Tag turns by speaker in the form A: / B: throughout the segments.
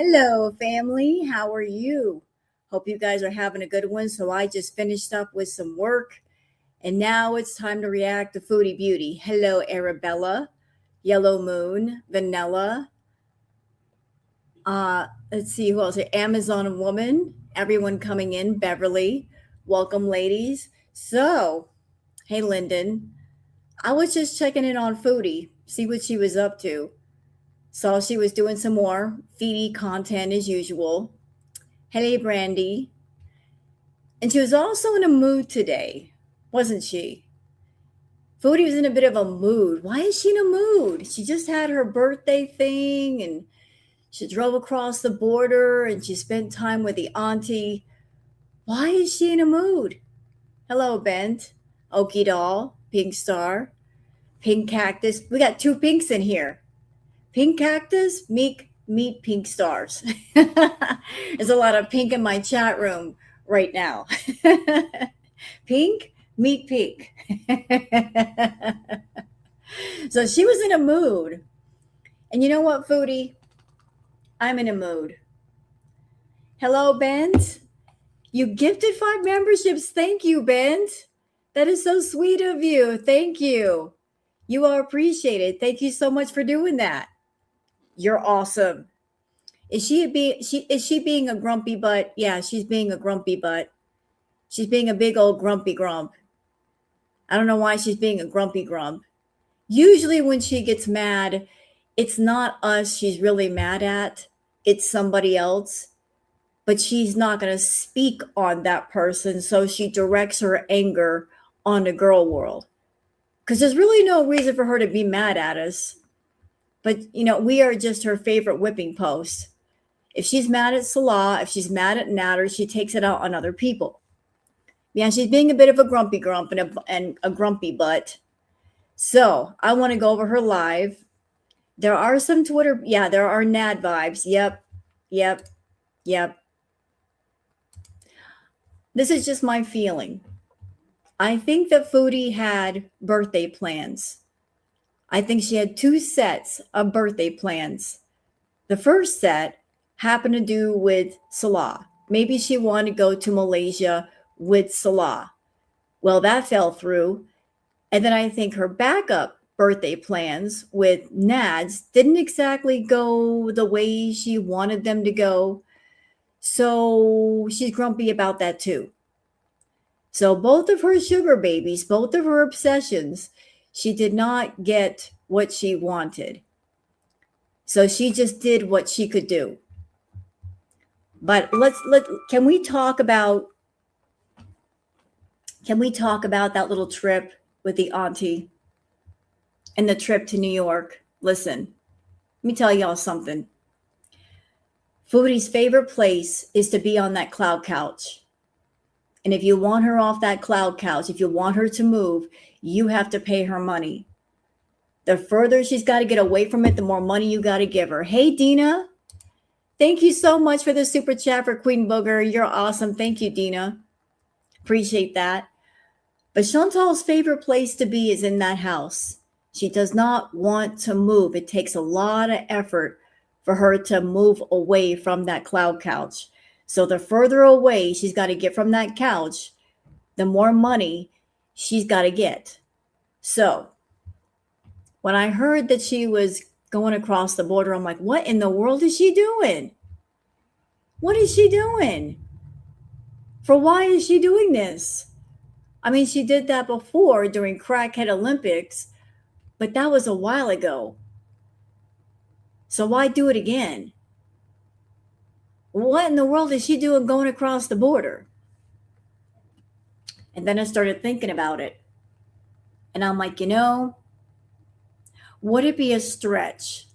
A: Hello, family. How are you? Hope you guys are having a good one. So, I just finished up with some work and now it's time to react to Foodie Beauty. Hello, Arabella, Yellow Moon, Vanilla. Let's see who else. Amazon Woman, everyone coming in, Beverly. Welcome, ladies. So, hey, Lyndon. I was just checking in on Foodie, see what she was up to. Saw she was doing some more feedy content as usual. Hey, Brandy. And she was also in a mood today, wasn't she? Foodie was in a bit of a mood. Why is she in a mood? She just had her birthday thing and she drove across the border and she spent time with the auntie. Why is she in a mood? Hello, Bent, Okie Doll, Pink Star, Pink Cactus. We got two pinks in here. Pink Cactus, meet Pink Stars. There's a lot of pink in my chat room right now. Pink, meet pink. So she was in a mood. And you know what, Foodie? I'm in a mood. Hello, Bent. You gifted 5 memberships. Thank you, Bent. That is so sweet of you. Thank you. You are appreciated. Thank you so much for doing that. You're awesome. Is she being a grumpy butt? Yeah, she's being a grumpy butt. She's being a big old grumpy grump. I don't know why she's being a grumpy grump. Usually when she gets mad, it's not us she's really mad at. It's somebody else. But she's not going to speak on that person, so she directs her anger on the girl world. Because there's really no reason for her to be mad at us. But, we are just her favorite whipping post. If she's mad at Salah, if she's mad at Nader, she takes it out on other people. Yeah, she's being a bit of a grumpy grump and a grumpy butt. So I want to go over her live. There are some Twitter. Yeah, there are Nad vibes. Yep. This is just my feeling. I think that Foodie had birthday plans. I think she had 2 sets of birthday plans. The first set happened to do with Salah. Maybe she wanted to go to Malaysia with Salah. Well, that fell through. And then I think her backup birthday plans with Nads didn't exactly go the way she wanted them to go. So she's grumpy about that too. So both of her sugar babies, both of her obsessions, she did not get what she wanted. So she just did what she could do. But can we talk about that little trip with the auntie and the trip to New York? Listen, let me tell y'all something. Foodie's favorite place is to be on that cloud couch. And if you want her off that cloud couch, if you want her to move, you have to pay her money. The further she's got to get away from it, the more money you got to give her. Hey, Dina. Thank you so much for the super chat for Queen Booger. You're awesome. Thank you, Dina. Appreciate that. But Chantal's favorite place to be is in that house. She does not want to move. It takes a lot of effort for her to move away from that cloud couch. So the further away she's got to get from that couch, the more money she's got to get. So when I heard that she was going across the border, I'm like, what in the world is she doing? What is she doing? For why is she doing this? I mean, she did that before during Crackhead Olympics, but that was a while ago. So why do it again? What in the world is she doing going across the border? And then I started thinking about it. And I'm like, would it be a stretch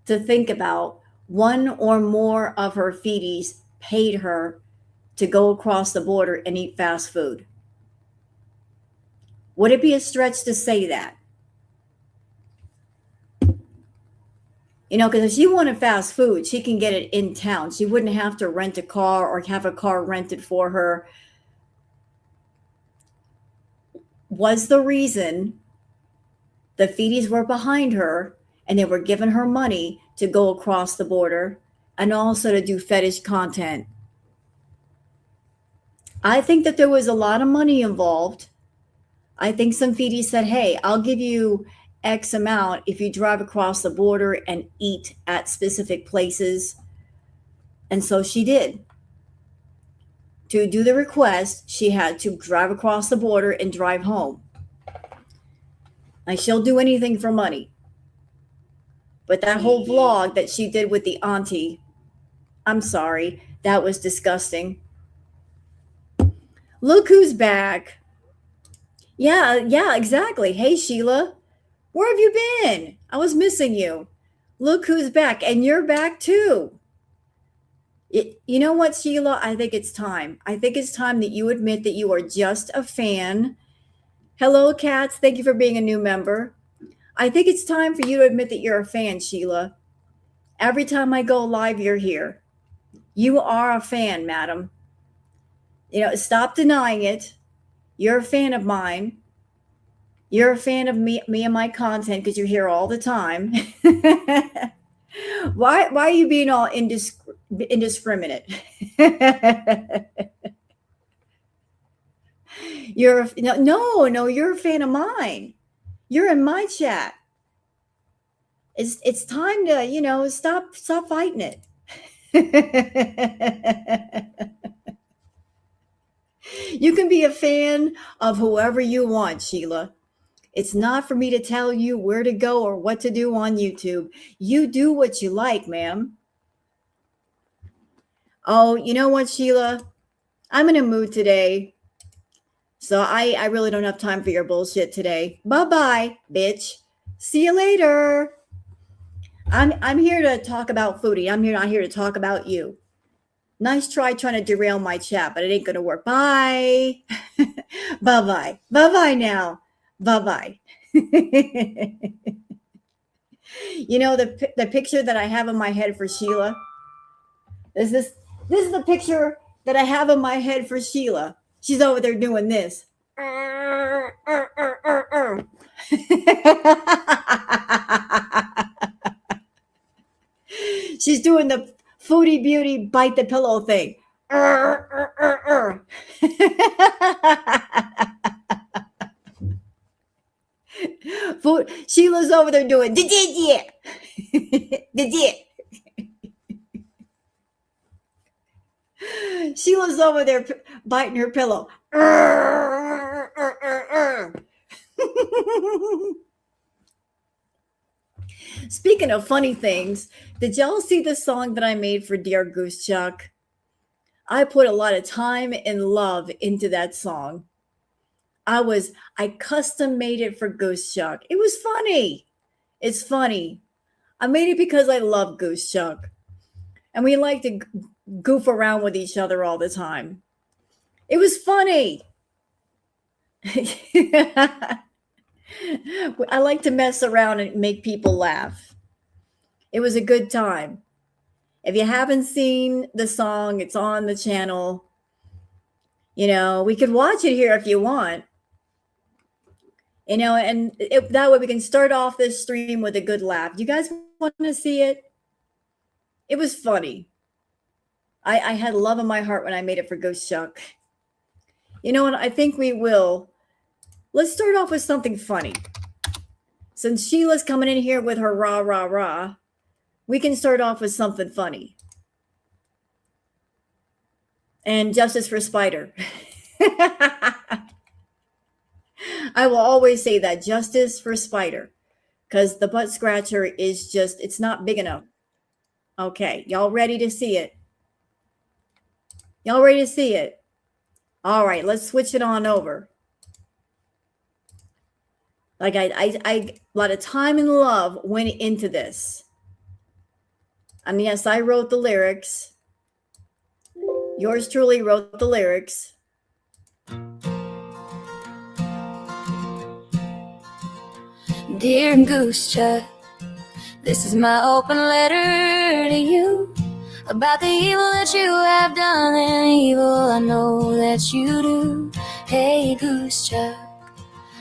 A: to think about one or more of her feedies paid her to go across the border and eat fast food? Would it be a stretch to say that? Because if she wanted fast food, she can get it in town. She wouldn't have to rent a car or have a car rented for her. Was the reason the feedies were behind her and they were giving her money to go across the border and also to do fetish content. I think that there was a lot of money involved. I think some feedies said, hey, I'll give you X amount if you drive across the border and eat at specific places. And so she did. To do the request, she had to drive across the border and drive home. Like, she'll do anything for money. But that whole vlog that she did with the auntie, I'm sorry, that was disgusting. Look who's back. Yeah, exactly. Hey, Sheila, where have you been? I was missing you. Look who's back, and you're back too. You know what, Sheila? I think it's time. I think it's time that you admit that you are just a fan. Hello, Cats. Thank you for being a new member. I think it's time for you to admit that you're a fan, Sheila. Every time I go live, you're here. You are a fan, madam. Stop denying it. You're a fan of mine. You're a fan of me and my content because you're here all the time. Why are you being all indiscriminate? You're a fan of mine. You're in my chat. It's time to, stop fighting it. You can be a fan of whoever you want, Sheila. It's not for me to tell you where to go or what to do on YouTube. You do what you like, ma'am. Oh, you know what, Sheila? I'm in a mood today. So I really don't have time for your bullshit today. Bye-bye, bitch. See you later. I'm here to talk about Foodie. I'm not here to talk about you. Nice try trying to derail my chat, but it ain't going to work. Bye. Bye-bye. Bye-bye now. Bye-bye. The picture that I have in my head for Sheila. This is the picture that I have in my head for Sheila. She's over there doing this. She's doing the Foodie Beauty bite the pillow thing. Sheila's over there doing the Sheila's over there biting her pillow. Speaking of funny things, did y'all see the song that I made for Dear Goose Chuck? I put a lot of time and love into that song. I custom made it for Goose Chuck. It was funny. It's funny. I made it because I love Goose Chuck. And we like to goof around with each other all the time. It was funny. I like to mess around and make people laugh. It was a good time. If you haven't seen the song, it's on the channel. We could watch it here if you want. And that way we can start off this stream with a good laugh. You guys want to see it? It was funny. I had love in my heart when I made it for Ghost Chuck. You know what? I think we will. Let's start off with something funny. Since Sheila's coming in here with her rah, rah, rah, we can start off with something funny. And justice for Spider. I will always say that, justice for Spider. Because the butt scratcher is just, it's not big enough. Okay, y'all ready to see it? Y'all ready to see it? All right, let's switch it on over. Like a lot of time and love went into this. I mean, yes, I wrote the lyrics. Yours truly wrote the lyrics.
B: Dear Goose Chuck, this is my open letter to you about the evil that you have done and evil I know that you do. Hey Goose Chuck,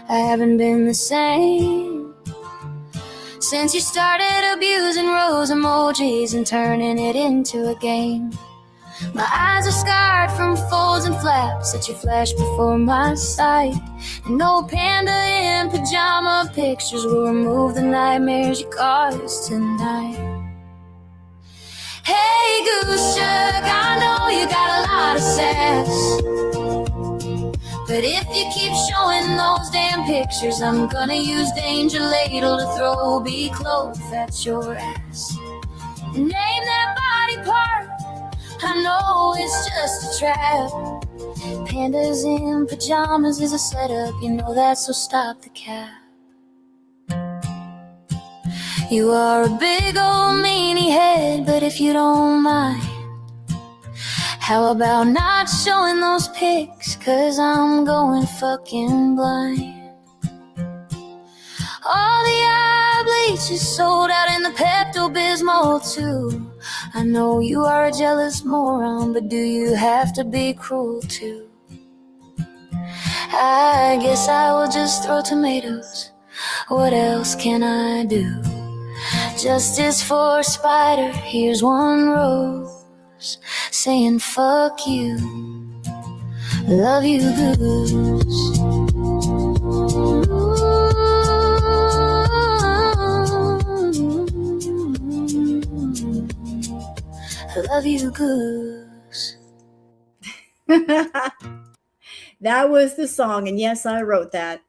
B: I haven't been the same since you started abusing rose emojis and turning it into a game. My eyes are scarred from folds and flaps that you flashed before my sight. And no panda in pajama pictures will remove the nightmares you caused tonight. Hey Goose, I know you got a lot of sass, but if you keep showing those damn pictures, I'm gonna use Danger Ladle to throw bee clothes at your ass. Name that body part, I know it's just a trap. Pandas in pajamas is a setup, you know that, so stop the cap. You are a big old meanie head, but if you don't mind, how about not showing those pics, cause I'm going fucking blind. All the eye bleach is sold out in the Pepto-Bismol too. I know you are a jealous moron, but do you have to be cruel too? I guess I will just throw tomatoes. What else can I do? Justice for a spider, here's one rose saying fuck you, love you Goose. I love you Goose.
A: That was the song, and yes, I wrote that.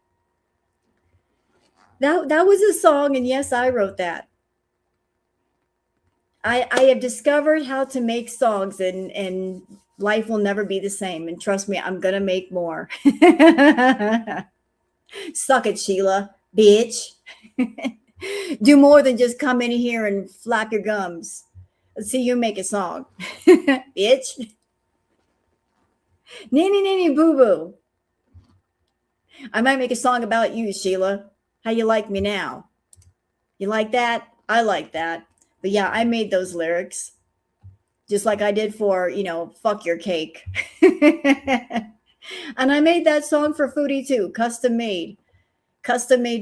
A: That was a song, and yes, I wrote that. I have discovered how to make songs, and life will never be the same. And trust me, I'm gonna make more. Suck it, Sheila, bitch. Do more than just come in here and flap your gums. Let's see you make a song, bitch. Nanny, nanny, boo boo. I might make a song about you, Sheila. How you like me now? You like that? I like that. But yeah, I made those lyrics just like I did for, fuck your cake. And I made that song for Foodie too, custom made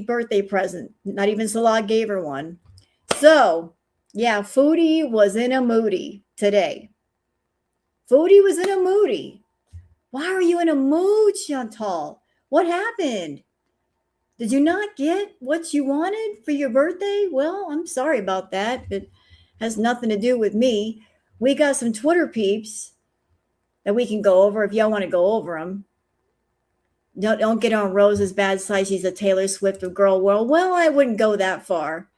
A: birthday present. Not even Salah gave her one. So yeah, Foodie was in a moody today. Foodie was in a moody. Why are you in a mood, Chantal? What happened? Did you not get what you wanted for your birthday? Well, I'm sorry about that. It has nothing to do with me. We got some Twitter peeps that we can go over if y'all want to go over them. Don't get on Rose's bad side. She's a Taylor Swift of girl world. Well, I wouldn't go that far.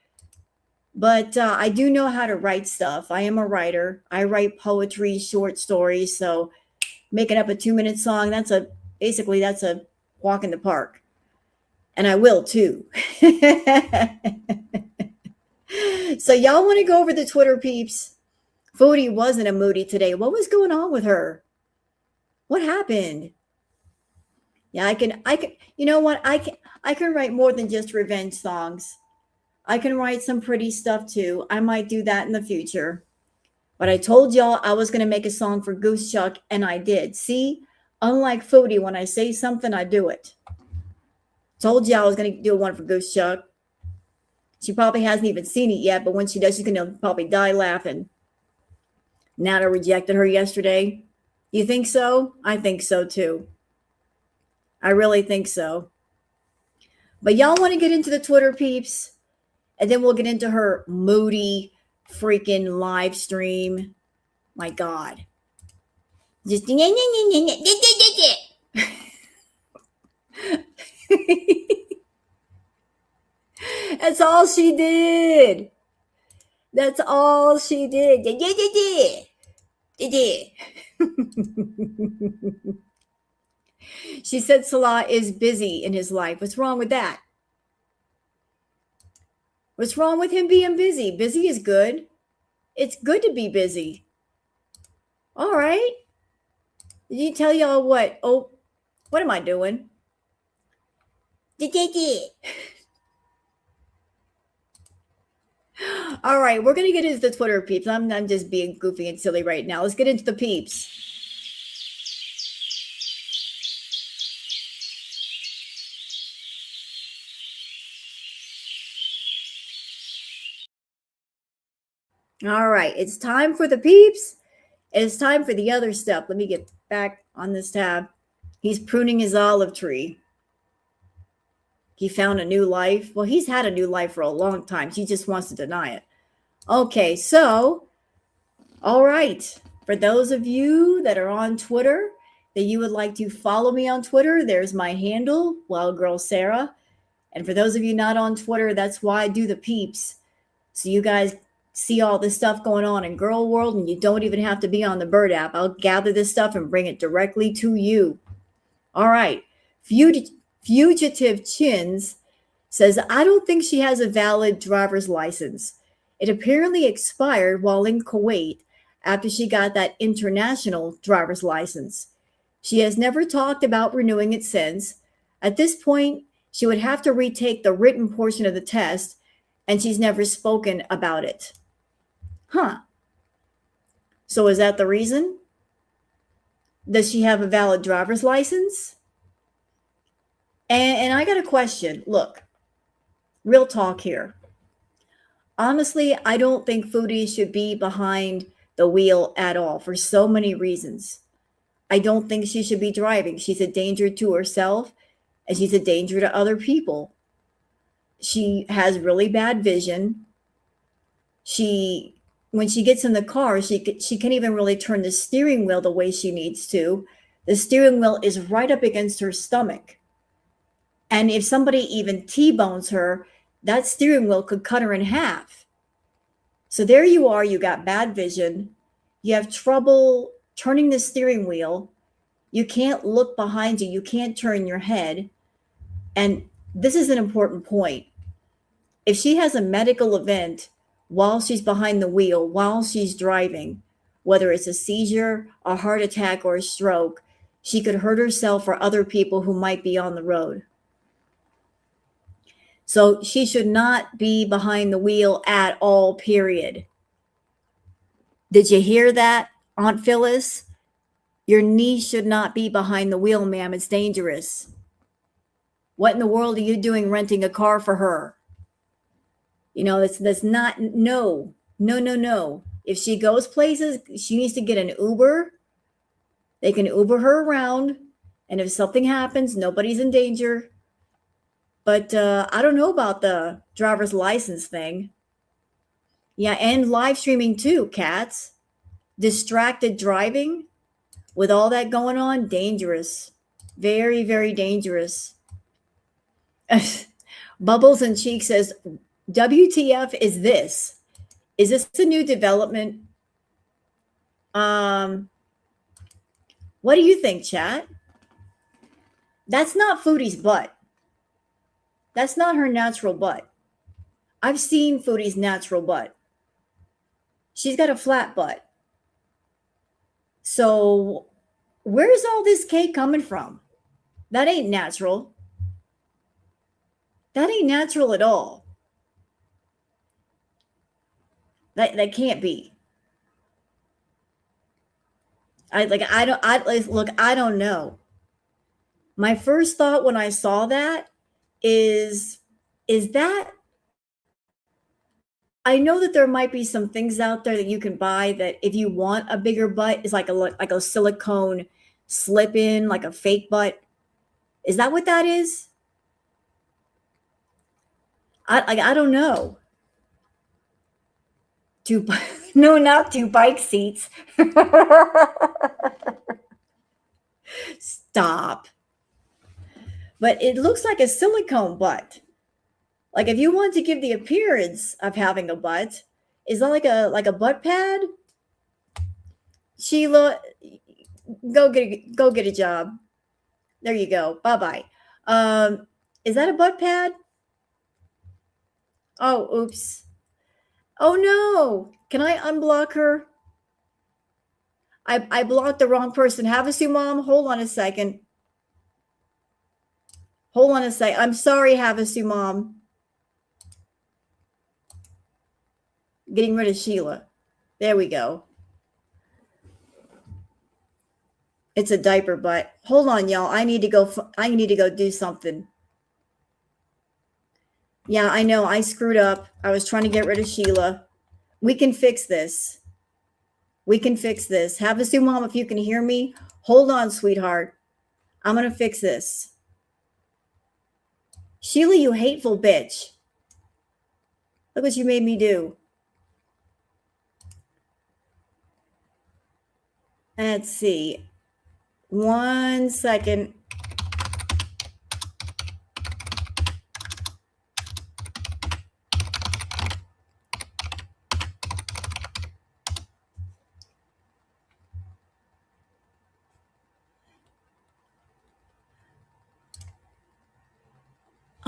A: But I do know how to write stuff. I am a writer. I write poetry, short stories. So making up a 2-minute song, that's a walk in the park. And I will too. So y'all want to go over the Twitter peeps? Foodie was in a moody today. What was going on with her? What happened? Yeah, I can, you know what? I can write more than just revenge songs. I can write some pretty stuff too. I might do that in the future. But I told y'all I was going to make a song for Goose Chuck, and I did. See, unlike Foodie, when I say something, I do it. Told you I was going to do one for Goose Chuck. She probably hasn't even seen it yet, but when she does, she's going to probably die laughing. Nader rejected her yesterday. You think so? I think so too. I really think so. But y'all want to get into the Twitter peeps? And then we'll get into her moody freaking live stream. My God. Just that's all she did. That's all she did. She said Salah is busy in his life. What's wrong with that? What's wrong with him being busy? Busy is good. It's good to be busy. All right. Did you tell y'all what? Oh, what am I doing? All right, we're going to get into the Twitter peeps. I'm just being goofy and silly right now. Let's get into the peeps. All right. It's time for the peeps. It's time for the other stuff. Let me get back on this tab. He's pruning his olive tree. He found a new life. Well, he's had a new life for a long time. He just wants to deny it. Okay, so, all right. For those of you that are on Twitter, that you would like to follow me on Twitter, there's my handle, Wild Girl Sarah. And for those of you not on Twitter, that's why I do the peeps. So you guys see all this stuff going on in girl world, and you don't even have to be on the Bird app. I'll gather this stuff and bring it directly to you. All right. Fugitive Chins says, I don't think she has a valid driver's license. It apparently expired while in Kuwait after she got that international driver's license. She has never talked about renewing it since. At this point, she would have to retake the written portion of the test, and she's never spoken about it. Huh. So is that the reason? Does she have a valid driver's license? And I got a question. Look, real talk here. Honestly, I don't think Foodie should be behind the wheel at all for so many reasons. I don't think she should be driving. She's a danger to herself, and she's a danger to other people. She has really bad vision. When she gets in the car, she can't even really turn the steering wheel the way she needs to. The steering wheel is right up against her stomach. And if somebody even T-bones her, that steering wheel could cut her in half. So there you are, you got bad vision. You have trouble turning the steering wheel. You can't look behind you. You can't turn your head. And this is an important point. If she has a medical event while she's behind the wheel, while she's driving, whether it's a seizure, a heart attack, or a stroke, she could hurt herself or other people who might be on the road. So she should not be behind the wheel at all, period. Did you hear that, Aunt Phyllis? Your niece should not be behind the wheel, ma'am. It's dangerous. What in the world are you doing renting a car for her? You know, that's not, no. If she goes places, she needs to get an Uber. They can Uber her around. And if something happens, nobody's in danger. But I don't know about the driver's license thing. Yeah, and live streaming too, cats. Distracted driving with all that going on, dangerous. Very, very dangerous. Bubbles and Cheek says, WTF is this? Is this a new development? What do you think, chat? That's not Foodie's butt. That's not her natural butt. I've seen Foodie's natural butt. She's got a flat butt. So where's all this cake coming from? That ain't natural. That ain't natural at all. That can't be. I don't know. My first thought when I saw that is that, I know that there might be some things out there that you can buy that if you want a bigger butt is like a silicone slip in, like a fake butt. Is that what that is? I don't know. No, not 2 bike seats. Stop. But it looks like a silicone butt. Like if you want to give the appearance of having a butt, is that like a butt pad? Sheila, go get a job. There you go. Bye-bye. Is that a butt pad? Oh, oops. Oh no. Can I unblock her? I blocked the wrong person. Havasu Mom, hold on a second. Hold on a second. I'm sorry, Havasu Mom. Getting rid of Sheila. There we go. It's a diaper butt. Hold on, y'all. I need to go do something. Yeah, I know. I screwed up. I was trying to get rid of Sheila. We can fix this. We can fix this. Havasu Mom, if you can hear me, hold on, sweetheart. I'm going to fix this. Sheila, you hateful bitch. Look what you made me do. Let's see. 1 second.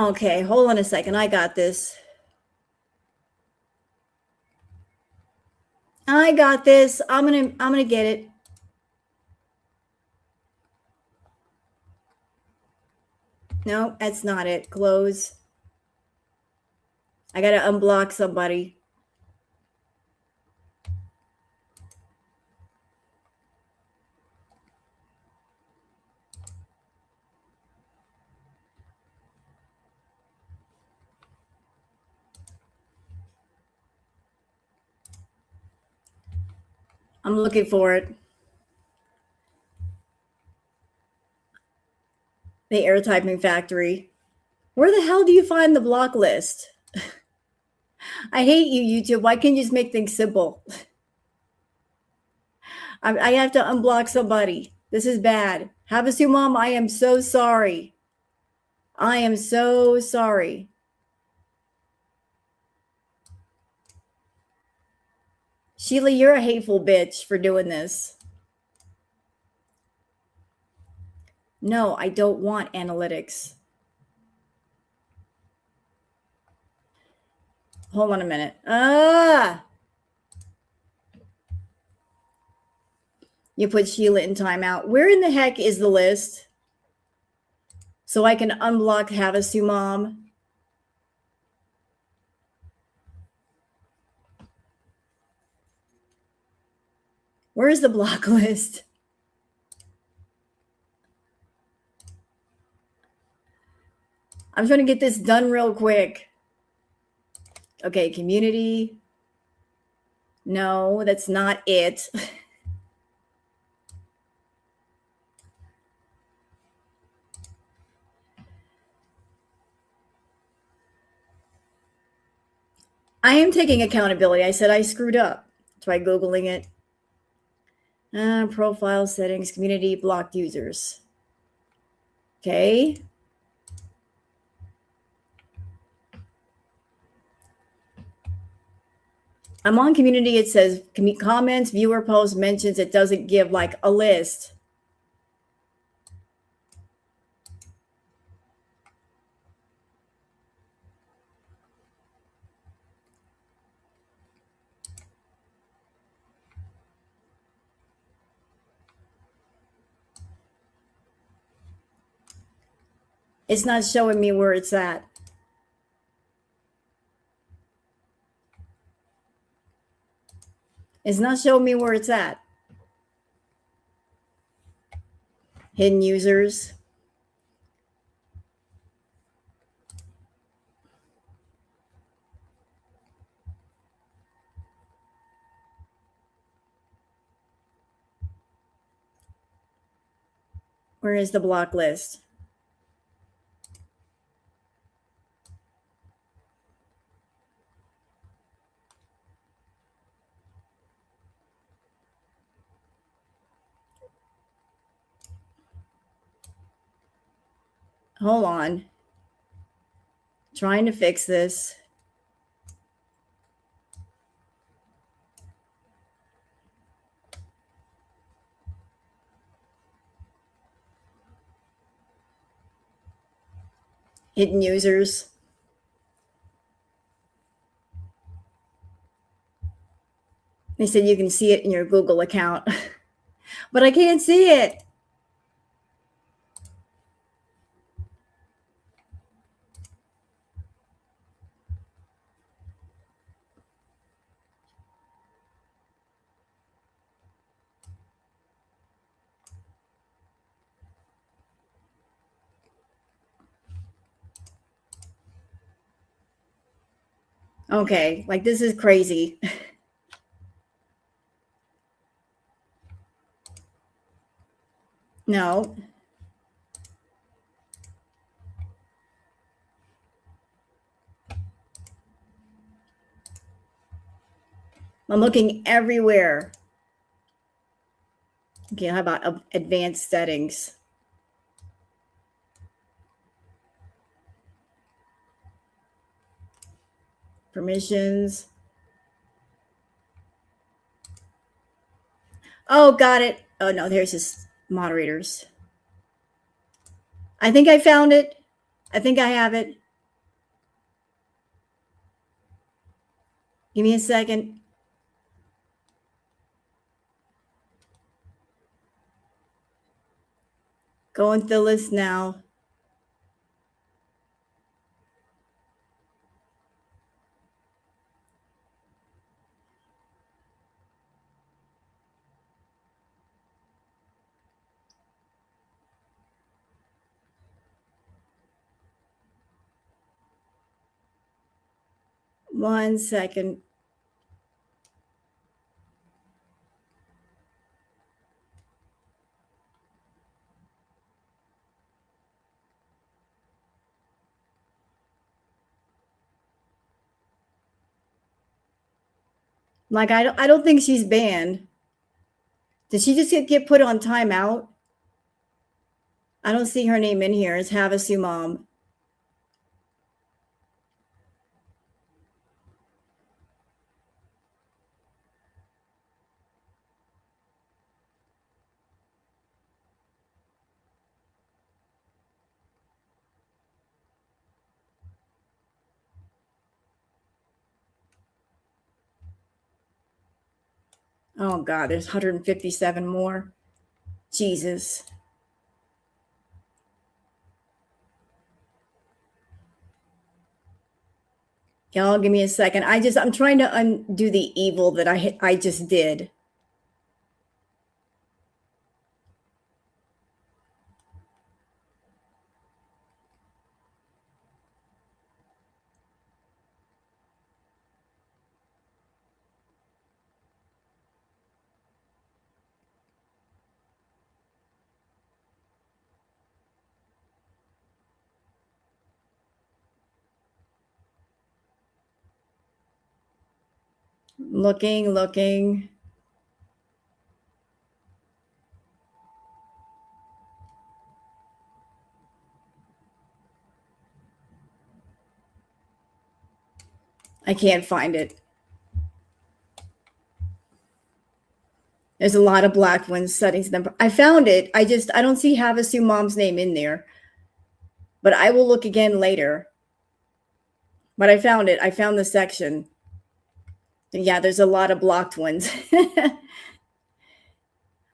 A: Okay, hold on a second. I got this. I got this. I'm gonna get it. No, that's not it. Close. I gotta unblock somebody. I'm looking for it. The air typing factory. Where the hell do you find the block list? I hate you, YouTube. Why can't you just make things simple? I have to unblock somebody. This is bad. Havasu Mom, I am so sorry. I am so sorry. Sheila, you're a hateful bitch for doing this. No, I don't want analytics. Hold on a minute. You put Sheila in timeout. Where in the heck is the list? So I can unblock Havasu Mom. Where is the block list? I'm trying to get this done real quick. Okay, community. No, that's not it. I am taking accountability. I said I screwed up. Try Googling it. Profile settings, community, blocked users. Okay. I'm on community. It says comments, viewer posts, mentions. It doesn't give like a list. It's not showing me where it's at. It's not showing me where it's at. Hidden users. Where is the block list? Hold on. Trying to fix this. Hidden users. They said you can see it in your Google account, but I can't see it. Okay, like this is crazy. No. I'm looking everywhere. Okay, how about advanced settings? Permissions. Oh, got it. Oh, no, there's his moderators. I think I found it. I think I have it. Give me a second. Going through the list now. One second. Like, I don't think she's banned. Did she just get put on timeout? I don't see her name in here. It's Havasu Mom. Oh, God, there's 157 more. Jesus. Y'all, give me a second. I'm trying to undo the evil that I just did. Looking. I can't find it. There's a lot of black ones settings. I found it. I don't see Havasu Mom's name in there. But I will look again later. But I found it. I found the section. Yeah, there's a lot of blocked ones.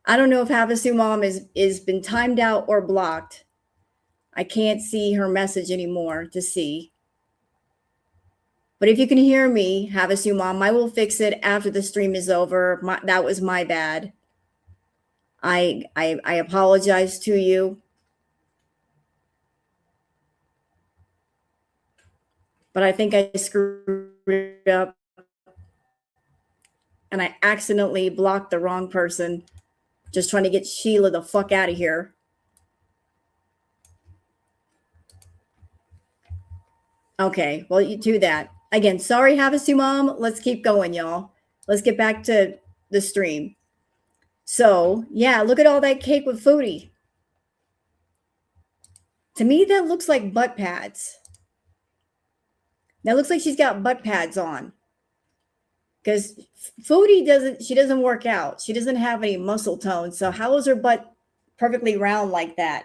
A: I don't know if Havasu Mom is been timed out or blocked. I can't see her message anymore to see. But if you can hear me, Havasu Mom, I will fix it after the stream is over. That was my bad. I apologize to you. But I think I screwed it up. And I accidentally blocked the wrong person. Just trying to get Sheila the fuck out of here. Okay, well, you do that. Again, sorry, Havasu Mom. Let's keep going, y'all. Let's get back to the stream. So, yeah, look at all that cake with Foodie. To me, that looks like butt pads. That looks like she's got butt pads on. Because Foodie doesn't work out. She doesn't have any muscle tone. So how is her butt perfectly round like that?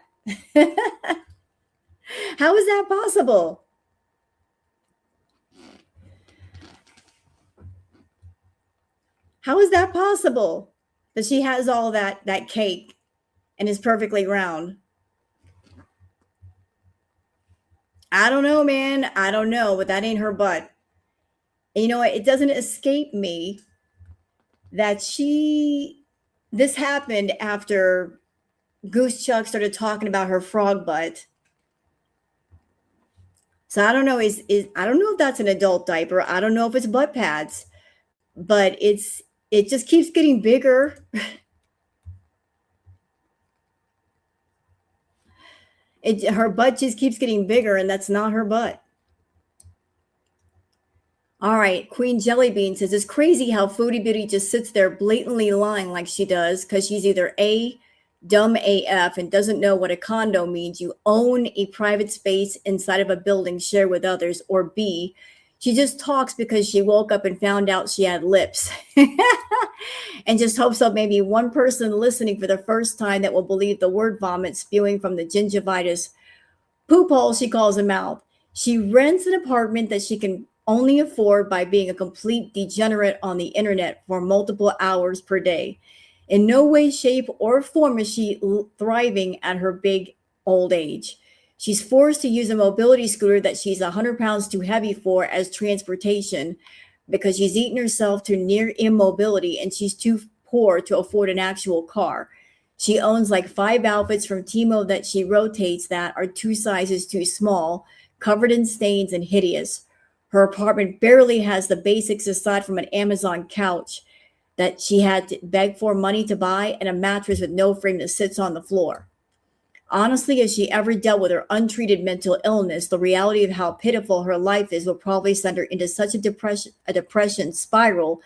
A: How is that possible? How is that possible that she has all that cake and is perfectly round? I don't know, man. I don't know, but that ain't her butt. And you know what? It doesn't escape me that this happened after Goose Chuck started talking about her frog butt. So I don't know. I don't know if that's an adult diaper. I don't know if it's butt pads, but it just keeps getting bigger. Her butt just keeps getting bigger, and that's not her butt. All right, Queen Jellybean says it's crazy how Foodie Beauty just sits there blatantly lying like she does because she's either A, dumb AF and doesn't know what a condo means. You own a private space inside of a building shared with others, or B, she just talks because she woke up and found out she had lips and just hopes that maybe one person listening for the first time that will believe the word vomit spewing from the gingivitis poop hole she calls a mouth. She rents an apartment that she can only afford by being a complete degenerate on the internet for multiple hours per day. In no way, shape, or form is she thriving at her big old age. She's forced to use a mobility scooter that she's 100 pounds too heavy for as transportation because she's eaten herself to near immobility and she's too poor to afford an actual car. She owns like 5 outfits from Timo that she rotates that are 2 sizes too small, covered in stains and hideous. Her apartment barely has the basics aside from an Amazon couch that she had to beg for money to buy and a mattress with no frame that sits on the floor. Honestly, if she ever dealt with her untreated mental illness, the reality of how pitiful her life is will probably send her into such a depression spiral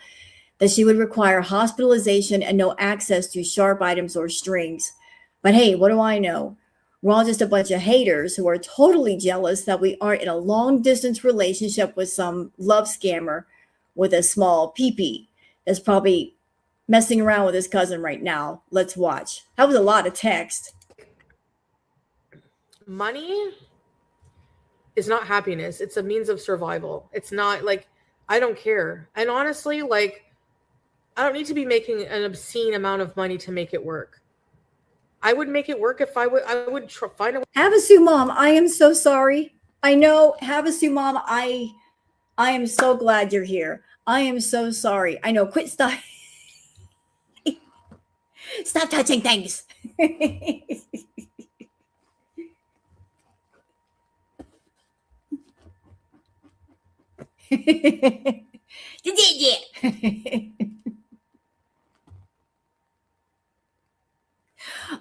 A: that she would require hospitalization and no access to sharp items or strings. But hey, what do I know? We're all just a bunch of haters who are totally jealous that we aren't in a long distance relationship with some love scammer with a small pee-pee that's probably messing around with his cousin right now. Let's watch. That was a lot of text.
C: Money is not happiness. It's a means of survival. It's not like, I don't care. And honestly, like, I don't need to be making an obscene amount of money to make it work. I would make it work if I would find a way.
A: Havasu Mom, I am so sorry. I know, Havasu Mom, I am so glad you're here. I am so sorry. I know, quit stop. Stop touching things.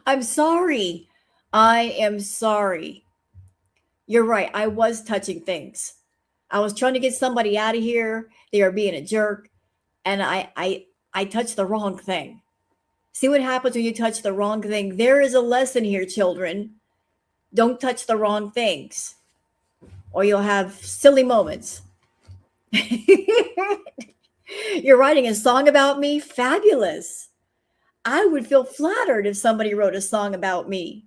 A: I'm sorry. I am sorry. You're right. I was touching things. I was trying to get somebody out of here. They are being a jerk. And I touched the wrong thing. See what happens when you touch the wrong thing. There is a lesson here, children. Don't touch the wrong things, or you'll have silly moments. You're writing a song about me? Fabulous. I would feel flattered if somebody wrote a song about me.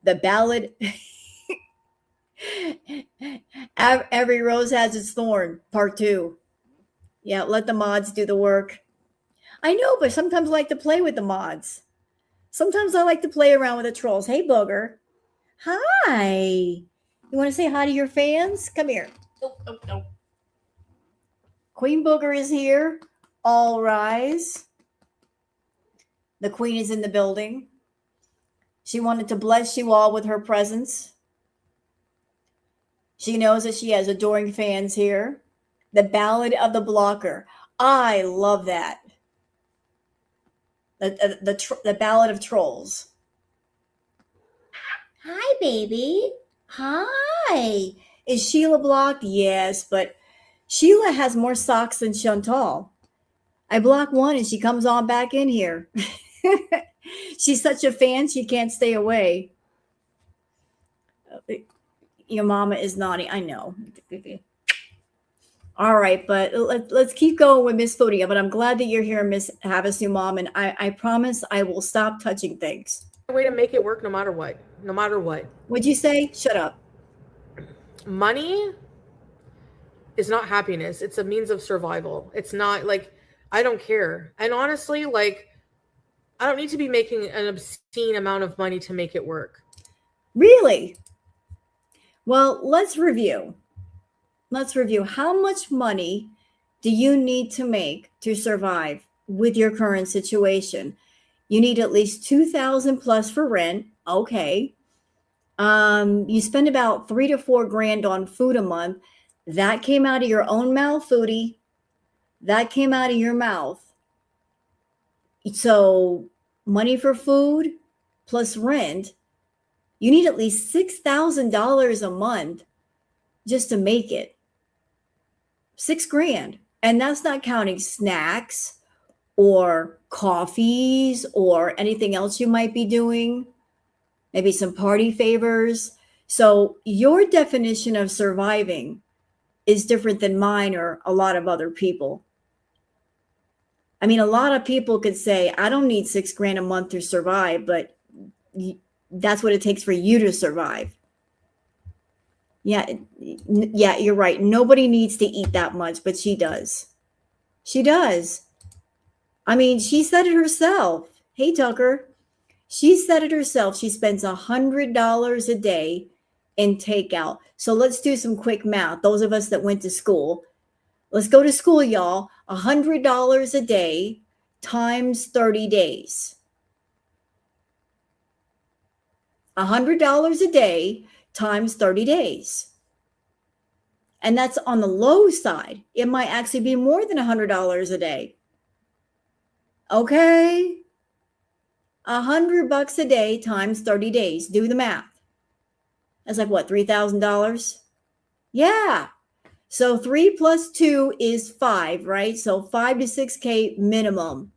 A: The ballad. Every rose has its thorn, part 2. Yeah, let the mods do the work. I know, but sometimes I like to play with the mods. Sometimes I like to play around with the trolls. Hey, Booger. Hi. You want to say hi to your fans? Come here. Oh. Queen Booger is here. All rise. The queen is in the building. She wanted to bless you all with her presence. She knows that she has adoring fans here. The Ballad of the Blocker. I love that. The Ballad of Trolls. Hi, baby. Hi. Is Sheila blocked? Yes, but Sheila has more socks than Chantal. I block one and she comes on back in here. She's such a fan, she can't stay away. Your mama is naughty. I know. All right, but let's keep going with Miss Foodie. But I'm glad that you're here, Miss Havasu Mom, and I promise I will stop touching things.
C: A way to make it work no matter what. No matter what.
A: What'd you say? Shut up.
C: Money is not happiness. It's a means of survival. It's not like, I don't care. And honestly, like, I don't need to be making an obscene amount of money to make it work.
A: Really? Well, let's review. Let's review. How much money do you need to make to survive with your current situation? You need at least $2,000 plus for rent. Okay. You spend about $3 to $4 grand on food a month. That came out of your own mouth, Foodie. That came out of your mouth. So money for food plus rent You need at least $6,000 a month just to make it. $6,000. And that's not counting snacks or coffees or anything else you might be doing. Maybe some party favors. So your definition of surviving is different than mine or a lot of other people. I mean, a lot of people could say, I don't need $6,000 a month to survive, but that's what it takes for you to survive. Yeah, you're right. Nobody needs to eat that much, but she does. She does. I mean, she said it herself. Hey, Tucker. She said it herself. She spends $100 a day in takeout. So let's do some quick math. Those of us that went to school. Let's go to school, y'all. $100 a day times 30 days. $100 a day times 30 days. And that's on the low side. It might actually be more than $100 a day. Okay. $100 a day times 30 days. Do the math. That's like what, $3,000? Yeah. So 3 plus 2 is 5, right? So 5 to 6K minimum.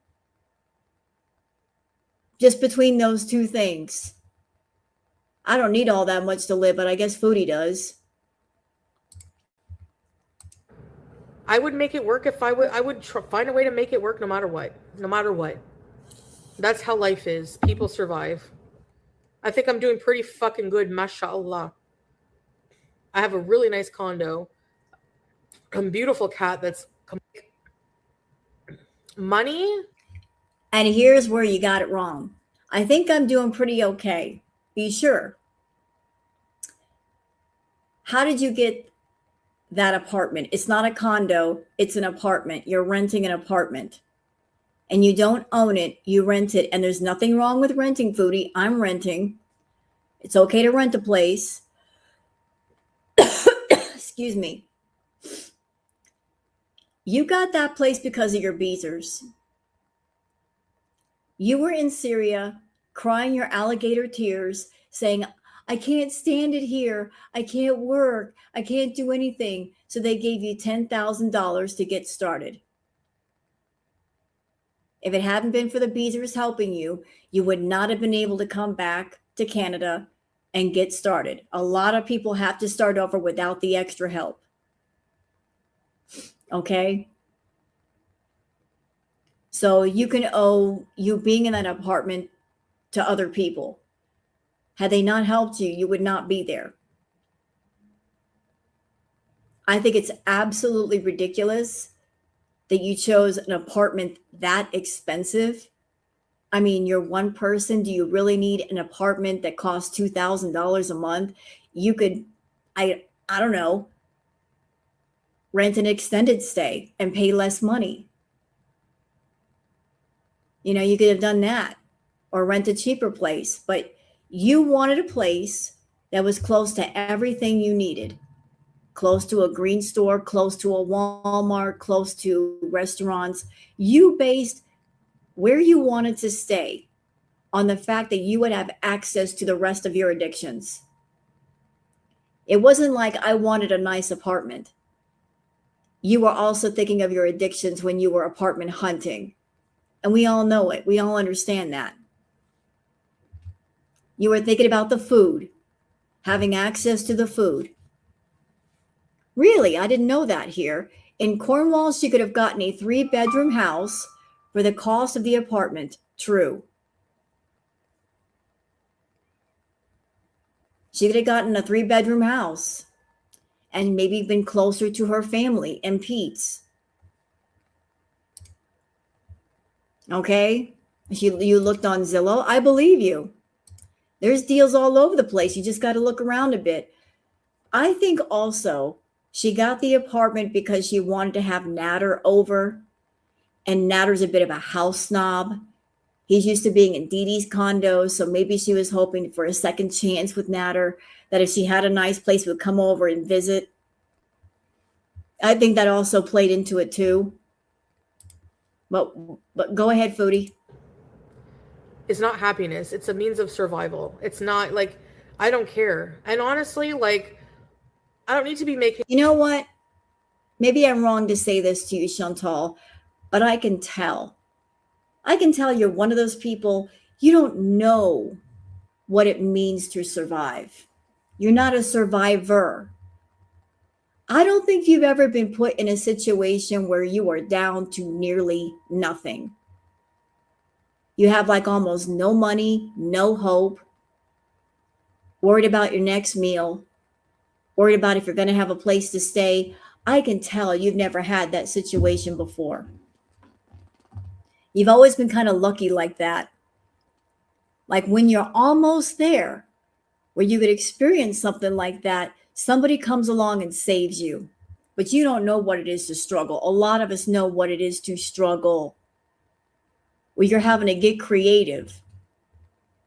A: Just between those two things. I don't need all that much to live, but I guess Foodie does.
C: I would make it work if I would find a way to make it work no matter what. No matter what. That's how life is. People survive. I think I'm doing pretty fucking good, mashallah. I have a really nice condo. A beautiful cat that's money.
A: And here's where you got it wrong. I think I'm doing pretty okay. Be sure. How did you get that apartment? It's not a condo. It's an apartment. You're renting an apartment. And you don't own it. You rent it. And there's nothing wrong with renting, Foodie. I'm renting. It's okay to rent a place. Excuse me. You got that place because of your beezers. You were in Syria crying your alligator tears, saying, I can't stand it here. I can't work. I can't do anything. So they gave you $10,000 to get started. If it hadn't been for the beezers helping you, you would not have been able to come back to Canada and get started. A lot of people have to start over without the extra help. Okay? So you can owe you being in that apartment to other people. Had they not helped you, you would not be there. I think it's absolutely ridiculous that you chose an apartment that expensive. I mean, you're one person. Do you really need an apartment that costs $2,000 a month? You could, I don't know, rent an extended stay and pay less money. You know, you could have done that or rent a cheaper place, but you wanted a place that was close to everything you needed. Close to a green store, close to a Walmart, close to restaurants. You based where you wanted to stay on the fact that you would have access to the rest of your addictions. It wasn't like I wanted a nice apartment. You were also thinking of your addictions when you were apartment hunting. And we all know it. We all understand that. You were thinking about the food, having access to the food. Really, I didn't know that here. In Cornwall, she could have gotten a 3-bedroom house for the cost of the apartment. True. She could have gotten a 3-bedroom house and maybe been closer to her family and Pete's. Okay? You looked on Zillow. I believe you. There's deals all over the place. You just got to look around a bit. I think also she got the apartment because she wanted to have Nader over. And Nader's a bit of a house snob. He's used to being in Dee Dee's condo. So maybe she was hoping for a second chance with Nader, that if she had a nice place, would come over and visit. I think that also played into it too. But go ahead, Foodie.
C: It's not happiness. It's a means of survival. It's not like, I don't care. And honestly, like, I don't need to be making.
A: You know what? Maybe I'm wrong to say this to you, Chantal, but I can tell. I can tell you're one of those people, you don't know what it means to survive. You're not a survivor. I don't think you've ever been put in a situation where you are down to nearly nothing. You have like almost no money, no hope, worried about your next meal, worried about if you're going to have a place to stay. I can tell you've never had that situation before. You've always been kind of lucky like that. Like when you're almost there, where you could experience something like that, somebody comes along and saves you. But you don't know what it is to struggle. A lot of us know what it is to struggle. Where you're having to get creative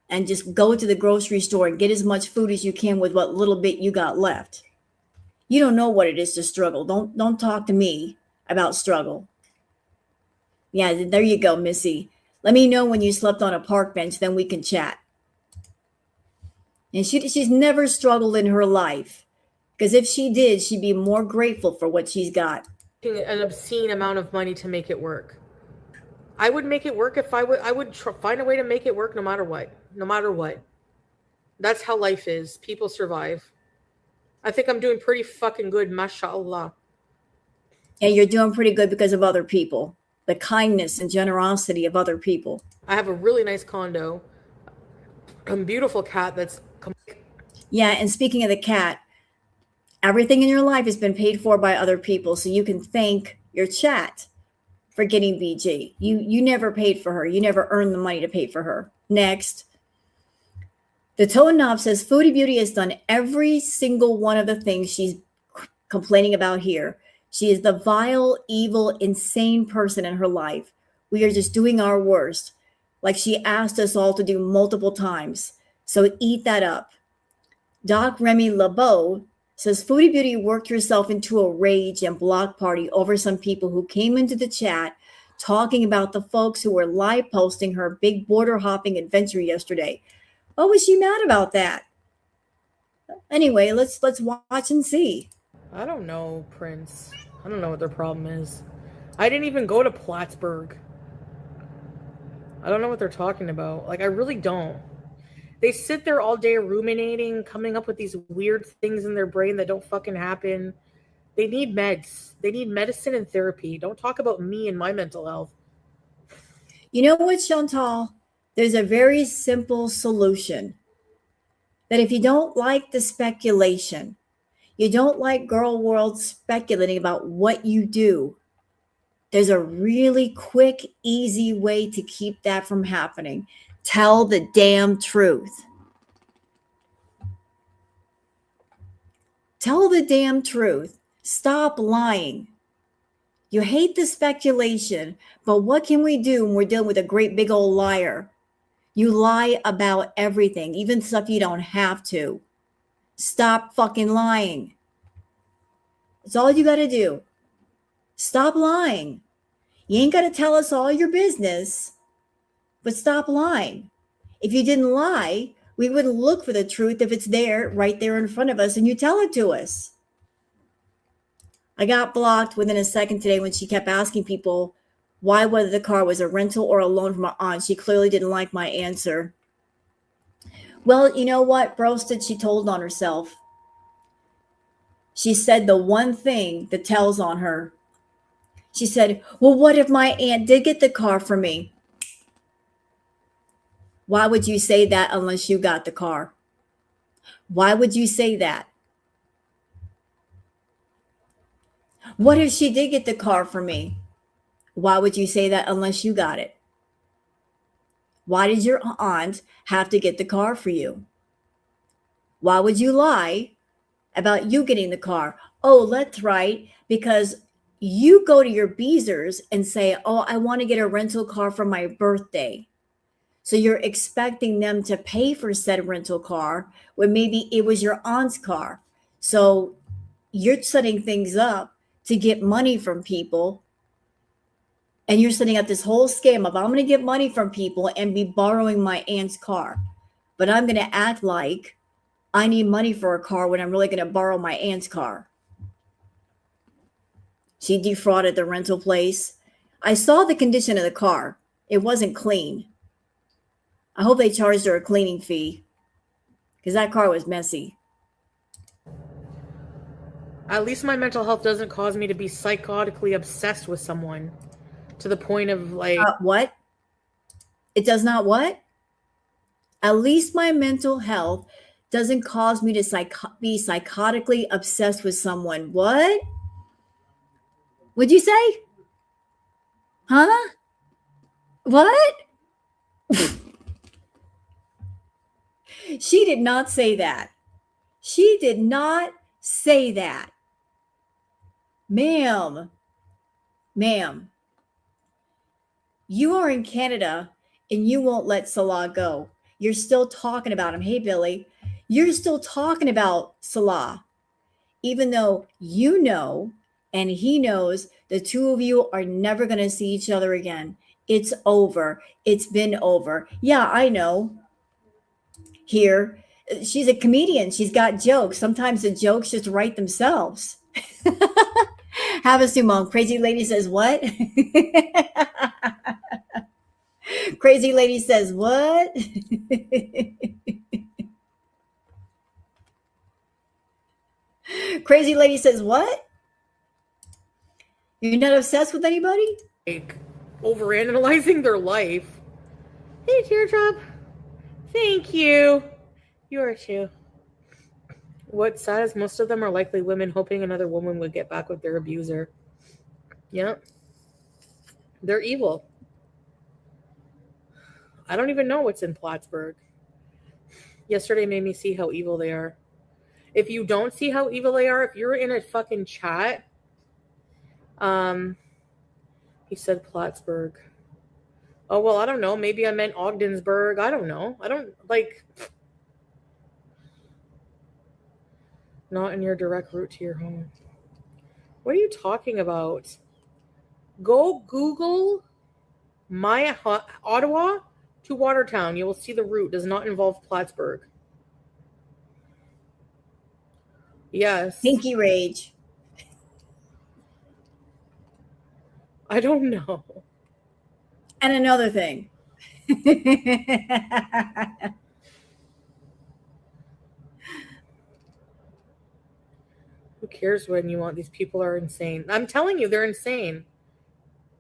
A: and just go to the grocery store and get as much food as you can with what little bit you got left. You don't know what it is to struggle. Don't talk to me about struggle. Yeah, there you go, Missy. Let me know when you slept on a park bench, then we can chat. And she's never struggled in her life. Because if she did, she'd be more grateful for what she's got.
C: An obscene amount of money to make it work. I would make it work if I would find a way to make it work no matter what. That's how life is. People survive. I think I'm doing pretty fucking good, mashallah.
A: And you're doing pretty good because of other people. The kindness and generosity of other people.
C: I have a really nice condo. A beautiful cat that's...
A: Yeah, and speaking of the cat, everything in your life has been paid for by other people, so you can thank your chat for getting BG. You never paid for her. You never earned the money to pay for her. Next. The Toad Knob says, Foodie Beauty has done every single one of the things she's complaining about here. She is the vile, evil, insane person in her life. We are just doing our worst, like she asked us all to do multiple times. So eat that up. Doc Remy LeBeau says, Foodie Beauty worked herself into a rage and block party over some people who came into the chat talking about the folks who were live posting her big border hopping adventure yesterday. What was she mad about that? Anyway, let's watch and see.
C: I don't know, Prince. I don't know what their problem is. I didn't even go to Plattsburgh. I don't know what they're talking about. Like, I really don't. They sit there all day ruminating, coming up with these weird things in their brain that don't fucking happen. They need meds. They need medicine and therapy. Don't talk about me and my mental health.
A: You know what, Chantal? There's a very simple solution. That if you don't like the speculation, you don't like Girl World speculating about what you do, there's a really quick, easy way to keep that from happening. Tell the damn truth. Tell the damn truth. Stop lying. You hate the speculation, but what can we do when we're dealing with a great big old liar? You lie about everything, even stuff you don't have to. Stop fucking lying. That's all you got to do. Stop lying. You ain't got to tell us all your business, but stop lying. If you didn't lie, we wouldn't look for the truth if it's there, right there in front of us, and you tell it to us. I got blocked within a second today when she kept asking people why, whether the car was a rental or a loan from her aunt. She clearly didn't like my answer. Well, you know what, Broasted, she told on herself. She said the one thing that tells on her. She said, well, what if my aunt did get the car for me? Why would you say that unless you got the car? Why would you say that? What if she did get the car for me? Why would you say that unless you got it? Why did your aunt have to get the car for you? Why would you lie about you getting the car? Oh, that's right, because you go to your Beezers and say, oh, I want to get a rental car for my birthday. So you're expecting them to pay for said rental car when maybe it was your aunt's car. So you're setting things up to get money from people. And you're setting up this whole scam of I'm going to get money from people and be borrowing my aunt's car. But I'm going to act like I need money for a car when I'm really going to borrow my aunt's car. She defrauded the rental place. I saw the condition of the car. It wasn't clean. I hope they charged her a cleaning fee because that car was messy.
C: At least my mental health doesn't cause me to be psychotically obsessed with someone to the point of like...
A: What? It does not what? At least my mental health doesn't cause me to be psychotically obsessed with someone. What? What'd you say? Huh? What? She did not say that. She did not say that. Ma'am, you are in Canada and you won't let Salah go. You're still talking about him. Hey, Billy, you're still talking about Salah, even though you know and he knows the two of you are never going to see each other again. It's over. It's been over. Yeah, I know. Here, she's a comedian. She's got jokes. Sometimes the jokes just write themselves. Have a sumo. Crazy lady says what? Crazy lady says what? Crazy lady says what? You're not obsessed with anybody?
C: Like overanalyzing their life. Hey, Teardrop. Thank you. You are too. What's sad is most of them are likely women hoping another woman would get back with their abuser. Yep. They're evil. I don't even know what's in Plattsburgh. Yesterday made me see how evil they are. If you don't see how evil they are, if you're in a fucking chat, he said Plattsburgh. Oh, well, I don't know. Maybe I meant Ogdensburg. I don't know. I don't, like, not in your direct route to your home. What are you talking about? Go Google my Ottawa to Watertown. You will see the route does not involve Plattsburgh. Yes.
A: Pinky rage.
C: I don't know.
A: And another thing.
C: Who cares when you want? These people are insane. I'm telling you, they're insane.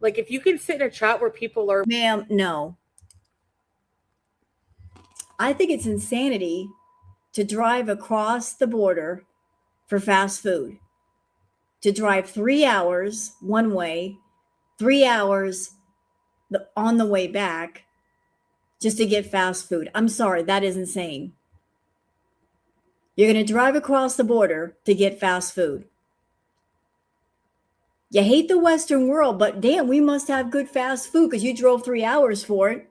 C: Like, if you can sit in a chat where people are...
A: Ma'am, no. I think it's insanity to drive across the border for fast food. To drive 3 hours one way, 3 hours on the way back just to get fast food. I'm sorry, that is insane. You're going to drive across the border to get fast food. You hate the Western world, but damn, we must have good fast food because you drove 3 hours for it.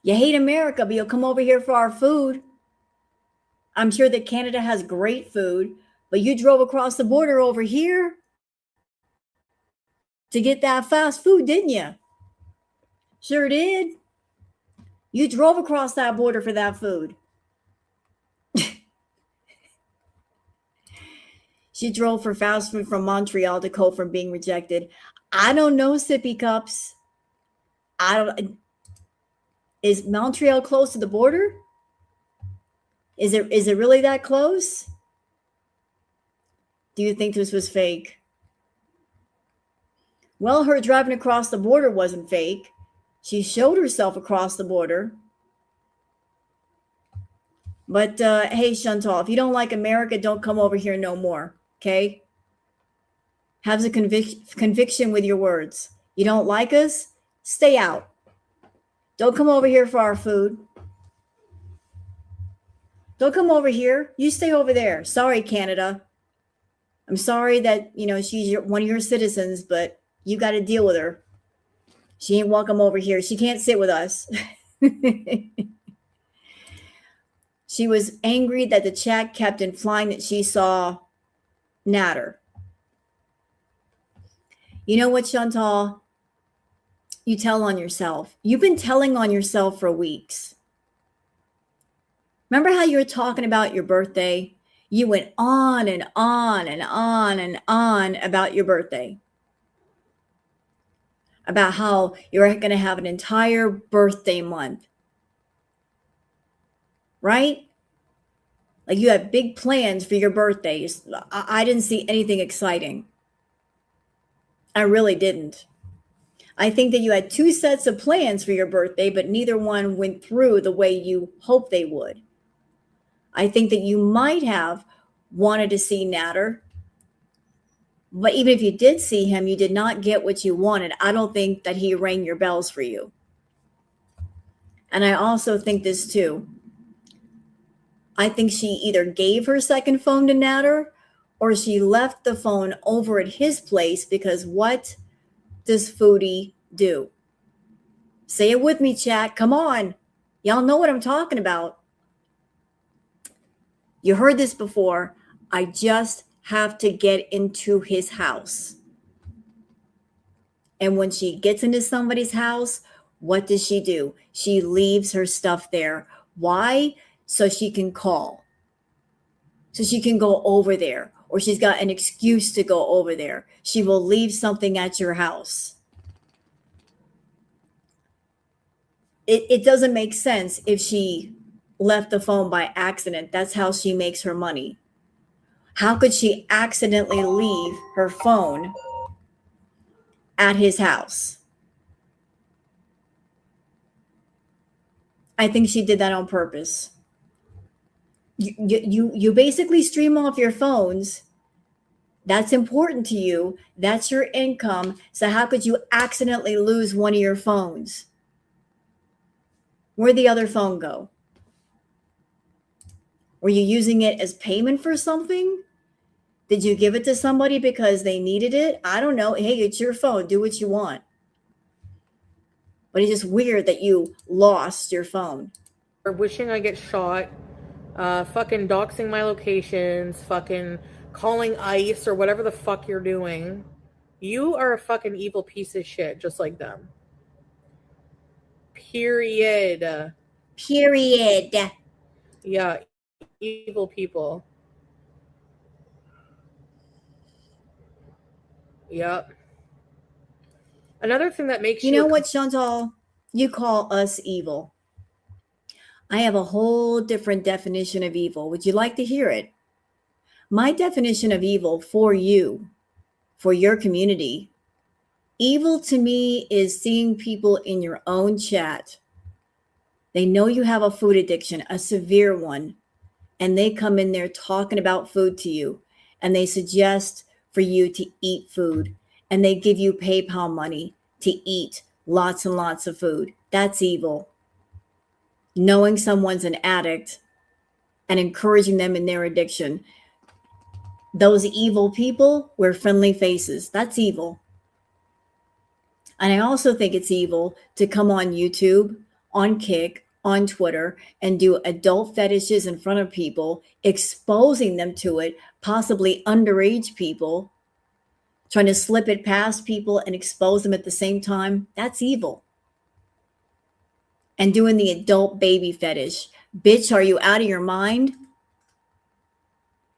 A: You hate America, but you'll come over here for our food. I'm sure that Canada has great food, but you drove across the border over here to get that fast food, didn't you? Sure did. You drove across that border for that food. She drove for fast food from Montreal to cope from being rejected. I don't know, sippy cups. Is Montreal close to the border? Is it really that close? Do you think this was fake? Well, her driving across the border wasn't fake. She showed herself across the border. But hey, Chantal, if you don't like America, don't come over here no more. Okay? Have the conviction with your words. You don't like us? Stay out. Don't come over here for our food. Don't come over here. You stay over there. Sorry, Canada. I'm sorry that, she's one of your citizens, but you got to deal with her. She ain't welcome over here. She can't sit with us. She was angry that the chat kept implying that she saw Nader. You know what, Chantal? You tell on yourself. You've been telling on yourself for weeks. Remember how you were talking about your birthday? You went on and on and on and on about your birthday, about how you're going to have an entire birthday month, right? Like you had big plans for your birthdays. I didn't see anything exciting. I really didn't. I think that you had two sets of plans for your birthday, but neither one went through the way you hoped they would. I think that you might have wanted to see Nader, but even if you did see him, you did not get what you wanted. I don't think that he rang your bells for you. And I also think this too. I think she either gave her second phone to Nader or she left the phone over at his place, because what does Foodie do? Say it with me, chat. Come on. Y'all know what I'm talking about. You heard this before. I just have to get into his house. And when she gets into somebody's house, what does she do? She leaves her stuff there. Why? So she can call. So she can go over there, or she's got an excuse to go over there. She will leave something at your house. It doesn't make sense if she left the phone by accident. That's how she makes her money. How could she accidentally leave her phone at his house? I think she did that on purpose. You basically stream off your phones. That's important to you. That's your income. So how could you accidentally lose one of your phones? Where'd the other phone go? Were you using it as payment for something? Did you give it to somebody because they needed it? I don't know. Hey, it's your phone. Do what you want. But it's just weird that you lost your phone.
C: Or wishing I get shot, fucking doxing my locations, fucking calling ICE or whatever the fuck you're doing. You are a fucking evil piece of shit, just like them. Period.
A: Period.
C: Yeah, evil people. Yep. Another thing that makes
A: You know what, Chantal? You call us evil. I have a whole different definition of evil. Would you like to hear it? My definition of evil for you, for your community, evil to me is seeing people in your own chat. They know you have a food addiction, a severe one, and they come in there talking about food to you, and they suggest for you to eat food, and they give you PayPal money to eat lots and lots of food. That's evil. Knowing someone's an addict and encouraging them in their addiction. Those evil people wear friendly faces. That's evil. And I also think it's evil to come on YouTube, on Kick, on Twitter, and do adult fetishes in front of people, exposing them to it, possibly underage people, trying to slip it past people and expose them at the same time. That's evil. And doing the adult baby fetish. Bitch, are you out of your mind?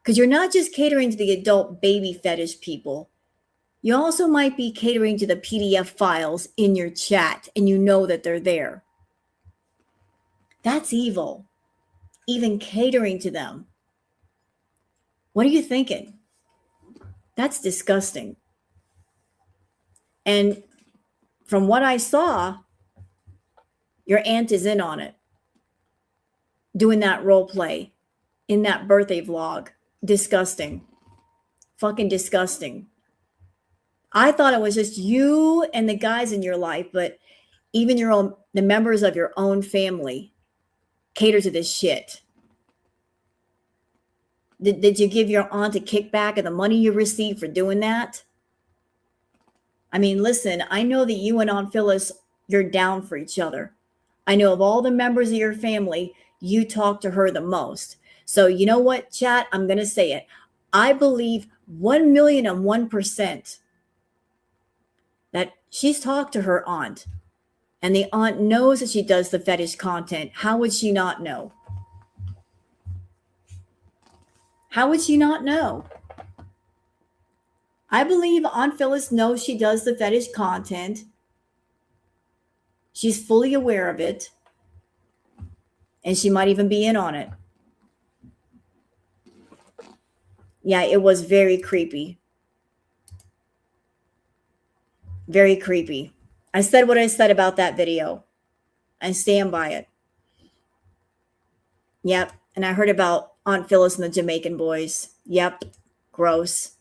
A: Because you're not just catering to the adult baby fetish people. You also might be catering to the PDF files in your chat, and you know that they're there. That's evil. Even catering to them. What are you thinking? That's disgusting. And from what I saw, your aunt is in on it. Doing that role play in that birthday vlog. Disgusting. Fucking disgusting. I thought it was just you and the guys in your life, but even the members of your own family cater to this shit. Did you give your aunt a kickback of the money you received for doing that? I mean, listen, I know that you and Aunt Phyllis, you're down for each other. I know of all the members of your family, you talk to her the most. So you know what, chat? I'm going to say it. I believe 1,001% that she's talked to her aunt, and the aunt knows that she does the fetish content. How would she not know? How would she not know? I believe Aunt Phyllis knows she does the fetish content. She's fully aware of it. And she might even be in on it. Yeah, it was very creepy. Very creepy. I said what I said about that video. I stand by it. Yep. And I heard about Aunt Phyllis and the Jamaican boys. Yep. Gross.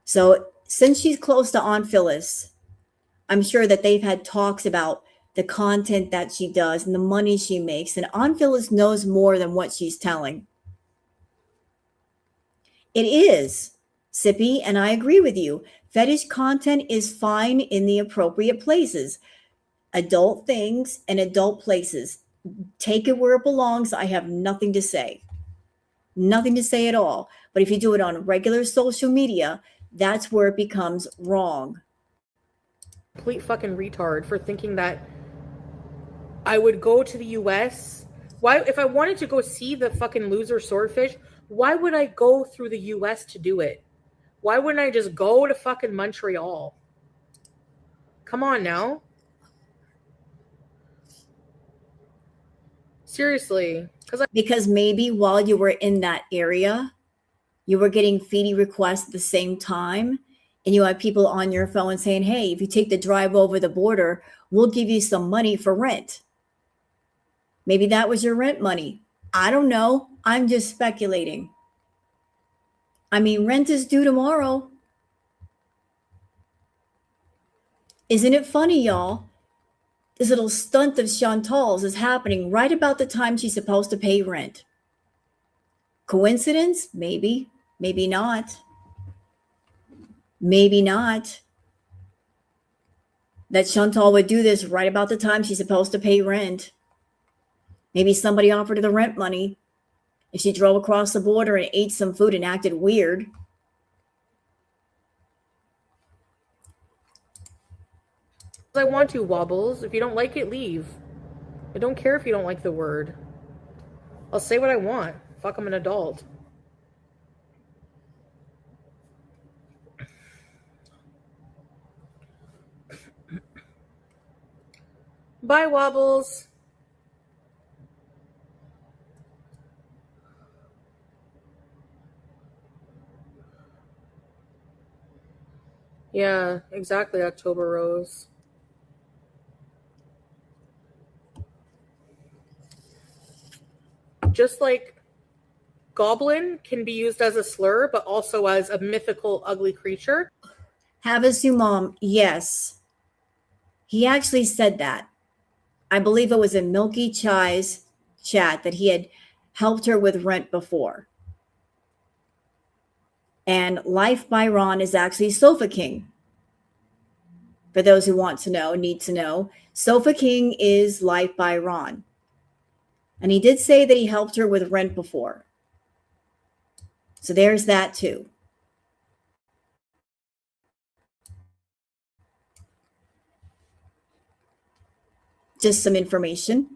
A: So since she's close to Aunt Phyllis, I'm sure that they've had talks about the content that she does and the money she makes. And Aunt Phyllis knows more than what she's telling. It is, Sippy, and I agree with you. Fetish content is fine in the appropriate places. Adult things and adult places. Take it where it belongs. I have nothing to say. Nothing to say at all. But if you do it on regular social media, that's where it becomes wrong.
C: Complete fucking retard for thinking that I would go to the US. Why, if I wanted to go see the fucking loser swordfish, why would I go through the US to do it? Why wouldn't I just go to fucking Montreal? Come on now. Seriously.
A: Because maybe while you were in that area, you were getting feedy requests at the same time, and you had people on your phone saying, hey, if you take the drive over the border, we'll give you some money for rent. Maybe that was your rent money. I don't know. I'm just speculating. I mean, rent is due tomorrow. Isn't it funny, y'all? This little stunt of Chantal's is happening right about the time she's supposed to pay rent. Coincidence? Maybe. Maybe not. Maybe not. That Chantal would do this right about the time she's supposed to pay rent. Maybe somebody offered her the rent money if she drove across the border and ate some food and acted weird.
C: I want to, Wobbles. If you don't like it, leave. I don't care if you don't like the word. I'll say what I want. Fuck, I'm an adult. Bye, Wobbles. Yeah, exactly, October Rose. Just like goblin can be used as a slur, but also as a mythical, ugly creature.
A: Havasumam, yes. He actually said that. I believe it was in Milky Chai's chat that he had helped her with rent before. And Life by Ron is actually Sofa King. For those who want to know, need to know, Sofa King is Life by Ron. And he did say that he helped her with rent before. So there's that too. Just some information.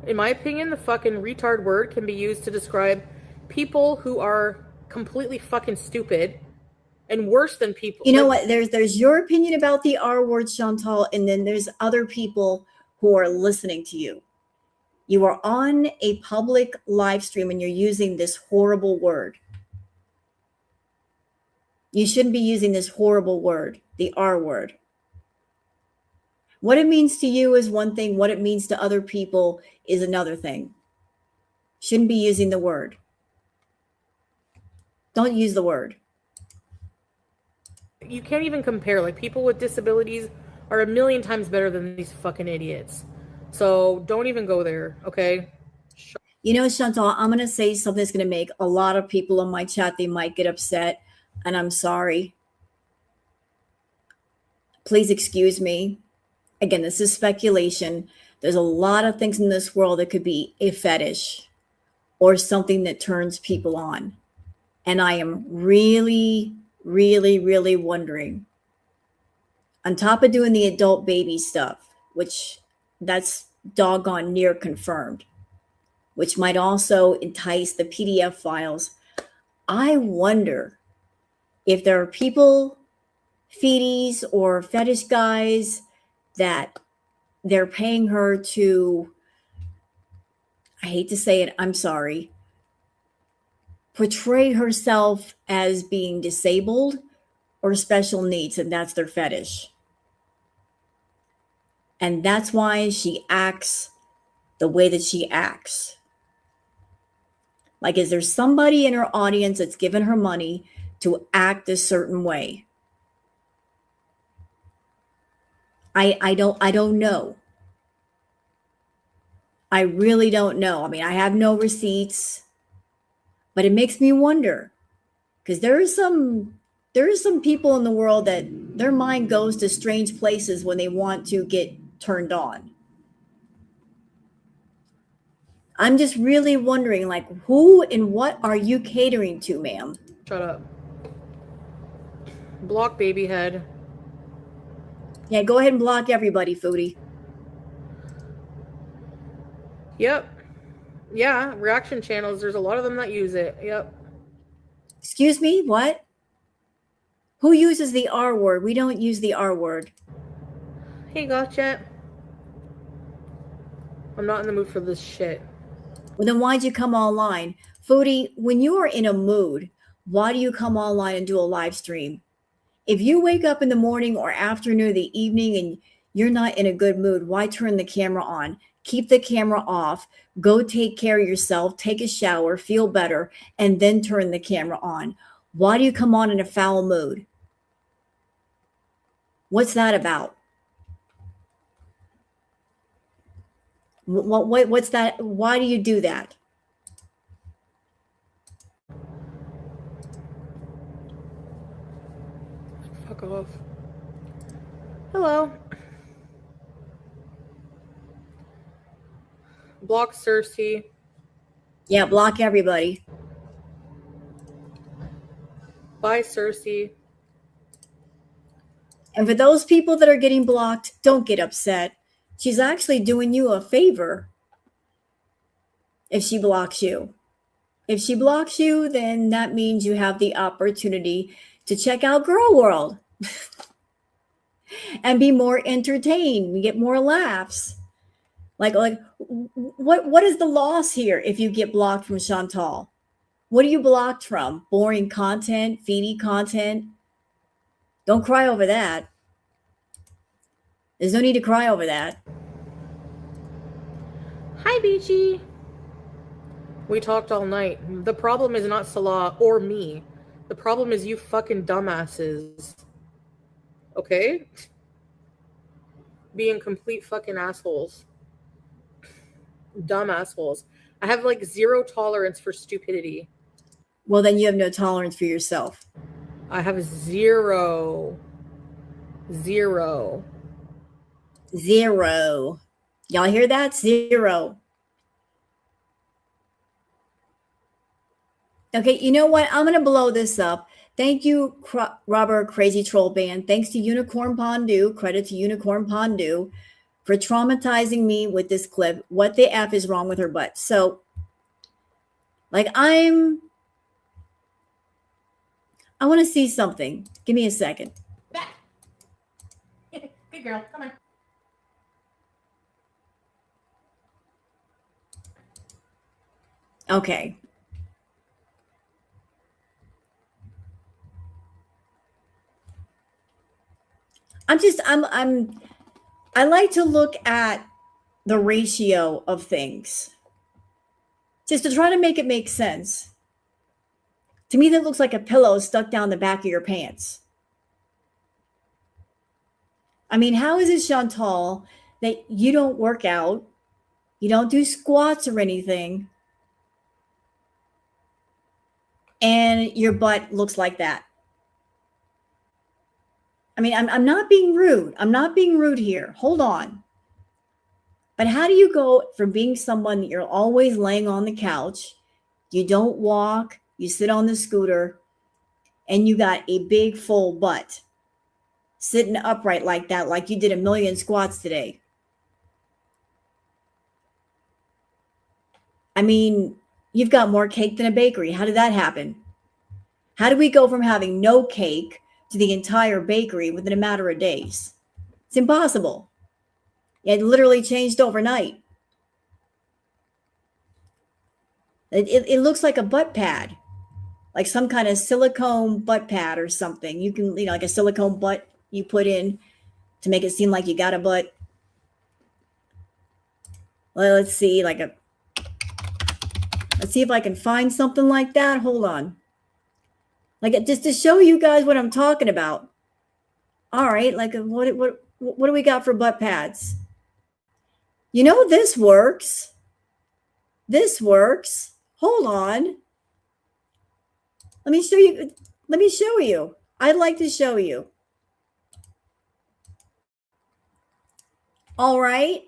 C: In my opinion, the fucking retard word can be used to describe people who are completely fucking stupid and worse than people.
A: You know what? There's your opinion about the R word, Chantal, and then there's other people who are listening to you. You are on a public live stream and you're using this horrible word. You shouldn't be using this horrible word, the R word. What it means to you is one thing. What it means to other people is another thing. Shouldn't be using the word. Don't use the word.
C: You can't even compare. Like, people with disabilities are a million times better than these fucking idiots. So don't even go there, okay?
A: You know, Chantal, I'm going to say something that's going to make a lot of people in my chat, they might get upset, and I'm sorry. Please excuse me. Again, this is speculation. There's a lot of things in this world that could be a fetish or something that turns people on. And I am really, really, really wondering, on top of doing the adult baby stuff, which that's doggone near confirmed, which might also entice the PDF files. I wonder if there are people, feeties or fetish guys, that they're paying her to, I hate to say it, I'm sorry, portray herself as being disabled or special needs, and that's their fetish. And that's why she acts the way that she acts. Like, is there somebody in her audience that's given her money to act a certain way? I don't know. I really don't know. I mean, I have no receipts, but it makes me wonder, because there are some people in the world that their mind goes to strange places when they want to get turned on. I'm just really wondering, like, who and what are you catering to, ma'am?
C: Shut up. Block baby head.
A: Yeah, go ahead and block everybody, Foodie.
C: Yep. Yeah, reaction channels. There's a lot of them that use it. Yep.
A: Excuse me, what? Who uses the R word? We don't use the R word.
C: Hey, gotcha. I'm not in the mood for this shit.
A: Well, then why'd you come online? Foodie, when you are in a mood, why do you come online and do a live stream? If you wake up in the morning or afternoon or the evening and you're not in a good mood, why turn the camera on? Keep the camera off. Go take care of yourself, take a shower, feel better, and then turn the camera on. Why do you come on in a foul mood? What's that about? What's that? Why do you do that?
C: Fuck off. Hello. Block Cersei.
A: Yeah, block everybody.
C: Bye, Cersei.
A: And for those people that are getting blocked, don't get upset. She's actually doing you a favor if she blocks you. If she blocks you, then that means you have the opportunity to check out Girl World and be more entertained. We get more laughs. Like what is the loss here if you get blocked from Chantal? What are you blocked from? Boring content, feedy content? Don't cry over that. There's no need to cry over that.
C: Hi, Beachy. We talked all night. The problem is not Salah or me. The problem is you fucking dumbasses. Okay? Being complete fucking assholes. Dumb assholes. I have like zero tolerance for stupidity.
A: Well, then you have no tolerance for yourself.
C: I have zero.
A: Zero. Y'all hear that? Zero. Okay, you know what? I'm going to blow this up. Thank you, Robert Crazy Troll Band. Thanks to Unicorn Pondu. Credit to Unicorn Pondu for traumatizing me with this clip. What the F is wrong with her butt? So, like, I want to see something. Give me a second.
C: Back. Good girl. Come on.
A: Okay. I like to look at the ratio of things just to try to make it make sense. To me, that looks like a pillow stuck down the back of your pants. I mean, how is it, Chantal, that you don't work out, you don't do squats or anything, and your butt looks like that? I mean, I'm not being rude. I'm not being rude here. Hold on. But how do you go from being someone that you're always laying on the couch, you don't walk, you sit on the scooter, and you got a big full butt sitting upright like that, like you did 1,000,000 squats today? I mean, you've got more cake than a bakery. How did that happen? How did we go from having no cake to the entire bakery within a matter of days? It's impossible. It literally changed overnight. It looks like a butt pad, like some kind of silicone butt pad or something. You can, like a silicone butt you put in to make it seem like you got a butt. Well, let's see if I can find something like that. Hold on. Like, just to show you guys what I'm talking about. All right, like what do we got for butt pads? You know, this works. This works. Hold on. Let me show you. Let me show you. I'd like to show you. All right.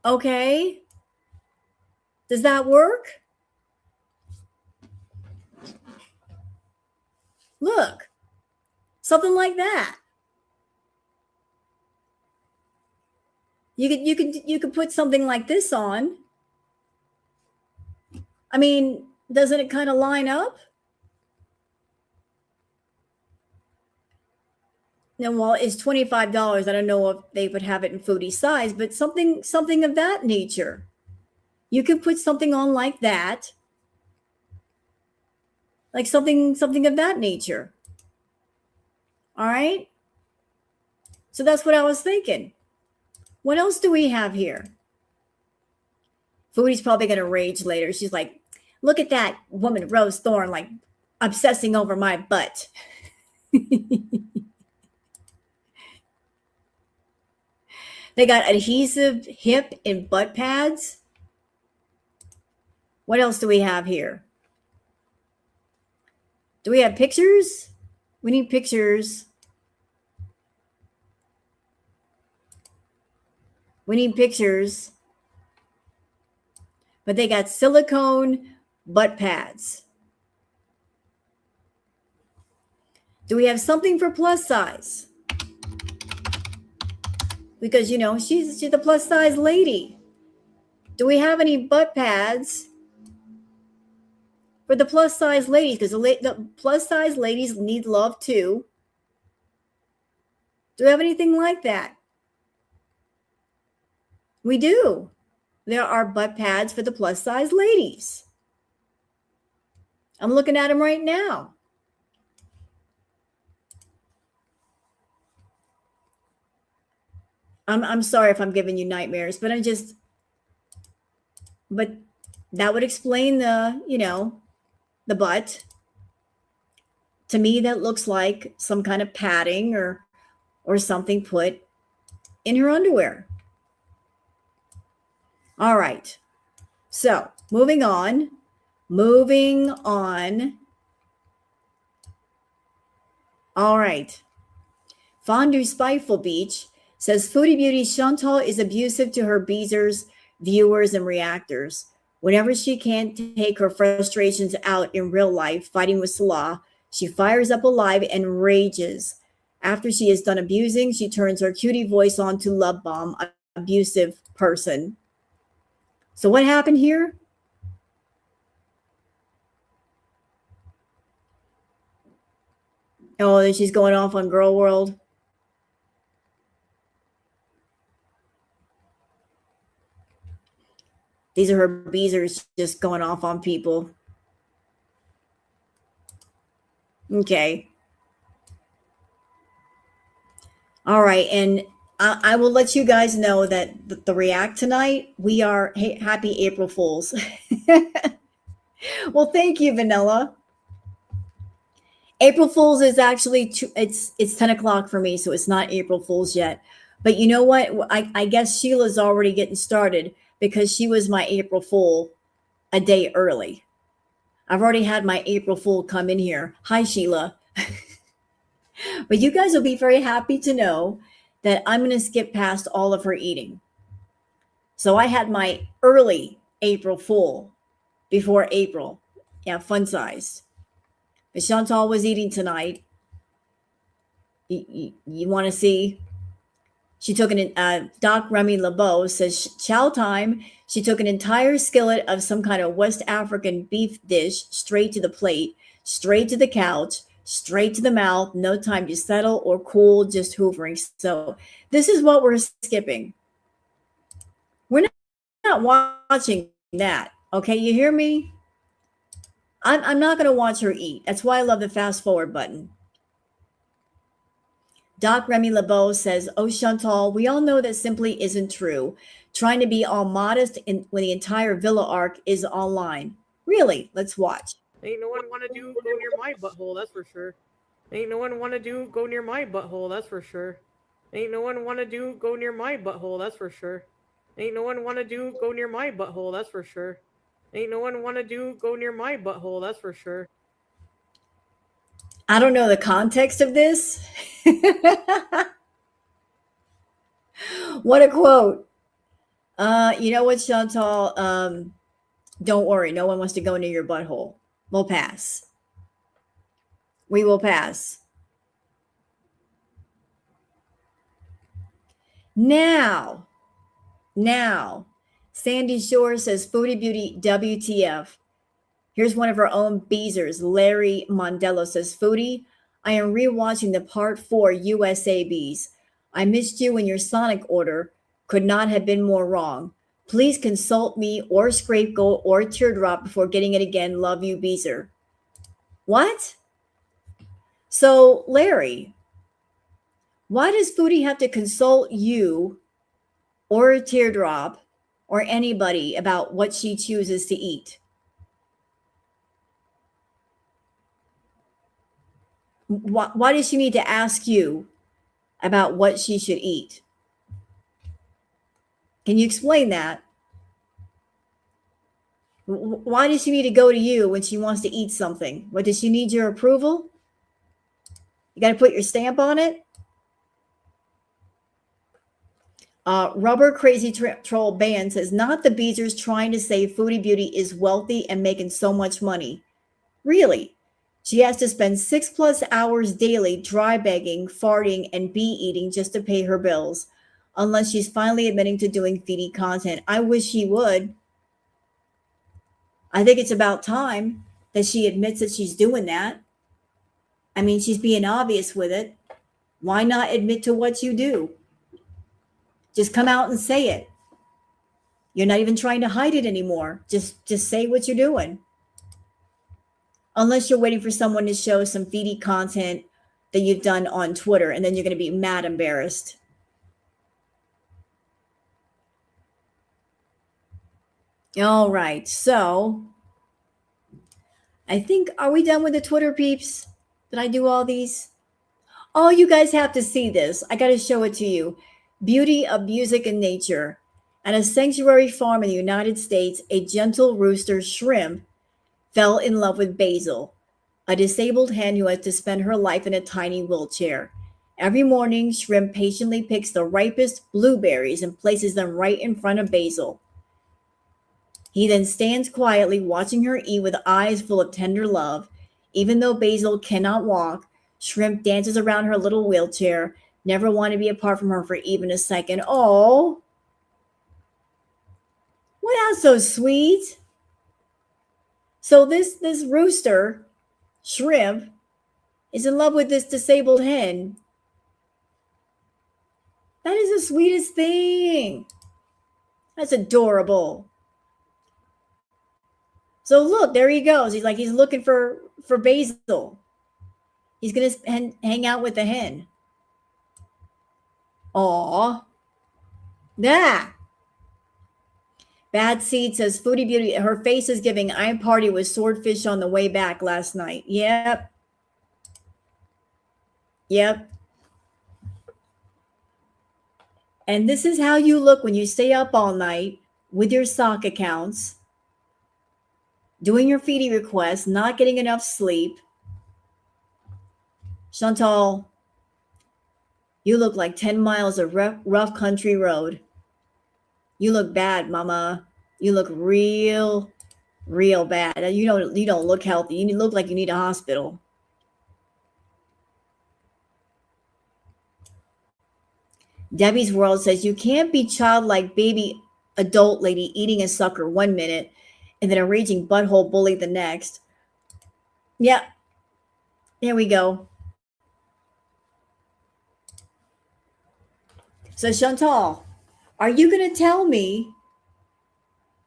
A: Okay. Does that work? Look. Something like that. You could put something like this on. I mean, doesn't it kind of line up? No, well, it's $25. I don't know if they would have it in foodie size, but something of that nature. You could put something on like that. Like something of that nature. All right? So that's what I was thinking. What else do we have here? Foodie's probably going to rage later. She's like, look at that woman, Rose Thorne, like obsessing over my butt. They got adhesive hip and butt pads. What else do we have here? Do we have pictures? We need pictures. We need pictures. But they got silicone butt pads. Do we have something for plus size? Because, you know, she's the plus size lady. Do we have any butt pads for the plus size ladies? Because the plus size ladies need love too. Do we have anything like that? We do. There are butt pads for the plus size ladies. I'm looking at them right now. I'm sorry if I'm giving you nightmares, but but that would explain the, you know, the butt. To me, that looks like some kind of padding or something put in her underwear. All right. So moving on. All right. Fondue Spiteful Beach says Foodie Beauty Chantal is abusive to her beezers, viewers, and reactors. Whenever she can't take her frustrations out in real life, fighting with Salah, she fires up a live and rages. After she is done abusing, she turns her cutie voice on to love bomb an abusive person. So what happened here? Oh, then she's going off on Girl World. These are her beezers just going off on people. Okay. All right. And I will let you guys know that the react tonight, we are happy April Fools. Well, thank you, Vanilla. April Fools is actually, it's 10 o'clock for me, so it's not April Fools yet. But you know what? I guess Sheila's already getting started because she was my April Fool a day early. I've already had my April Fool come in here. Hi, Sheila. But you guys will be very happy to know that I'm going to skip past all of her eating. So I had my early April Fool before April. Yeah, fun size. But Chantal was eating tonight. You want to see? She took Doc Remy LeBeau says, chow time. She took an entire skillet of some kind of West African beef dish straight to the plate, straight to the couch, straight to the mouth. No time to settle or cool, just hoovering. So this is what we're skipping. We're not watching that. Okay, you hear me? I'm not going to watch her eat. That's why I love the fast forward button. Doc Remy LeBeau says, oh, Chantal, we all know that simply isn't true. Trying to be all modest when the entire Villa arc is online. Really? Let's watch.
C: Ain't no one want to do go near my butthole, that's for sure. Ain't no one want to do go near my butthole, that's for sure. Ain't no one want to do go near my butthole, that's for sure. Ain't no one want to do go near my butthole, that's for sure. Ain't no one want to do go near my butthole, that's for sure.
A: I don't know the context of this. What a quote. You know what, Chantal? Don't worry. No one wants to go near your butthole. We'll pass. We will pass. Now, Sandy Shore says, Foodie Beauty WTF. Here's one of our own Beezers. Larry Mondello says, Foodie, I am rewatching the Part 4 USA Bees. I missed you in your Sonic order. Could not have been more wrong. Please consult me or Scapegoat or Teardrop before getting it again. Love you, Beezer. What? So, Larry, why does Foodie have to consult you or Teardrop or anybody about what she chooses to eat? Why does she need to ask you about what she should eat? Can you explain that? Why does she need to go to you when she wants to eat something? What, does she need your approval? You got to put your stamp on it? Rubber Crazy Troll Band says, not the Beezers trying to say Foodie Beauty is wealthy and making so much money. Really? She has to spend 6+ hours daily dry begging, farting, and bee eating just to pay her bills, unless she's finally admitting to doing feedy content. I wish she would. I think it's about time that she admits that she's doing that. I mean, she's being obvious with it. Why not admit to what you do? Just come out and say it. You're not even trying to hide it anymore. Just say what you're doing. Unless you're waiting for someone to show some feedy content that you've done on Twitter, and then you're going to be mad embarrassed. All right. So I think, are we done with the Twitter peeps? Did I do all these? Oh, you guys have to see this. I got to show it to you. Beauty of music and nature. At a sanctuary farm in the United States, a gentle rooster, Shrimp, fell in love with Basil, a disabled hen who has to spend her life in a tiny wheelchair. Every morning, Shrimp patiently picks the ripest blueberries and places them right in front of Basil. He then stands quietly watching her eat with eyes full of tender love. Even though Basil cannot walk, Shrimp dances around her little wheelchair, never want to be apart from her for even a second. Oh, well, that's so sweet. So this rooster, Shrimp, is in love with this disabled hen. That is the sweetest thing. That's adorable. So look, there he goes. He's looking for Basil. He's going to hang out with the hen. Aw. Yeah. Bad Seed says, Foodie Beauty, her face is giving. I party with swordfish on the way back last night. Yep. And this is how you look when you stay up all night with your sock accounts, doing your feeding requests, not getting enough sleep. Chantal, you look like 10 miles of rough country road. You look bad, mama. You look real bad. You don't look healthy. You look like you need a hospital. Debbie's World says you can't be childlike baby adult lady eating a sucker 1 minute and then a raging butthole bully the next. Yeah, there we go. So Chantal, are you going to tell me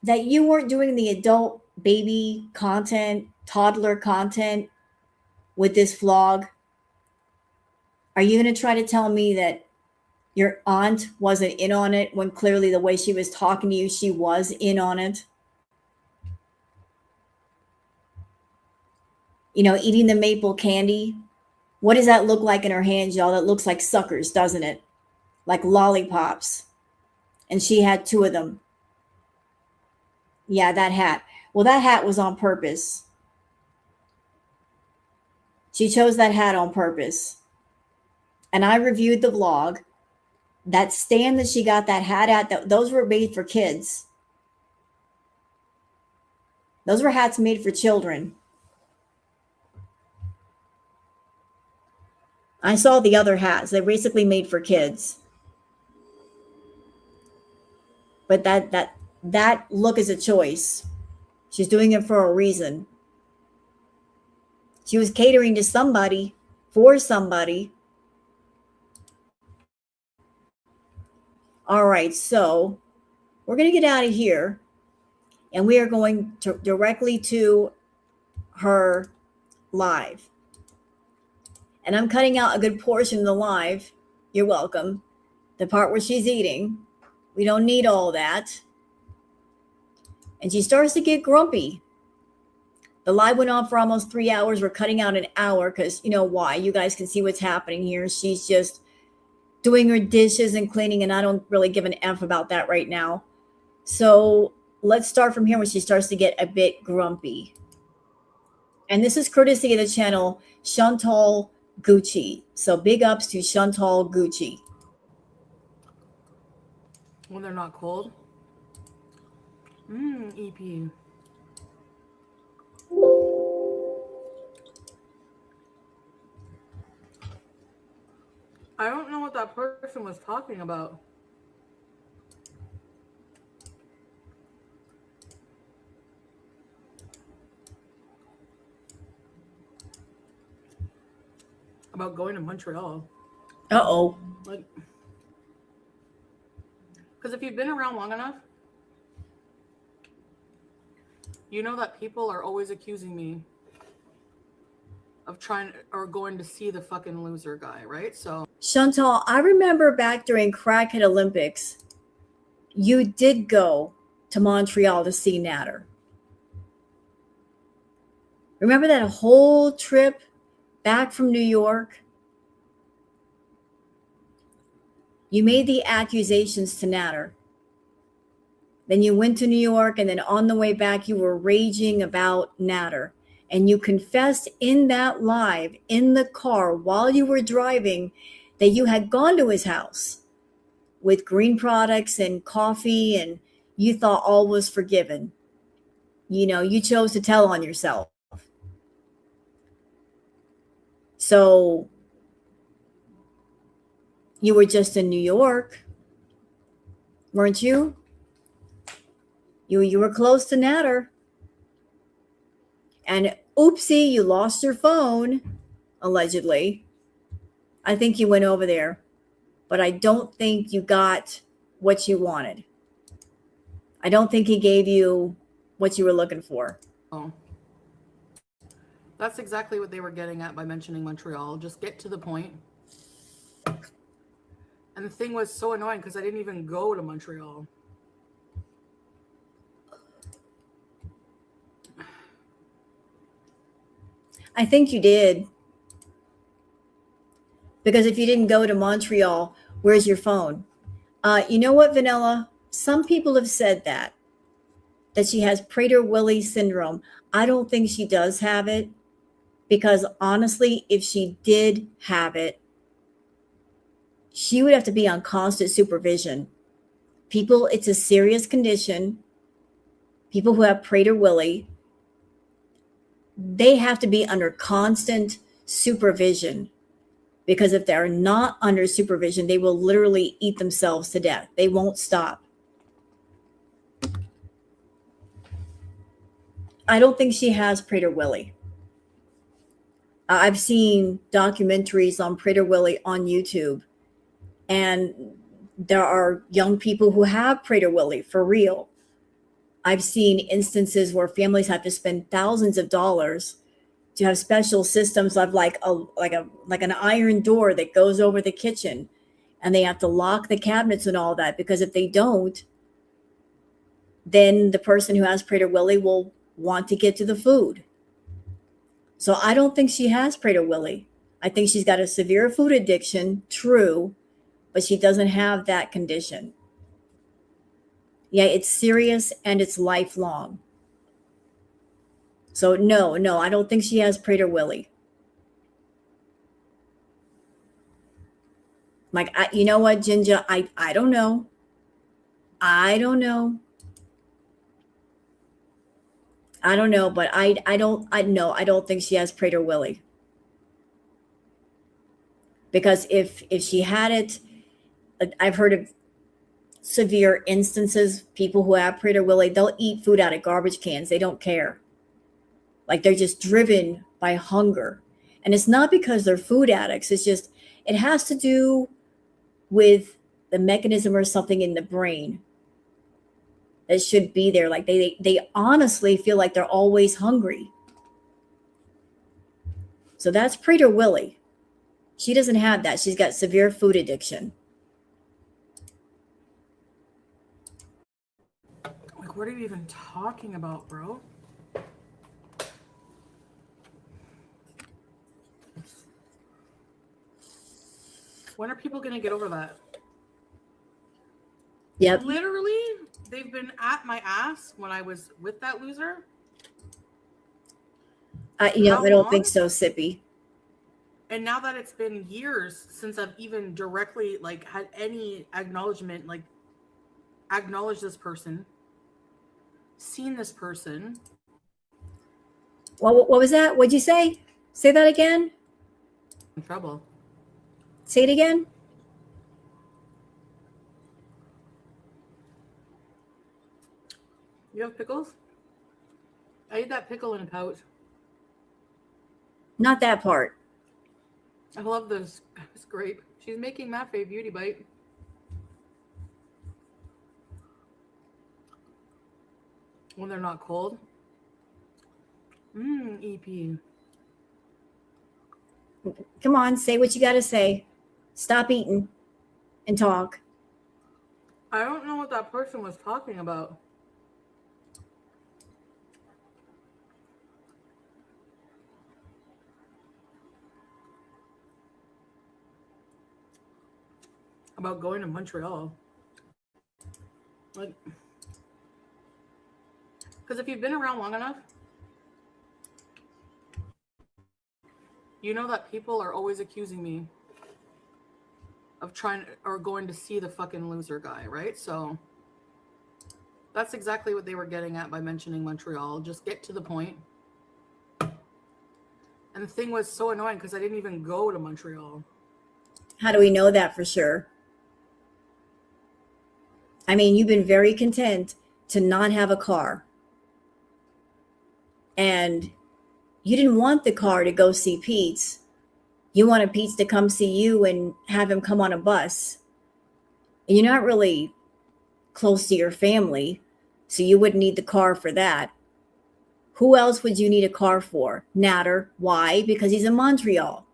A: that you weren't doing the adult baby content, toddler content with this vlog? Are you going to try to tell me that your aunt wasn't in on it when clearly the way she was talking to you, she was in on it? You know, eating the maple candy. What does that look like in her hands, y'all? That looks like suckers, doesn't it? Like lollipops. And she had 2 of them. Yeah, that hat. Well, that hat was on purpose. She chose that hat on purpose. And I reviewed the vlog. That stand that she got that hat at, those were made for kids. Those were hats made for children. I saw the other hats. They're basically made for kids. But that look is a choice. She's doing it for a reason. She was catering to somebody, for somebody. All right, so we're going to get out of here. And we are going directly to her live. And I'm cutting out a good portion of the live. You're welcome. The part where she's eating. We don't need all that. And she starts to get grumpy. The live went on for almost 3 hours. We're cutting out an hour because you know why. You guys can see what's happening here. She's just doing her dishes and cleaning, and I don't really give an F about that right now. So let's start from here when she starts to get a bit grumpy. And this is courtesy of the channel Chantal Gucci. So big ups to Chantal Gucci.
C: When they're not cold. EP. I don't know what that person was talking about. About going to Montreal.
A: Uh-oh.
C: Like, because if you've been around long enough, you know that people are always accusing me of trying or going to see the fucking loser guy, right? So
A: Chantal, I remember back during Crackhead Olympics, you did go to Montreal to see Nader. Remember that whole trip back from New York? You made the accusations to Nader. Then you went to New York, and then on the way back, you were raging about Nader. And you confessed in that live, in the car, while you were driving, that you had gone to his house with green products and coffee, and you thought all was forgiven. You know, you chose to tell on yourself. So you were just in New York, weren't you? You were close to Nader. And oopsie, you lost your phone, allegedly. I think you went over there, but I don't think you got what you wanted. I don't think he gave you what you were looking for.
C: oh, that's exactly what they were getting at by mentioning Montreal. Just get to the point. And the thing was so annoying because I didn't even go to Montreal.
A: I think you did. Because if you didn't go to Montreal, where's your phone? You know what, Vanilla? Some people have said that she has Prader-Willi syndrome. I don't think she does have it. Because honestly, if she did have it, she would have to be on constant supervision. People, it's a serious condition. People who have Prader-Willi, they have to be under constant supervision Because if they're not under supervision, they will literally eat themselves to death. They won't stop. I don't think she has Prader-Willi. I've seen documentaries on Prader-Willi on YouTube, and there are young people who have Prader-Willi for real. I've seen instances where families have to spend thousands of dollars to have special systems of like an iron door that goes over the kitchen, and they have to lock the cabinets and all that, because if they don't, then the person who has Prader-Willi will want to get to the food. So I don't think she has Prader-Willi. I think she's got a severe food addiction, true, but she doesn't have that condition. Yeah, it's serious and it's lifelong. So no, I don't think she has Prader-Willi. Like, you know what, Ginger? I don't know. I don't know, but I don't think she has Prader-Willi. Because if she had it, I've heard of severe instances, people who have Prader-Willi, they'll eat food out of garbage cans. They don't care. Like, they're just driven by hunger. And it's not because they're food addicts. It's just, it has to do with the mechanism or something in the brain that should be there. Like, they honestly feel like they're always hungry. So that's Prader-Willi. She doesn't have that. She's got severe food addiction.
C: Like, what are you even talking about, bro? When are people going to get over that?
A: Yep.
C: Literally, they've been at my ass when I was with that loser.
A: I don't think so, Sippy.
C: And now that it's been years since I've even directly like had any acknowledgement, like acknowledged this person, seen this person.
A: What was that? What'd you say? Say that again.
C: In trouble.
A: Say it again.
C: You have pickles? I ate that pickle in a pouch.
A: Not that part.
C: I love this grape. She's making my favorite beauty bite. When they're not cold. EP.
A: Come on, say what you got to say. Stop eating and talk.
C: I don't know what that person was talking about. About going to Montreal. Like, because if you've been around long enough, you know that people are always accusing me of trying or going to see the fucking loser guy, right? So that's exactly what they were getting at by mentioning Montreal. Just get to the point. And the thing was so annoying because I didn't even go to Montreal.
A: How do we know that for sure? I mean, you've been very content to not have a car. And you didn't want the car to go see Pete's. You wanted Pete's to come see you and have him come on a bus. And you're not really close to your family, so you wouldn't need the car for that. Who else would you need a car for? Nader. Why? Because he's in Montreal.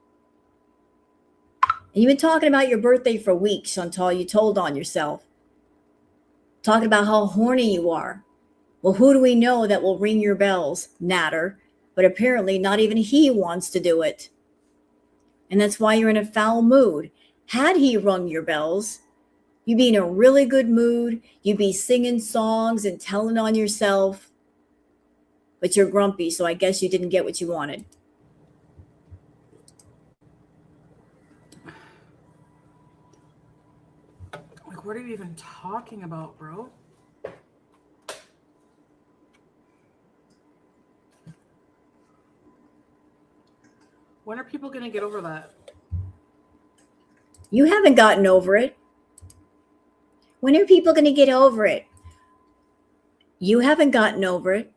A: And you've been talking about your birthday for weeks, Chantal. You told on yourself. Talking about how horny you are. Well, who do we know that will ring your bells? Nader. But apparently not even he wants to do it. And that's why you're in a foul mood. Had he rung your bells, you'd be in a really good mood. You'd be singing songs and telling on yourself. But you're grumpy, so I guess you didn't get what you wanted.
C: Like, what are you even talking about, bro? When are people going to get over that?
A: You haven't gotten over it. When are people going to get over it? You haven't gotten over it.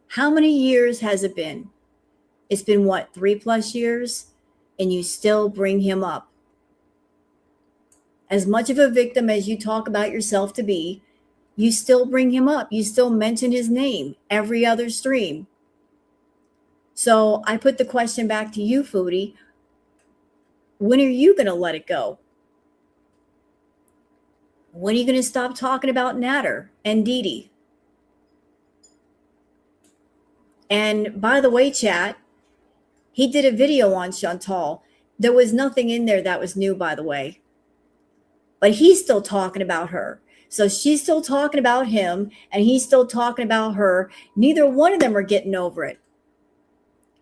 A: How many years has it been? It's been what, 3+ years? And you still bring him up. As much of a victim as you talk about yourself to be, you still bring him up. You still mention his name every other stream. So I put the question back to you, Foodie. When are you going to let it go? When are you going to stop talking about Nader and Dee Dee? And by the way, chat, he did a video on Chantal. There was nothing in there that was new, by the way. But he's still talking about her. So she's still talking about him, and he's still talking about her. Neither one of them are getting over it.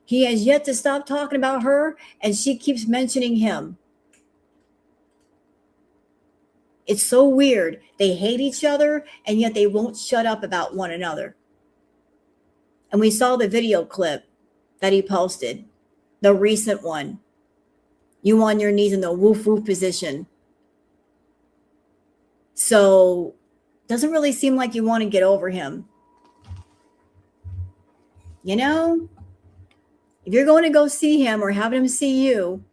A: He has yet to stop talking about her, and she keeps mentioning him. It's so weird. They hate each other, and yet they won't shut up about one another. And we saw the video clip that he posted, the recent one. You on your knees in the woof woof position. So doesn't really seem like you want to get over him. You know, if you're going to go see him or have him see you,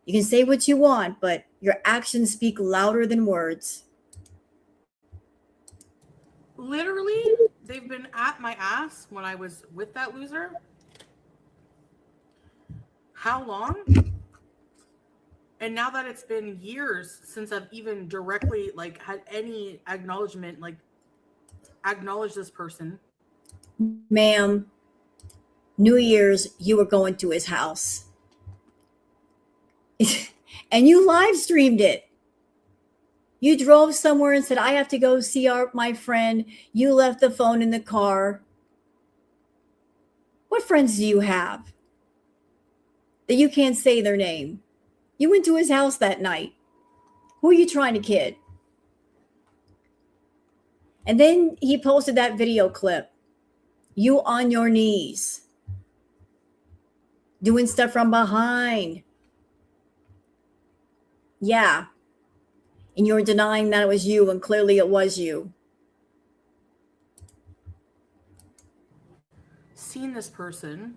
A: you can say what you want, but your actions speak louder than words.
C: Literally, they've been at my ass when I was with that loser. How long? And now that it's been years since I've even directly like had any acknowledgement, like acknowledge this person.
A: Ma'am, New Year's, you were going to his house. And you live streamed it. You drove somewhere and said, I have to go see my friend. You left the phone in the car. What friends do you have that you can't say their name? You went to his house that night. Who are you trying to kid? And then he posted that video clip. You on your knees. Doing stuff from behind. Yeah. And you're denying that it was you, and clearly it was you.
C: Seen this person.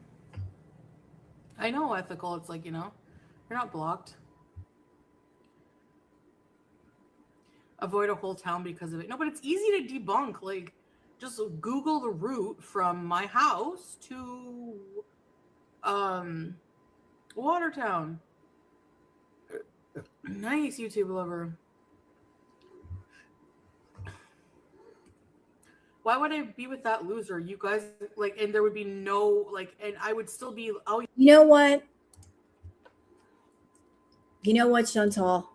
C: I know ethical. It's like, you know, you're not blocked. Avoid a whole town because of it. No, but it's easy to debunk. Like, just Google the route from my house to Watertown. Nice YouTube lover. Why would I be with that loser? You guys, like, and there would be no, like, and I would still be, oh.
A: You know what? You know what, Chantal?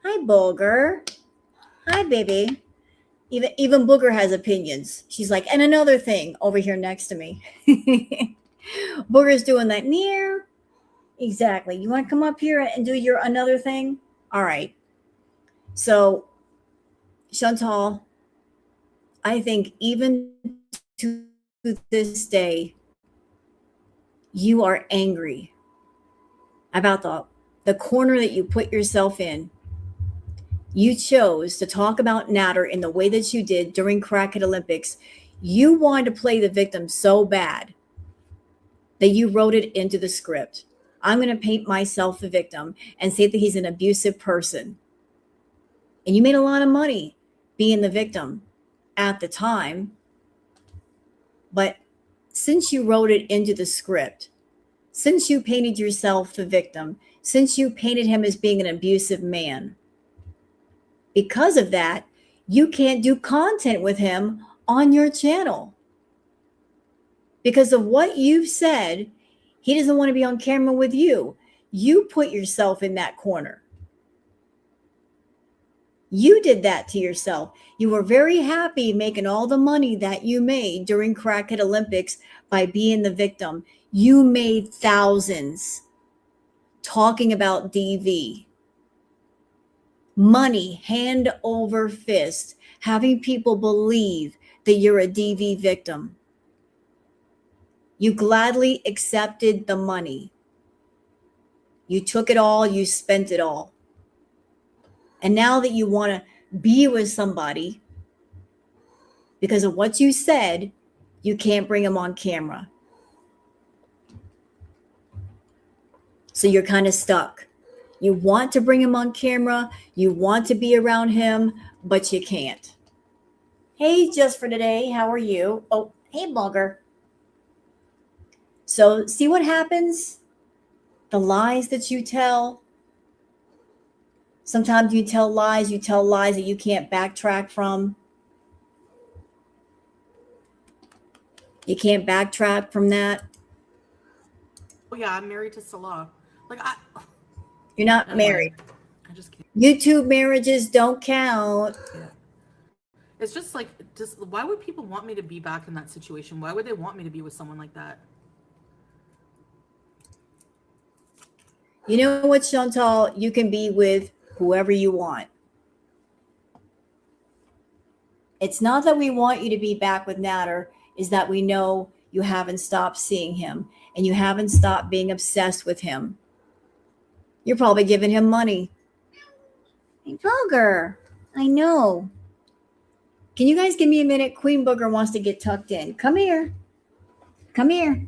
A: Hi, Booger. Hi, baby. Even Booger has opinions. She's like, and another thing over here next to me. Booger's doing that near. Exactly. You want to come up here and do your another thing? All right. So, Chantal, I think even to this day, you are angry about the corner that you put yourself in. You chose to talk about Nader in the way that you did during Crackhead Olympics. You wanted to play the victim so bad that you wrote it into the script. I'm going to paint myself the victim and say that he's an abusive person. And you made a lot of money being the victim at the time. But since you wrote it into the script, since you painted yourself the victim, since you painted him as being an abusive man, because of that, you can't do content with him on your channel. Because of what you've said, he doesn't want to be on camera with you. You put yourself in that corner. You did that to yourself. You were very happy making all the money that you made during Crackhead Olympics by being the victim. You made thousands talking about DV. Money, hand over fist, having people believe that you're a DV victim. You gladly accepted the money. You took it all, you spent it all. And now that you want to be with somebody because of what you said, you can't bring them on camera. So you're kind of stuck. You want to bring him on camera, you want to be around him, but you can't. Hey, just for today, how are you? Oh, hey, bugger. So see what happens? The lies that you tell. Sometimes you tell lies that you can't backtrack from. You can't backtrack from that.
C: Oh yeah, I'm married to Salah. Like
A: You're not
C: anyway,
A: married.
C: I just can't.
A: YouTube marriages don't count.
C: Yeah. It's just like, why would people want me to be back in that situation? Why would they want me to be with someone like that?
A: You know what, Chantal? You can be with whoever you want. It's not that we want you to be back with Nader, is that we know you haven't stopped seeing him and you haven't stopped being obsessed with him. You're probably giving him money. Hey, Booger, I know. Can you guys give me a minute? Queen Booger wants to get tucked in. Come here. Come here.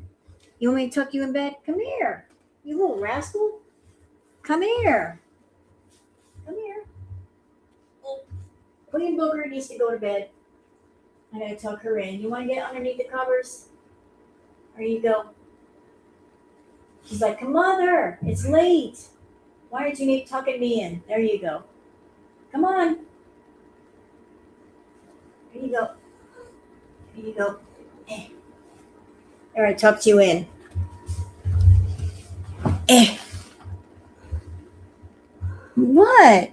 A: You want me to tuck you in bed? Come here. You little rascal. Come here. Come here. Queen Booger needs to go to bed. I gotta tuck her in. You want to get underneath the covers? There you go. She's like, come on, there. It's late. Why aren't you tucking me in? There you go. Come on. There you go. There you go. There, I tucked you in. What?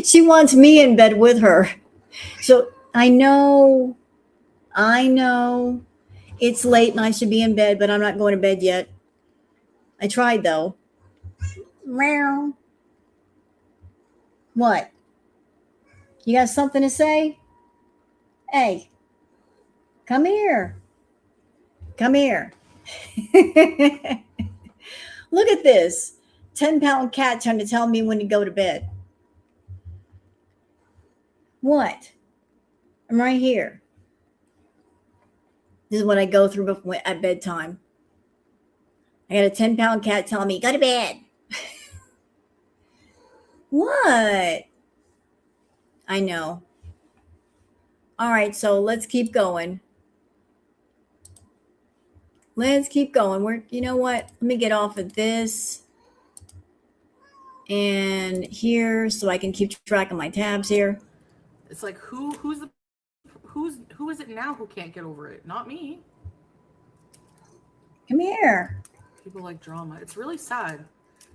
A: She wants me in bed with her. So I know it's late and I should be in bed, but I'm not going to bed yet. I tried though. Meow. What? You got something to say? Hey, come here. Come here. Look at this 10-pound cat trying to tell me when to go to bed. What? I'm right here. This is what I go through before, at bedtime. I got a 10-pound cat telling me, go to bed. What? I know. All right, so let's keep going. Let's keep going. You know what? Let me get off of this and here so I can keep track of my tabs here.
C: It's like who is it now who can't get over it? Not me.
A: Come here.
C: People like drama. It's really sad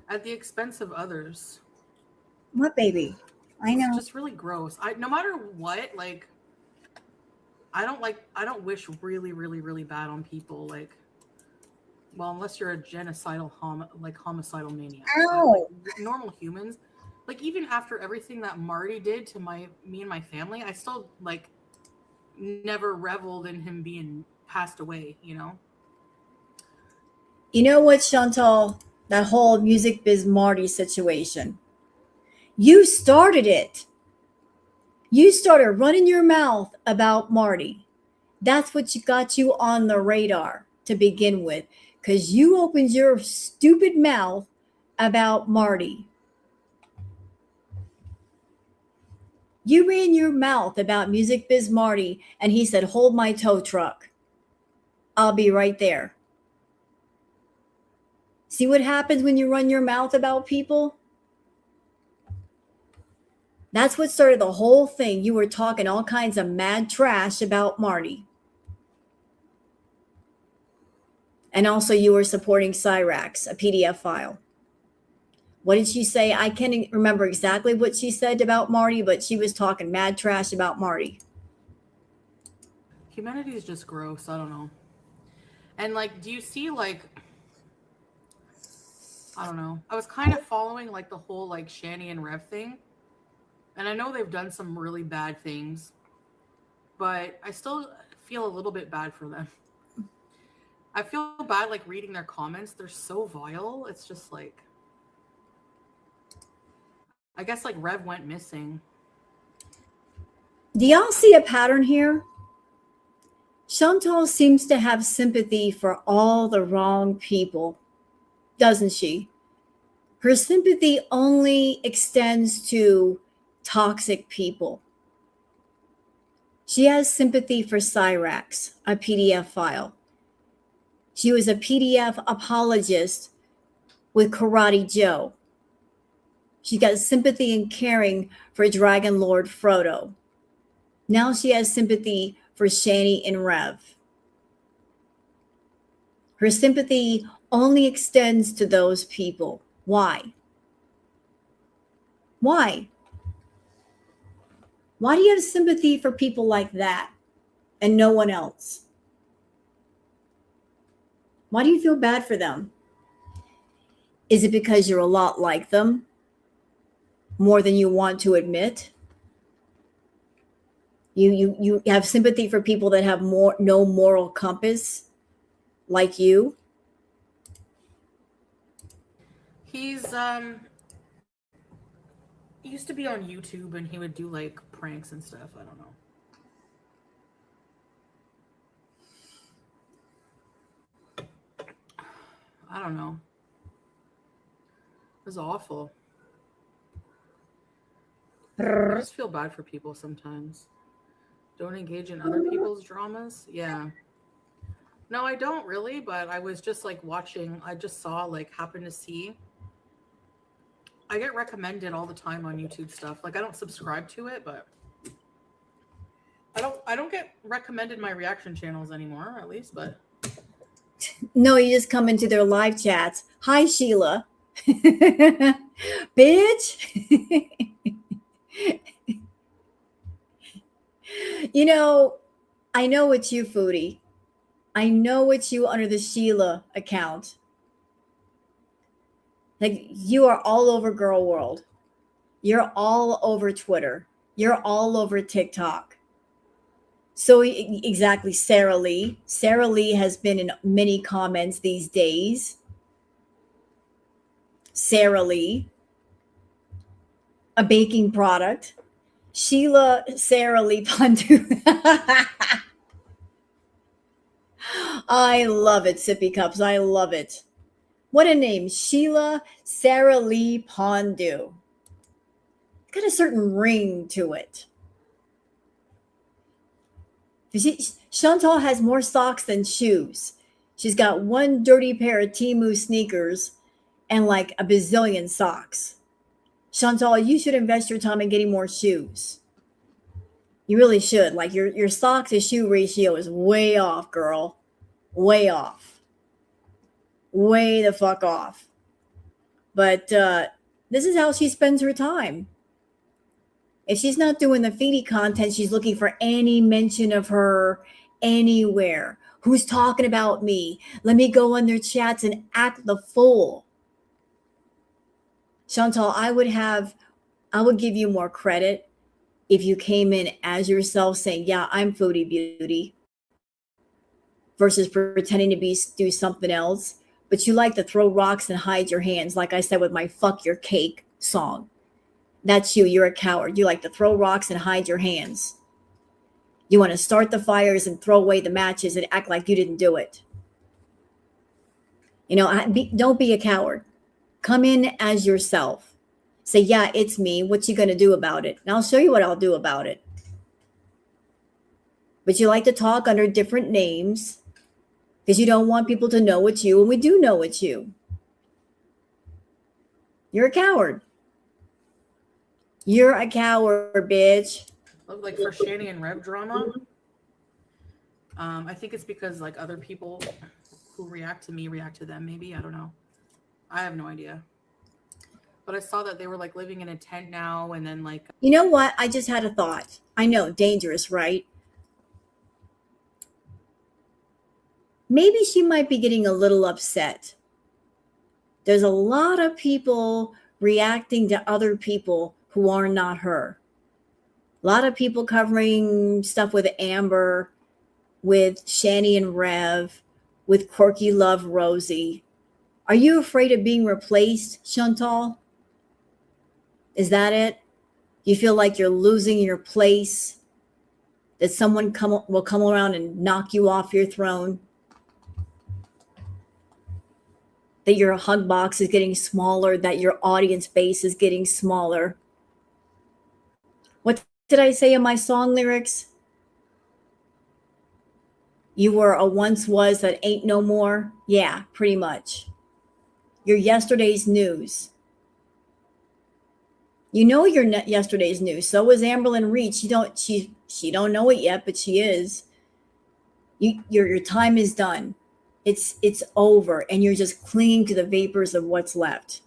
C: at the expense of others.
A: What, baby? I know.
C: It's just really gross. No matter what, like I don't wish really, really, really bad on people. Like, well, unless you're a genocidal homicidal maniac.
A: Ow.
C: Like, normal humans, like even after everything that Marty did to me and my family, I still like never reveled in him being passed away, you know?
A: You know what, Chantal? That whole Music Biz Marty situation. You started it. You started running your mouth about Marty. That's what got you on the radar to begin with, because you opened your stupid mouth about Marty. You ran your mouth about Music Biz Marty, and he said, hold my tow truck. I'll be right there. See what happens when you run your mouth about people? That's what started the whole thing. You were talking all kinds of mad trash about Marty. And also you were supporting Cyrax, a PDF file. What did she say? I can't remember exactly what she said about Marty, but she was talking mad trash about Marty.
C: Humanity is just gross. I don't know. And like, do you see like, I don't know. I was kind of following like the whole like Shani and Rev thing. And I know they've done some really bad things, but I still feel a little bit bad for them. I feel bad like reading their comments. They're so vile. It's just like, I guess like Rev went missing.
A: Do y'all see a pattern here? Chantal seems to have sympathy for all the wrong people, doesn't she? Her sympathy only extends to toxic people. She has sympathy for Cyrax, a PDF file. She was a PDF apologist with Karate Joe. She got sympathy and caring for Dragon Lord Frodo. Now she has sympathy for Shani and Rev. Her sympathy only extends to those people. Why? Why? Why do you have sympathy for people like that and no one else? Why do you feel bad for them? Is it because you're a lot like them? More than you want to admit? You have sympathy for people that have no moral compass like you?
C: He's he used to be on YouTube and he would do like pranks and stuff. I don't know. I don't know. It was awful. I just feel bad for people sometimes. Don't engage in other people's dramas. Yeah. No, I don't really, but I was just like watching. I just saw, like, happened to see. I get recommended all the time on YouTube stuff. Like, I don't subscribe to it, but I don't get recommended my reaction channels anymore, at least, but
A: No, you just come into their live chats. Hi, Sheila. Bitch. You know, I know it's you, Foodie. I know it's you under the Sheila account. Like, you are all over Girl World. You're all over Twitter. You're all over TikTok. So exactly, Sarah Lee. Sarah Lee has been in many comments these days. Sarah Lee, a baking product. Sheila, Sarah Lee Pandu. I love it, Sippy Cups. I love it. What a name. Sheila, Sarah Lee Pandu. Got a certain ring to it. Chantal has more socks than shoes. She's got one dirty pair of Temu sneakers and like a bazillion socks. Chantal, you should invest your time in getting more shoes. You really should. Like, your sock to shoe ratio is way off, girl. Way off. Way the fuck off. But this is how she spends her time. If she's not doing the feedy content, she's looking for any mention of her anywhere. Who's talking about me? Let me go on their chats and act the fool. Chantal, I would give you more credit if you came in as yourself saying, yeah, I'm Foodie Beauty, versus pretending to do something else. But you like to throw rocks and hide your hands, like I said with my Fuck Your Cake song. That's you. You're a coward. You like to throw rocks and hide your hands. You want to start the fires and throw away the matches and act like you didn't do it. You know, don't be a coward. Come in as yourself. Say, yeah, it's me. What you going to do about it? And I'll show you what I'll do about it. But you like to talk under different names because you don't want people to know it's you, and we do know it's you. You're a coward. You're a coward, bitch.
C: look, like for Shani and Rev drama, I think it's because like other people who react to me react to them. Maybe, I don't know. I have no idea. But I saw that they were like living in a tent now, and then like,
A: you know what? I just had a thought. I know, dangerous, right? Maybe she might be getting a little upset. There's a lot of people reacting to other people who are not her. A lot of people covering stuff with Amber, with Shani and Rev, with Quirky Love Rosie. Are you afraid of being replaced, Chantal? Is that it? You feel like you're losing your place? That someone will come around and knock you off your throne? That your hug box is getting smaller, that your audience base is getting smaller? What did I say in my song lyrics? You were a once was that ain't no more? Yeah, pretty much. You're yesterday's news. You know you're yesterday's news. So is Amberlyn Reed. She don't know it yet, but she is. Your time is done. It's over, and you're just clinging to the vapors of what's left.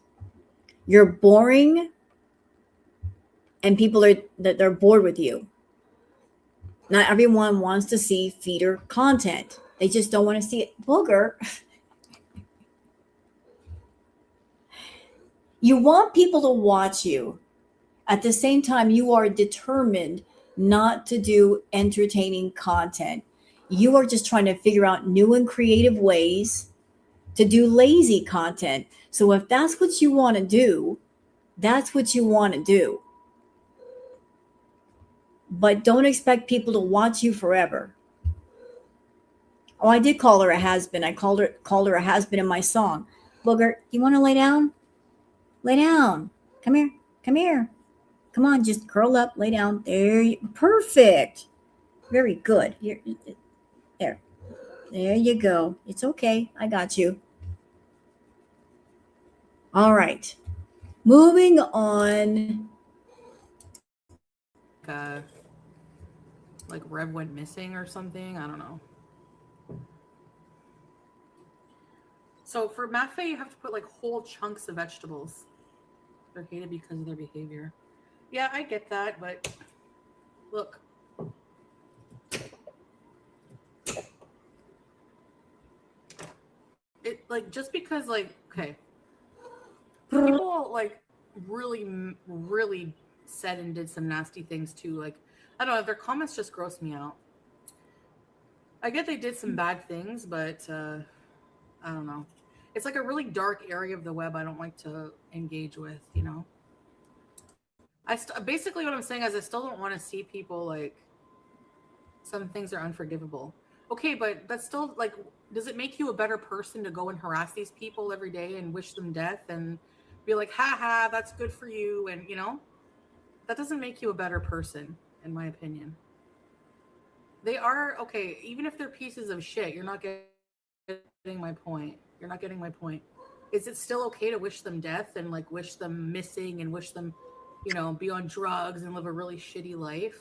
A: You're boring, and people they're bored with you. Not everyone wants to see feeder content. They just don't want to see it. Booger. You want people to watch you. At the same time, you are determined not to do entertaining content. You are just trying to figure out new and creative ways to do lazy content. So if that's what you want to do, that's what you want to do. But don't expect people to watch you forever. Oh, I did call her a has-been. I called her a has-been in my song. Booger, you want to lay down? Lay down. Come here. Come here. Come on, just curl up, lay down. There. Perfect. Very good. There. There you go. It's okay. I got you. All right. Moving on.
D: Like Rev went missing or something. I don't know. So for mafe, you have to put like whole chunks of vegetables. They're hated because of their behavior. Yeah, I get that, but look. It like just because like okay. People like really said and did some nasty things too. Like I don't know, their comments just gross me out. I get they did some bad things, but I don't know. It's like a really dark area of the web I don't like to engage with, you know. Basically what I'm saying is I still don't want to see people like some things are unforgivable. Okay, but that's still like, does it make you a better person to go and harass these people every day and wish them death and be like, haha, that's good for you? And you know, that doesn't make you a better person, in my opinion. They are, okay, even if they're pieces of shit, you're not getting my point. You're not getting my point. Is it still okay to wish them death and like wish them missing and wish them, you know, be on drugs and live a really shitty life?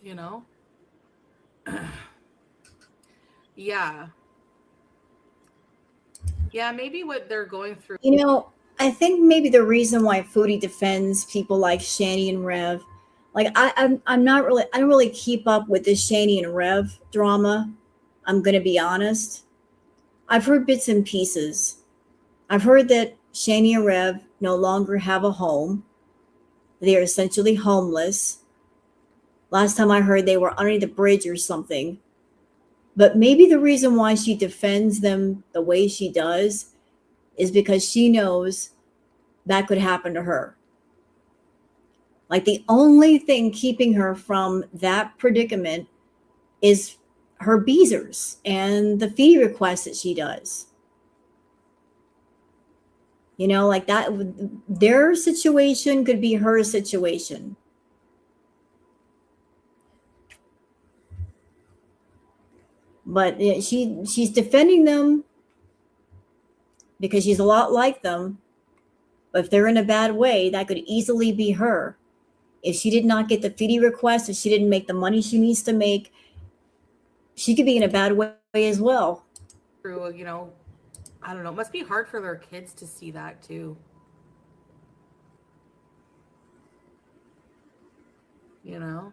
D: You know? Yeah. Yeah, maybe what they're going through.
A: You know, I think maybe the reason why Foodie defends people like Shani and Rev, like I don't really keep up with this Shani and Rev drama. I'm gonna be honest. I've heard bits and pieces. I've heard that Shani and Rev no longer have a home. They are essentially homeless. Last time I heard they were under the bridge or something. But maybe the reason why she defends them the way she does is because she knows that could happen to her. Like the only thing keeping her from that predicament is her beezers and the fee requests that she does. You know, like that, their situation could be her situation. But she's defending them because she's a lot like them. But if they're in a bad way, that could easily be her. If she did not get the fee request, if she didn't make the money she needs to make, she could be in a bad way as well.
D: Through, you know, I don't know. It must be hard for their kids to see that too. You know?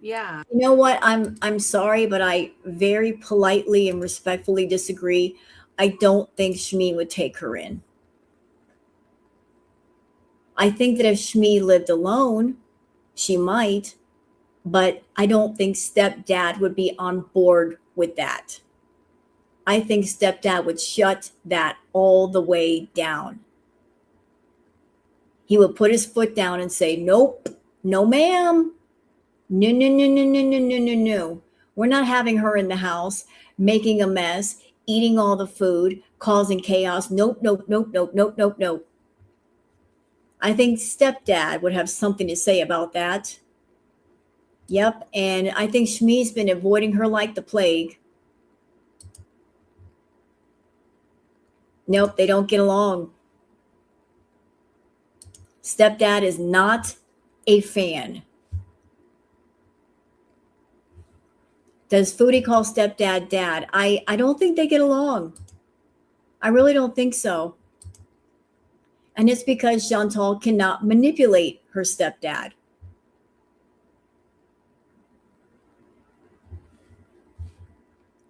D: Yeah.
A: You know what? I'm sorry, but I very politely and respectfully disagree. I don't think Shmi would take her in. I think that if Shmi lived alone, she might, But I don't think stepdad would be on board with that. I think stepdad would shut that all the way down. He would put his foot down and say, nope, no ma'am. No, no, no, no, no, no, no, no, no. We're not having her in the house, making a mess, eating all the food, causing chaos. Nope, nope, nope, nope, nope, nope, nope. I think stepdad would have something to say about that. Yep, and I think Shmi's been avoiding her like the plague. Nope, they don't get along. Stepdad is not a fan. Does Foodie call stepdad dad? I don't think they get along. I really don't think so. And it's because Chantal cannot manipulate her stepdad.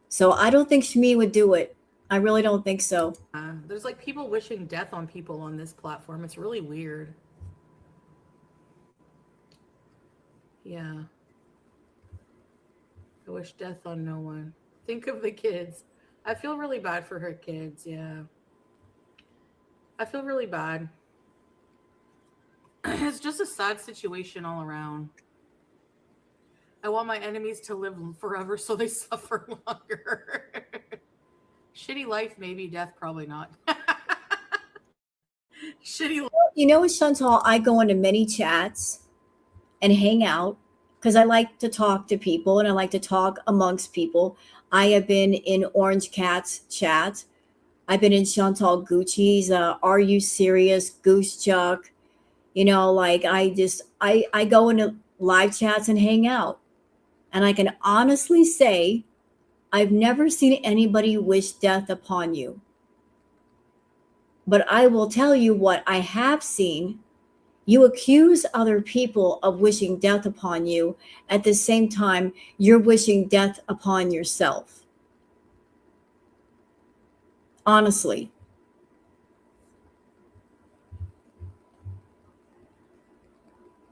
A: So I don't think Shmi would do it. I really don't think so.
D: There's like people wishing death on people on this platform. It's really weird. Yeah. I wish death on no one. Think of the kids. I feel really bad for her kids. Yeah. I feel really bad. It's just a sad situation all around. I want my enemies to live forever so they suffer longer. Shitty life, maybe. Death, probably not. Shitty life.
A: You know, with Chantal, I go into many chats and hang out because I like to talk to people and I like to talk amongst people. I have been in Orange Cat's chat. I've been in Chantal Gucci's Are You Serious? Goose Chuck. You know, like I go into live chats and hang out. And I can honestly say, I've never seen anybody wish death upon you. But I will tell you what I have seen. You accuse other people of wishing death upon you. At the same time, you're wishing death upon yourself. Honestly.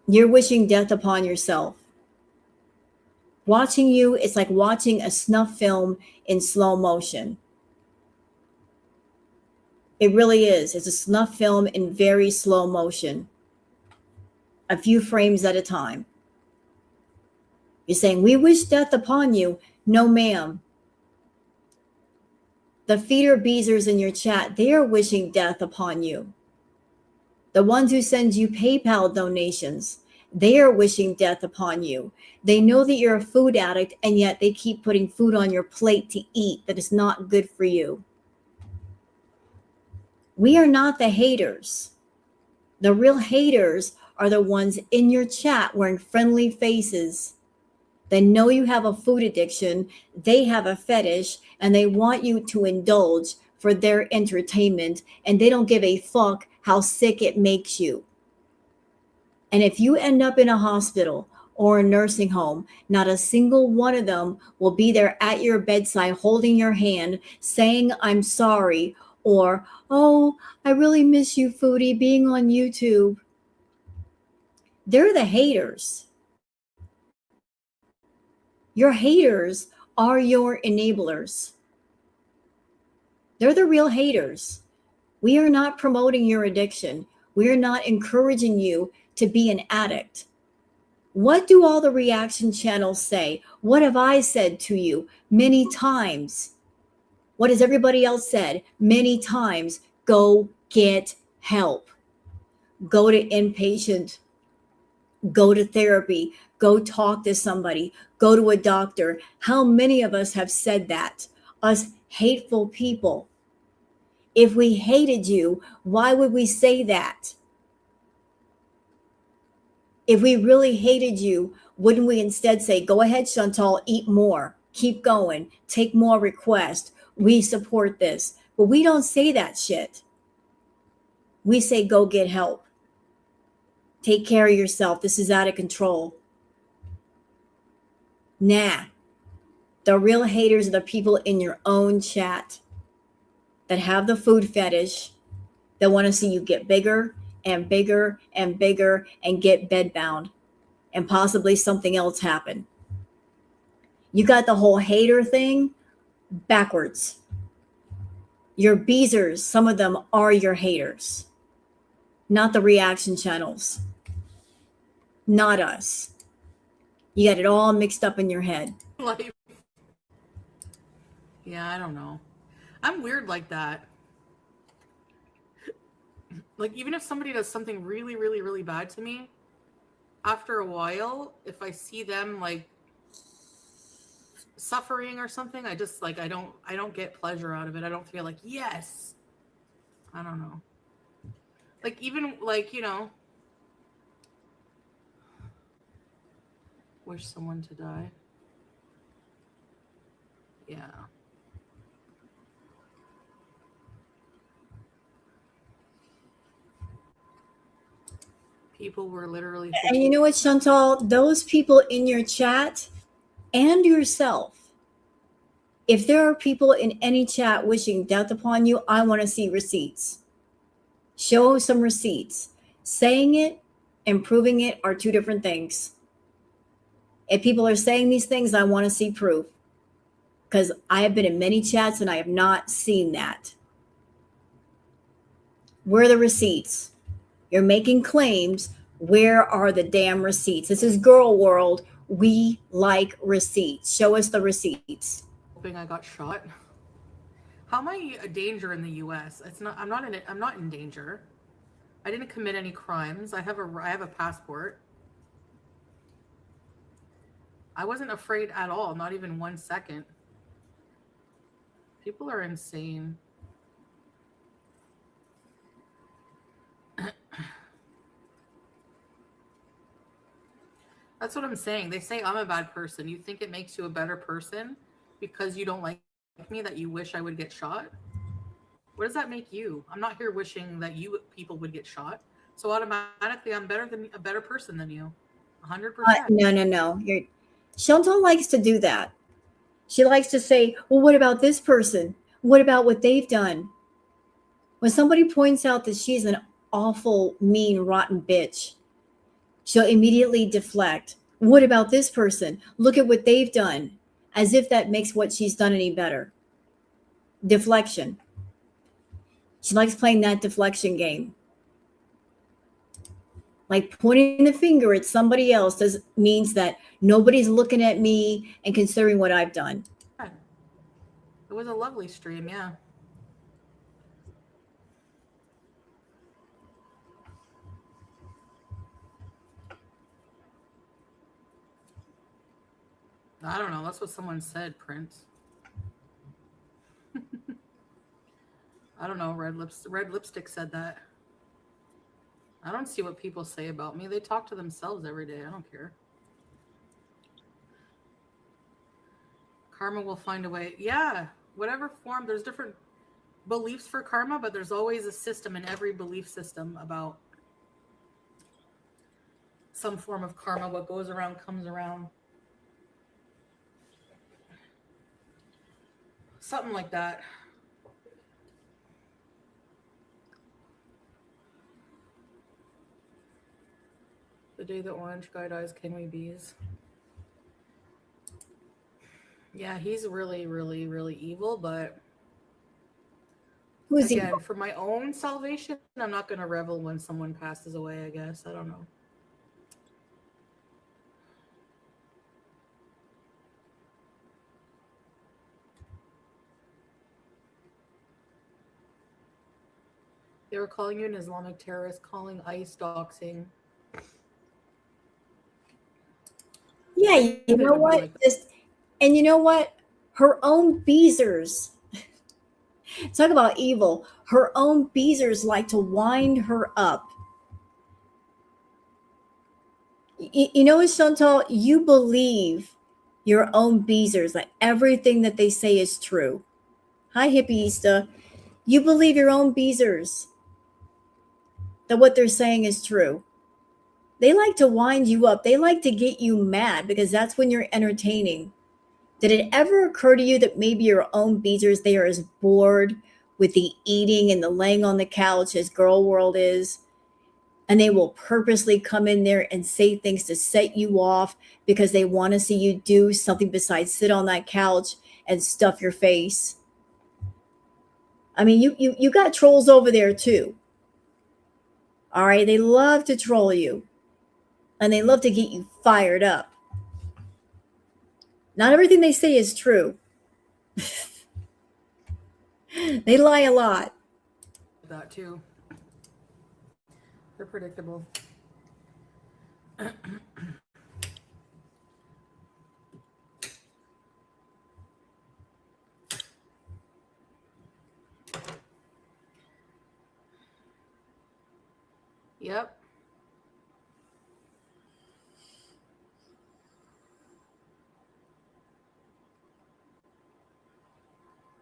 A: You're wishing death upon yourself. Watching you, it's like watching a snuff film in slow motion. It really is. It's a snuff film in very slow motion. A few frames at a time. You're saying, we wish death upon you. No, ma'am. The feeder beezers in your chat, they are wishing death upon you. The ones who send you PayPal donations, they are wishing death upon you. They know that you're a food addict, and yet they keep putting food on your plate to eat that is not good for you. We are not the haters. The real haters are the ones in your chat wearing friendly faces. They know you have a food addiction, they have a fetish, and they want you to indulge for their entertainment, and they don't give a fuck how sick it makes you. And if you end up in a hospital or a nursing home, not a single one of them will be there at your bedside holding your hand, saying, I'm sorry, or, oh, I really miss you, Foodie, being on YouTube. They're the haters. Your haters are your enablers. They're the real haters. We are not promoting your addiction. We are not encouraging you to be an addict. What do all the reaction channels say? What have I said to you many times? What has everybody else said many times? Go get help. Go to inpatient. Go to therapy. Go talk to somebody. Go to a doctor. How many of us have said that? Us hateful people. If we hated you, why would we say that? If we really hated you, wouldn't we instead say, go ahead, Chantal, eat more, keep going, take more requests. We support this. But we don't say that shit. We say, go get help. Take care of yourself. This is out of control. Nah. The real haters are the people in your own chat that have the food fetish, that want to see you get bigger and bigger and bigger and get bedbound and possibly something else happen. You got the whole hater thing backwards. Your beezers, some of them are your haters, not the reaction channels, not us. You got it all mixed up in your head.
D: Like, yeah, I don't know. I'm weird like that. Like, even if somebody does something really, really, really bad to me, after a while, if I see them like suffering or something, I just like I don't get pleasure out of it. I don't feel like, yes. I don't know. Like, even like, you know, wish someone to die. Yeah. People were literally
A: And you know what, Chantal? Those people in your chat and yourself, if there are people in any chat wishing death upon you, I want to see receipts. Show some receipts. Saying it and proving it are two different things. If people are saying these things, I want to see proof, because I have been in many chats and I have not seen that. Where are the receipts? You're making claims. Where are the damn receipts? This is girl world. We like receipts. Show us the receipts.
D: hoping I got shot. How am I a danger in the U.S.? It's not. I'm not in danger. I didn't commit any crimes. I have a passport. I wasn't afraid at all. Not even 1 second. People are insane. That's what I'm saying. They say I'm a bad person. You think it makes you a better person because you don't like me, that you wish I would get shot? What does that make you? I'm not here wishing that you people would get shot. So automatically I'm a better person than you. 100%.
A: No. Chantal likes to do that. She likes to say, well, what about this person? What about what they've done? When somebody points out that she's an awful, mean, rotten bitch, she'll immediately deflect. What about this person? Look at what they've done. As if that makes what she's done any better. Deflection. She likes playing that deflection game. Like pointing the finger at somebody else means that nobody's looking at me and considering what I've done.
D: It was a lovely stream, yeah. I don't know. That's what someone said, Prince. I don't know. Red lipstick said that. I don't see what people say about me. They talk to themselves every day. I don't care. Karma will find a way. Yeah, whatever form. There's different beliefs for karma, but there's always a system in every belief system about some form of karma. What goes around comes around. Something like that. The day the orange guy dies, can we bees? Yeah, he's really, really, really evil, but
A: Who's
D: again,
A: evil?
D: for my own salvation, I'm not going to revel when someone passes away, I guess. I don't know. They were calling you an Islamic terrorist, calling ICE doxing.
A: Yeah, you know what? And you know what? Her own beezers. Talk about evil. Her own beezers like to wind her up. You know what, Chantal? You believe your own beezers, that everything that they say is true. Hi, Hippieista. You believe your own beezers that what they're saying is true. They like to wind you up. They like to get you mad because that's when you're entertaining. Did it ever occur to you that maybe your own beezers, they are as bored with the eating and the laying on the couch as girl world is, And they will purposely come in there and say things to set you off because they want to see you do something besides sit on that couch and stuff your face. I mean, you got trolls over there too. All right. They love to troll you and they love to get you fired up. Not everything they say is true. They lie a lot.
D: That too. They're predictable. Yep.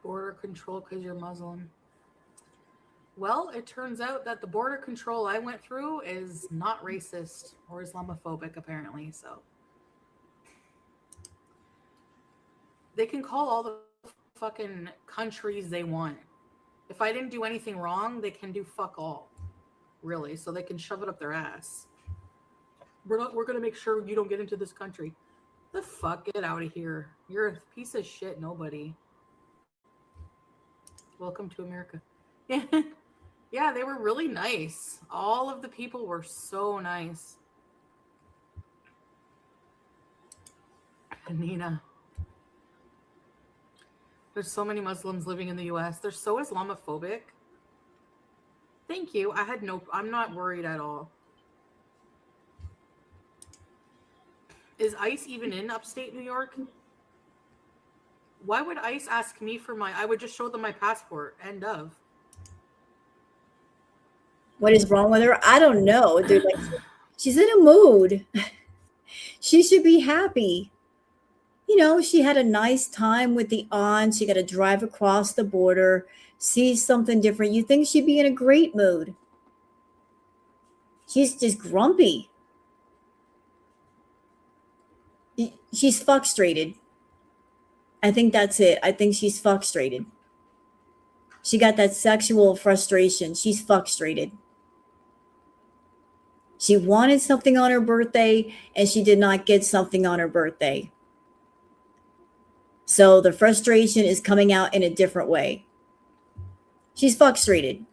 D: Border control because you're Muslim. Well, it turns out that the border control I went through is not racist or Islamophobic, apparently. So they can call all the fucking countries they want. If I didn't do anything wrong, they can do fuck all. Really. So they can shove it up their ass. We're going to make sure you don't get into this country. The fuck? Get out of here. You're a piece of shit, nobody. Welcome to America. Yeah, they were really nice. All of the people were so nice. Nina. There's so many Muslims living in the US. They're so Islamophobic. Thank you. I'm not worried at all. Is ICE even in upstate New York? Why would ICE ask me for I would just show them my passport. End of.
A: What is wrong with her? I don't know. Dude, like, she's in a mood. She should be happy. You know, she had a nice time with the aunt. She got to drive across the border, see something different. You think she'd be in a great mood. She's just grumpy. She's frustrated. I think that's it. I think she's frustrated. She got that sexual frustration. She's frustrated. She wanted something on her birthday and she did not get something on her birthday. So the frustration is coming out in a different way. She's frustrated.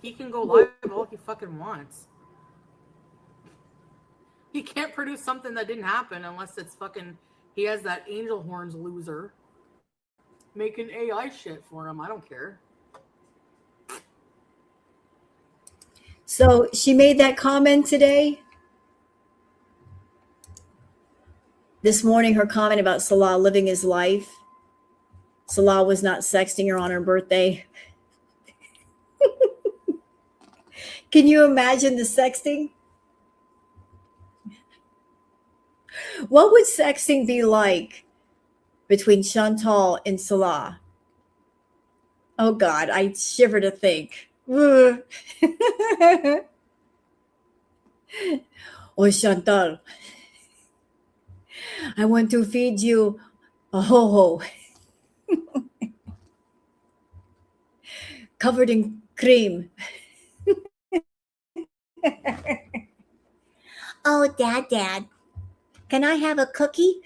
D: He can go live all he fucking wants. He can't produce something that didn't happen unless it's fucking, he has that angel horns loser making AI shit for him. I don't care.
A: So she made that comment today. This morning, her comment about Salah living his life. Salah was not sexting her on her birthday. Can you imagine the sexting? What would sexting be like between Chantal and Salah? Oh God, I shiver to think. Oh, Chantal, I want to feed you a ho-ho covered in cream. Oh, Dad, can I have a cookie?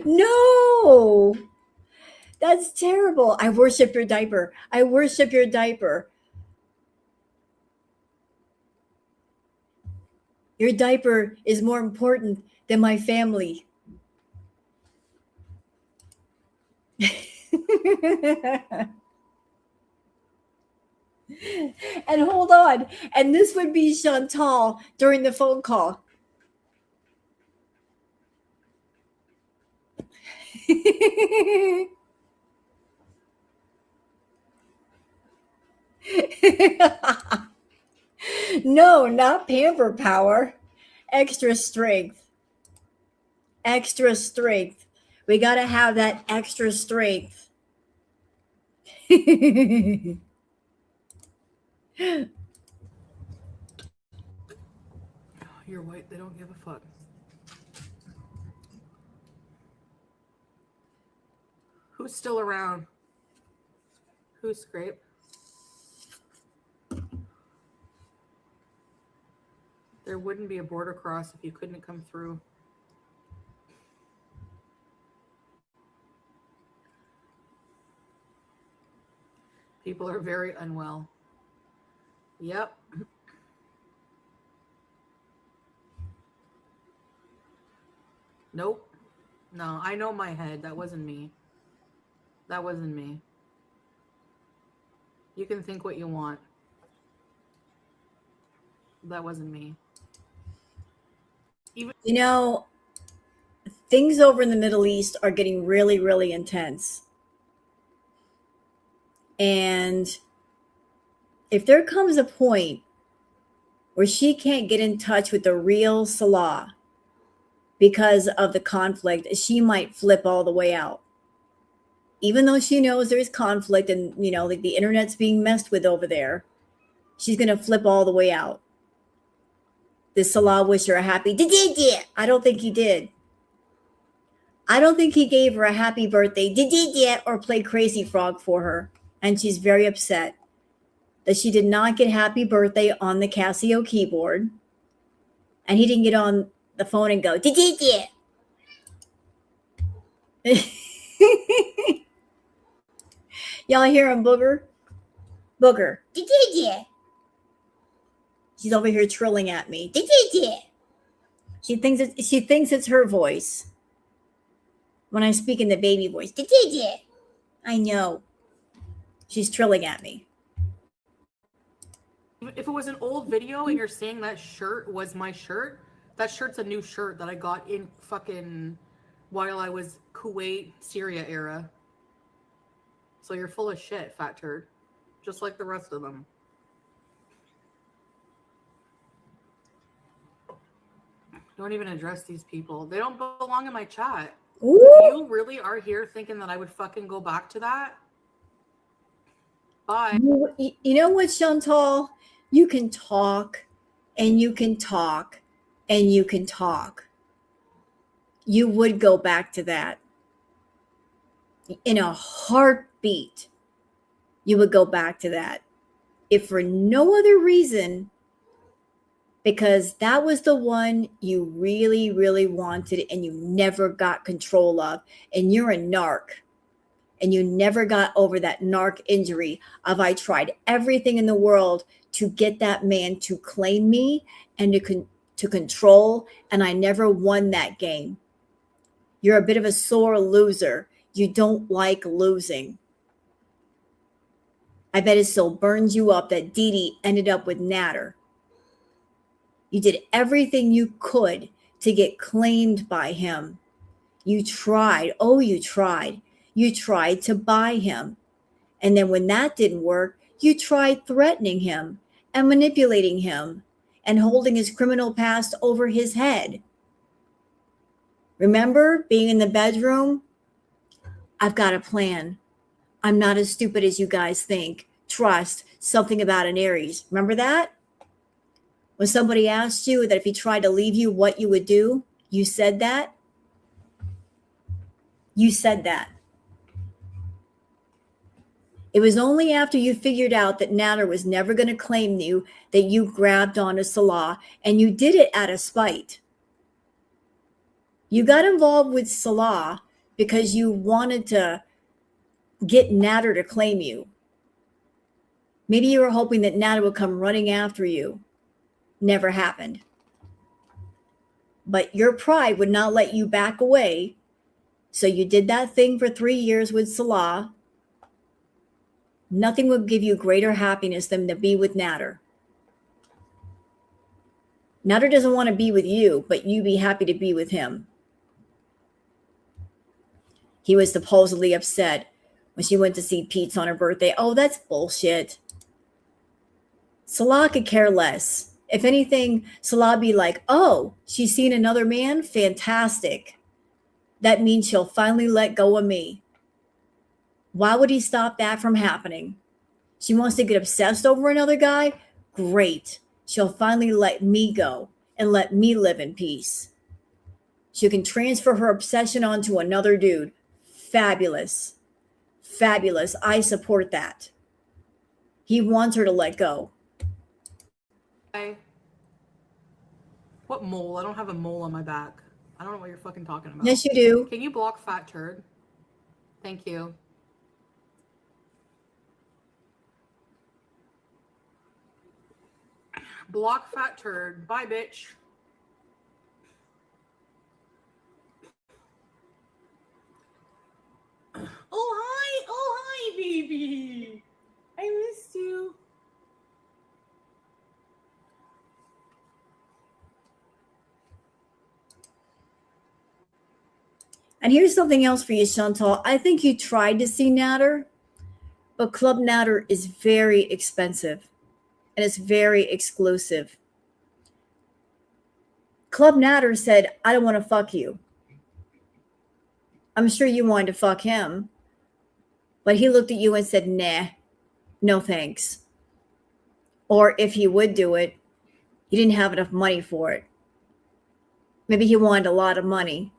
A: No, that's terrible. I worship your diaper. I worship your diaper. Your diaper is more important than my family. And hold on. And this would be Chantal during the phone call. No, not pamper power. Extra strength. Extra strength. We got to have that extra strength.
D: You're white. They don't give a fuck. still around. Who's scrape? There wouldn't be a border cross if you couldn't come through. People are very unwell. Yep. Nope. No, I know my head. That wasn't me. That wasn't me. You can think what you want. That wasn't me.
A: You know, things over in the Middle East are getting really, really intense. And if there comes a point where she can't get in touch with the real Salah because of the conflict, she might flip all the way out. Even though she knows there's conflict and, you know, like the internet's being messed with over there, she's going to flip all the way out. Did Salah wish her a happy? Did? I don't think he did. I don't think he gave her a happy birthday. Did or played Crazy Frog for her. And she's very upset that she did not get happy birthday on the Casio keyboard. And he didn't get on the phone and go, did. Y'all hear him, Booger? Booger. Did. She's over here trilling at me. Did. She thinks it's her voice when I speak in the baby voice. Did. I know. She's trilling at me.
D: If it was an old video and you're saying that shirt was my shirt, that shirt's a new shirt that I got in fucking while I was Kuwait, Syria era. So you're full of shit, fat turd. Just like the rest of them. Don't even address these people. They don't belong in my chat.
A: Ooh.
D: If you really are here thinking that I would fucking go back to that, bye.
A: You know what, Chantal? You can talk and you can talk and you can talk. You would go back to that. In a heartbeat, you would go back to that. If for no other reason, because that was the one you really, really wanted and you never got control of. And you're a narc. And you never got over that narc injury of I tried everything in the world to get that man to claim me and to control, and I never won that game. You're a bit of a sore loser. You don't like losing. I bet it so burns you up that Dee ended up with Nader. You did everything you could to get claimed by him. You tried. Oh, you tried. You tried to buy him. And then when that didn't work, you tried threatening him and manipulating him and holding his criminal past over his head. Remember being in the bedroom? I've got a plan. I'm not as stupid as you guys think. Trust something about an Aries. Remember that? When somebody asked you that if he tried to leave you, what you would do, you said that. You said that. It was only after you figured out that Nader was never going to claim you that you grabbed onto Salah, and you did it out of spite. You got involved with Salah because you wanted to get Nader to claim you. Maybe you were hoping that Nader would come running after you. Never happened. But your pride would not let you back away. So you did that thing for 3 years with Salah. Nothing would give you greater happiness than to be with Nader. Nader doesn't want to be with you, but you be happy to be with him. He was supposedly upset when she went to see Pete's on her birthday. Oh, that's bullshit. Salah could care less. If anything, Salah be like, oh, she's seen another man? Fantastic. That means she'll finally let go of me. Why would he stop that from happening? She wants to get obsessed over another guy? Great. She'll finally let me go and let me live in peace. She can transfer her obsession onto another dude. Fabulous. Fabulous. I support that. He wants her to let go.
D: What mole? I don't have a mole on my back. I don't know what you're fucking talking about.
A: Yes, you do.
D: Can you block fat turd? Thank you. Block fat turd. Bye, bitch. Oh hi, baby. I missed you.
A: And here's something else for you, Chantal. I think you tried to see Nader, but Club Nader is very expensive and it's very exclusive. Club Nader said, I don't want to fuck you. I'm sure you wanted to fuck him, but he looked at you and said, nah, no thanks. Or if he would do it, he didn't have enough money for it. Maybe he wanted a lot of money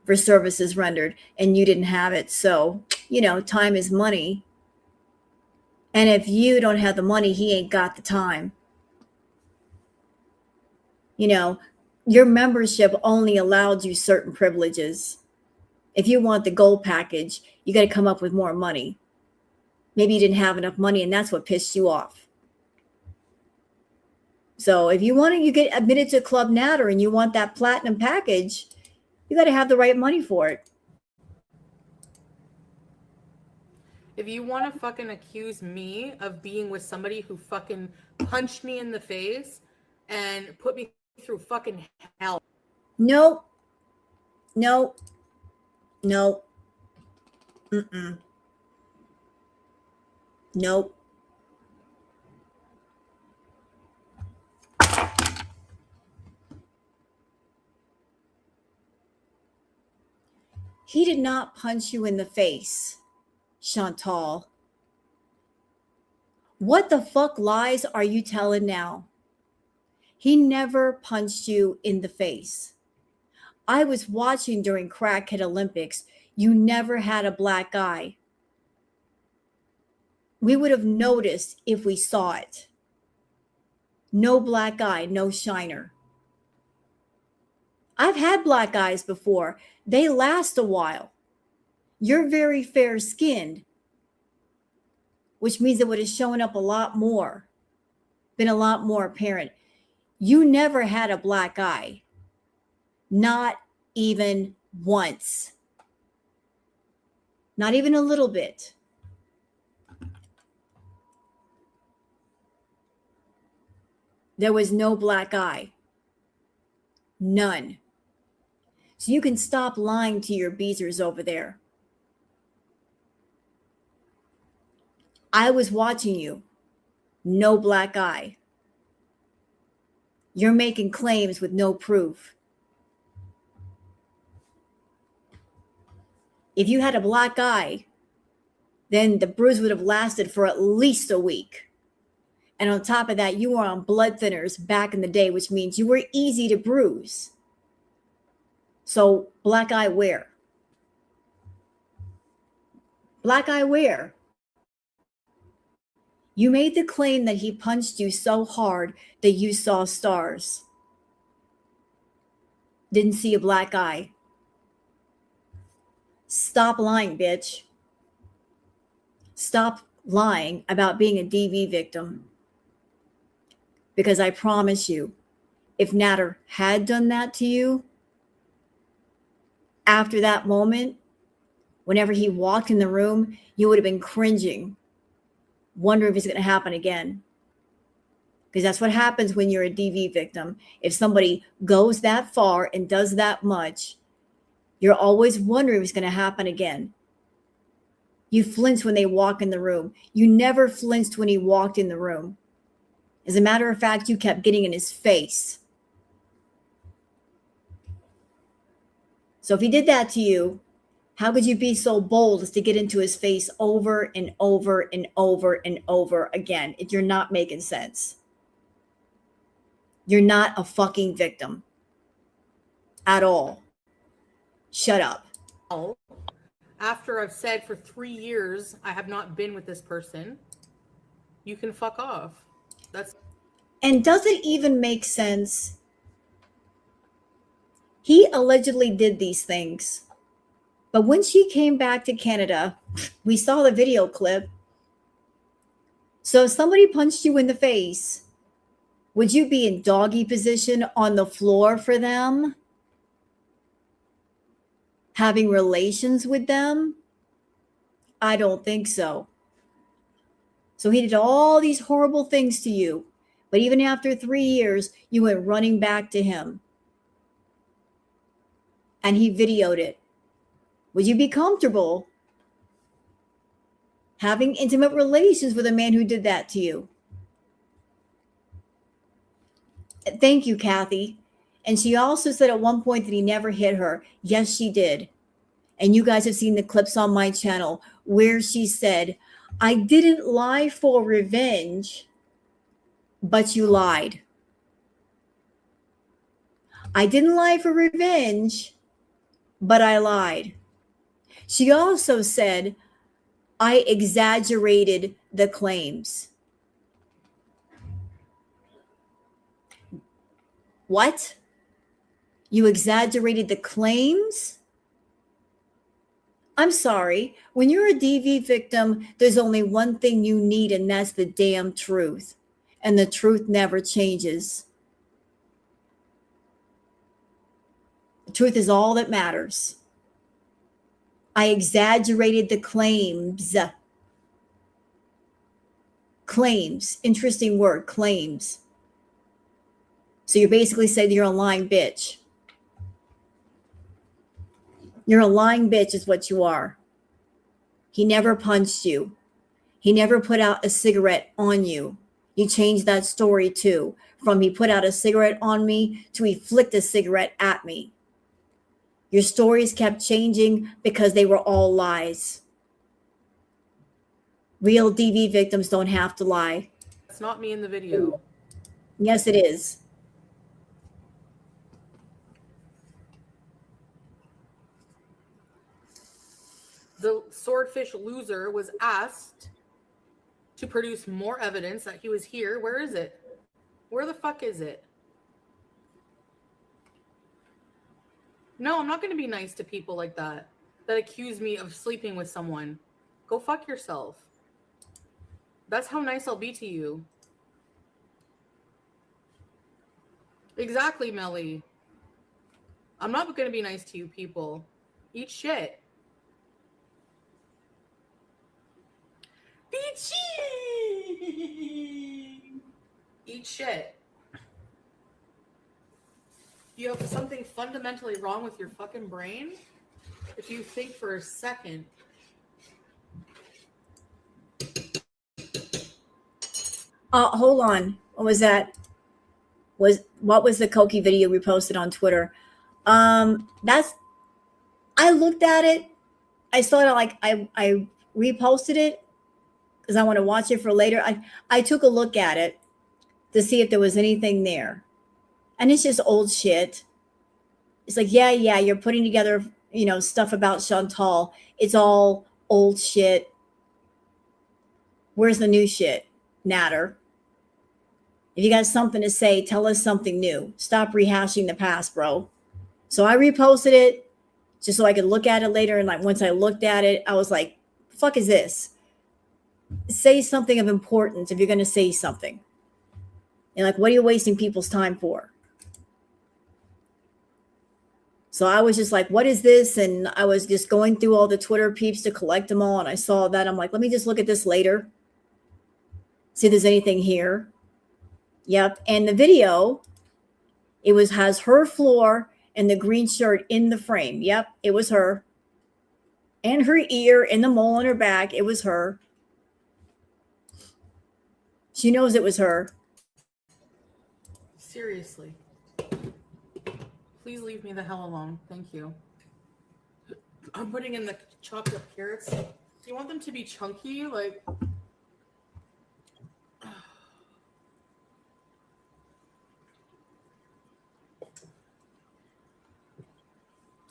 A: for services rendered and you didn't have it. So, time is money. And if you don't have the money, he ain't got the time. Your membership only allowed you certain privileges. If you want the gold package, you got to come up with more money. Maybe you didn't have enough money and that's what pissed you off. So if you get admitted to Club Nader and you want that platinum package, you got to have the right money for it.
D: If you want to fucking accuse me of being with somebody who fucking punched me in the face and put me through fucking hell.
A: Nope. Mm-mm. Nope. He did not punch you in the face, Chantal. What the fuck lies are you telling now? He never punched you in the face. I was watching during Crackhead Olympics. You never had a black eye. We would have noticed if we saw it. No black eye, no shiner. I've had black eyes before. They last a while. You're very fair-skinned, which means it would have shown up a lot more, been a lot more apparent. You never had a black eye. Not even once. Not even a little bit. There was no black eye. None. So you can stop lying to your beezers over there. I was watching you. No black eye. You're making claims with no proof. If you had a black eye, then the bruise would have lasted for at least a week. And on top of that, you were on blood thinners back in the day, which means you were easy to bruise. So black eye where? Black eye where? You made the claim that he punched you so hard that you saw stars. Didn't see a black eye. Stop lying, bitch. Stop lying about being a DV victim. Because I promise you, if Nader had done that to you, after that moment, whenever he walked in the room, you would have been cringing, wondering if it's going to happen again. Because that's what happens when you're a DV victim. If somebody goes that far and does that much, you're always wondering if it's going to happen again. You flinch when they walk in the room. You never flinched when he walked in the room. As a matter of fact, you kept getting in his face. So if he did that to you, how could you be so bold as to get into his face over and over and over and over again if you're not making sense? You're not a fucking victim at all. Shut up.
D: after I've said for 3 years I have not been with this person, you can fuck off. That's
A: And does it even make sense? He allegedly did these things. But when she came back to Canada, we saw the video clip. So if somebody punched you in the face, would you be in doggy position on the floor for them? Having relations with them? I don't think so. So he did all these horrible things to you. But even after 3 years, you went running back to him. And he videoed it. Would you be comfortable having intimate relations with a man who did that to you? Thank you, Kathy. And she also said at one point that he never hit her. Yes, she did. And you guys have seen the clips on my channel where she said, I didn't lie for revenge, but you lied. I didn't lie for revenge, but I lied. She also said, I exaggerated the claims. What? You exaggerated the claims? I'm sorry. When you're a DV victim, there's only one thing you need, and that's the damn truth. And the truth never changes. The truth is all that matters. I exaggerated the claims. Claims. Interesting word, claims. So you're basically saying you're a lying bitch. You're a lying bitch is what you are. He never punched you. He never put out a cigarette on you. You changed that story too. From he put out a cigarette on me to he flicked a cigarette at me. Your stories kept changing because they were all lies. Real DV victims don't have to lie.
D: That's not me in the video.
A: Yes, it is.
D: The swordfish loser was asked to produce more evidence that he was here. Where is it? Where the fuck is it? No, I'm not going to be nice to people like that accuse me of sleeping with someone. Go fuck yourself. That's how nice I'll be to you. Exactly, Melly. I'm not going to be nice to you people. Eat shit. Eat shit. You have something fundamentally wrong with your fucking brain? If you think for a second.
A: Hold on. What was that? What was the Koki video we posted on Twitter? I looked at it. I saw it like I reposted it because I want to watch it for later. I took a look at it to see if there was anything there. And it's just old shit. It's like, yeah, you're putting together, stuff about Chantal. It's all old shit. Where's the new shit, Nader? If you got something to say, tell us something new. Stop rehashing the past, bro. So I reposted it just so I could look at it later. And like once I looked at it, I was like, fuck is this? Say something of importance if you're going to say something. And like, what are you wasting people's time for? So I was just like, what is this? And I was just going through all the Twitter peeps to collect them all. And I saw that. I'm like, let me just look at this later. See if there's anything here. Yep. And the video, has her floor and the green shirt in the frame. Yep. It was her. And her ear and the mole on her back. It was her. She knows it was her.
D: Seriously. Please leave me the hell alone. Thank you. I'm putting in the chopped up carrots. Do you want them to be chunky? Like,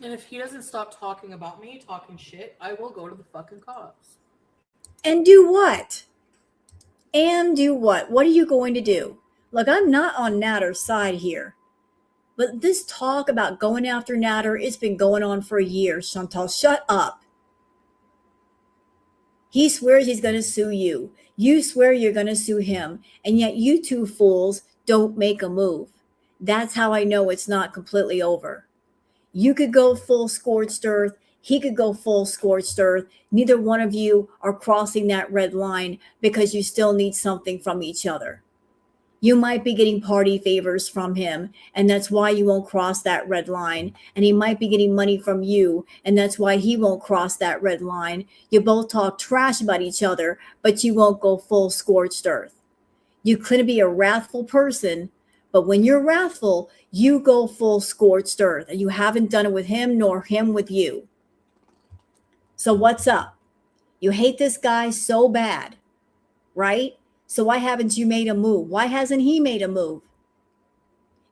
D: And if he doesn't stop talking about me, talking shit, I will go to the fucking cops.
A: And do what? And do what? What are you going to do? Look, I'm not on Nader's side here. But this talk about going after Nader, it's been going on for a year. Chantal, shut up. He swears he's going to sue you. You swear you're going to sue him. And yet you two fools don't make a move. That's how I know it's not completely over. You could go full scorched earth. He could go full scorched earth. Neither one of you are crossing that red line because you still need something from each other. You might be getting party favors from him, and that's why you won't cross that red line. And he might be getting money from you, and that's why he won't cross that red line. You both talk trash about each other, but you won't go full scorched earth. You couldn't be a wrathful person, but when you're wrathful, you go full scorched earth, and you haven't done it with him nor him with you. So what's up? You hate this guy so bad, right? So why haven't you made a move? Why hasn't he made a move?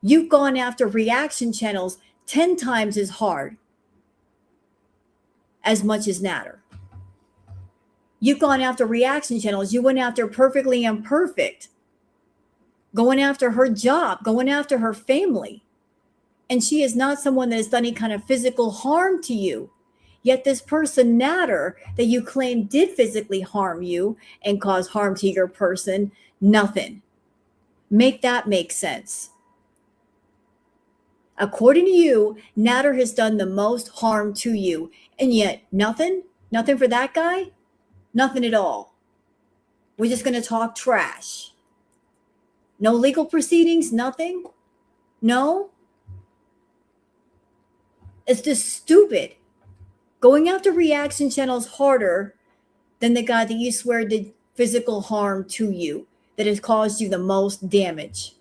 A: You've gone after reaction channels 10 times as hard as much as Nader. You've gone after reaction channels. You went after Perfectly Imperfect, going after her job, going after her family. And she is not someone that has done any kind of physical harm to you. Yet this person, Nader, that you claim did physically harm you and cause harm to your person, nothing. Make that make sense. According to you, Nader has done the most harm to you, and yet nothing? Nothing for that guy? Nothing at all. We're just going to talk trash. No legal proceedings? Nothing? No? It's just stupid. Going after reaction channels harder than the guy that you swear did physical harm to you, that has caused you the most damage.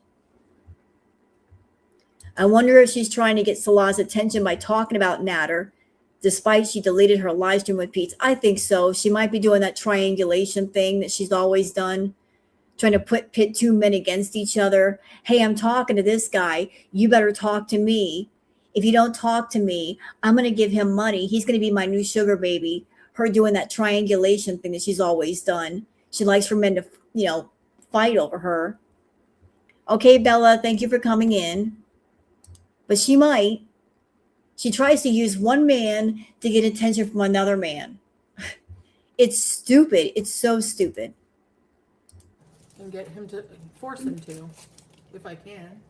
A: I wonder if she's trying to get Salah's attention by talking about Nader, despite she deleted her live stream with Pete. I think so. She might be doing that triangulation thing that she's always done, trying to pit two men against each other. Hey, I'm talking to this guy. You better talk to me. If you don't talk to me, I'm going to give him money. He's going to be my new sugar baby. Her doing that triangulation thing that she's always done. She likes for men to, fight over her. Okay, Bella, thank you for coming in. But she might. She tries to use one man to get attention from another man. It's stupid. It's so stupid.
D: And get him to force him to, if I can.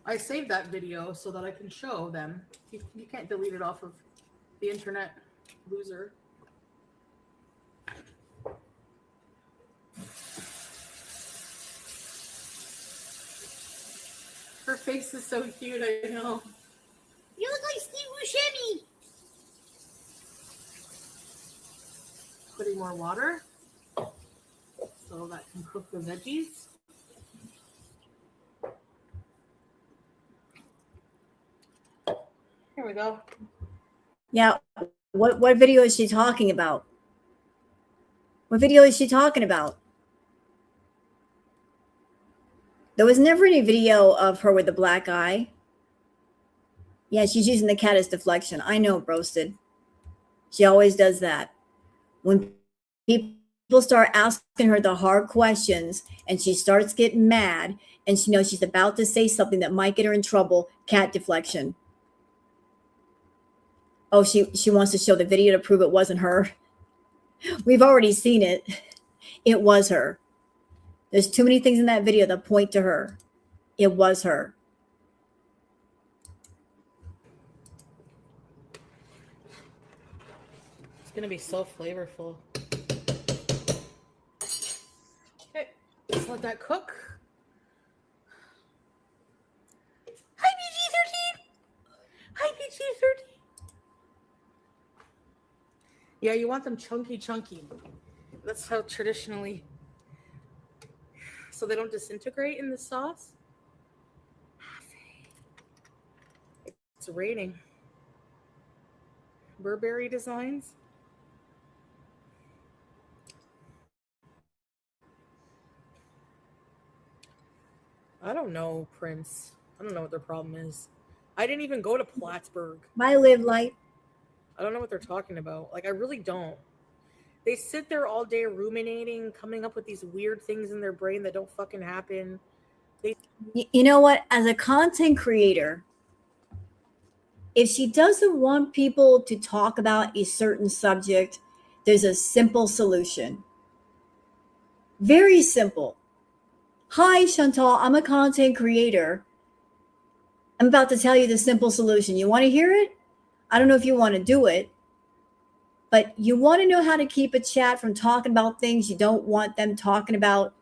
D: I saved that video so that I can show them. You can't delete it off of the internet, loser. Her face is so cute, I know.
E: You look like Steve Buscemi.
D: Putting more water so that can cook the veggies. Here we go.
A: Yeah. What video is she talking about? What video is she talking about? There was never any video of her with the black eye. Yeah, she's using the cat as deflection. I know, Roasted. She always does that. When people start asking her the hard questions and she starts getting mad and she knows she's about to say something that might get her in trouble, cat deflection. Oh, she wants to show the video to prove it wasn't her. We've already seen it. It was her. There's too many things in that video that point to her. It was her.
D: It's going to be so flavorful. Okay, let's let that cook. Hi, PG-13. Hi, PG-13. Yeah, you want them chunky. That's how traditionally, so they don't disintegrate in the sauce. It's raining. Burberry designs. I don't know, Prince. I don't know what their problem is.
C: I didn't even go to Plattsburgh.
A: I live life.
C: I don't know what they're talking about. Like, I really don't. They sit there all day ruminating, coming up with these weird things in their brain that don't fucking happen.
A: You know what? As a content creator, if she doesn't want people to talk about a certain subject, there's a simple solution. Very simple. Hi, Chantal. I'm a content creator. I'm about to tell you the simple solution. You want to hear it? I don't know if you want to do it, but you want to know how to keep a chat from talking about things you don't want them talking about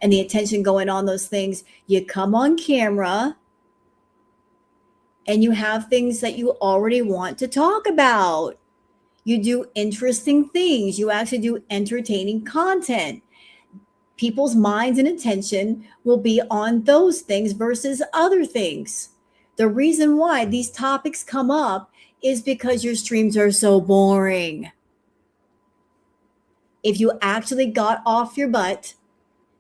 A: and the attention going on those things. You come on camera and you have things that you already want to talk about. You do interesting things. You actually do entertaining content. People's minds and attention will be on those things versus other things. The reason why these topics come up is because your streams are so boring. If you actually got off your butt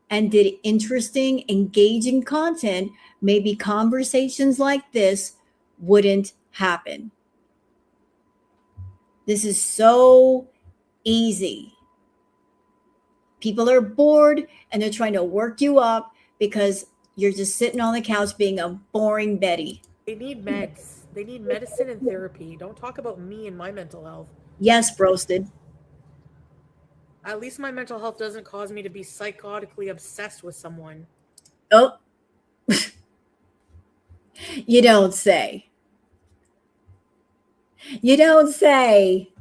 A: and did interesting, engaging content, maybe conversations like this wouldn't happen. This is so easy. People are bored and they're trying to work you up because you're just sitting on the couch being a boring Betty.
C: They need meds. They need medicine and therapy. Don't talk about me and my mental health.
A: Yes, Broasted.
C: At least my mental health doesn't cause me to be psychotically obsessed with someone.
A: Oh, you don't say. You don't say.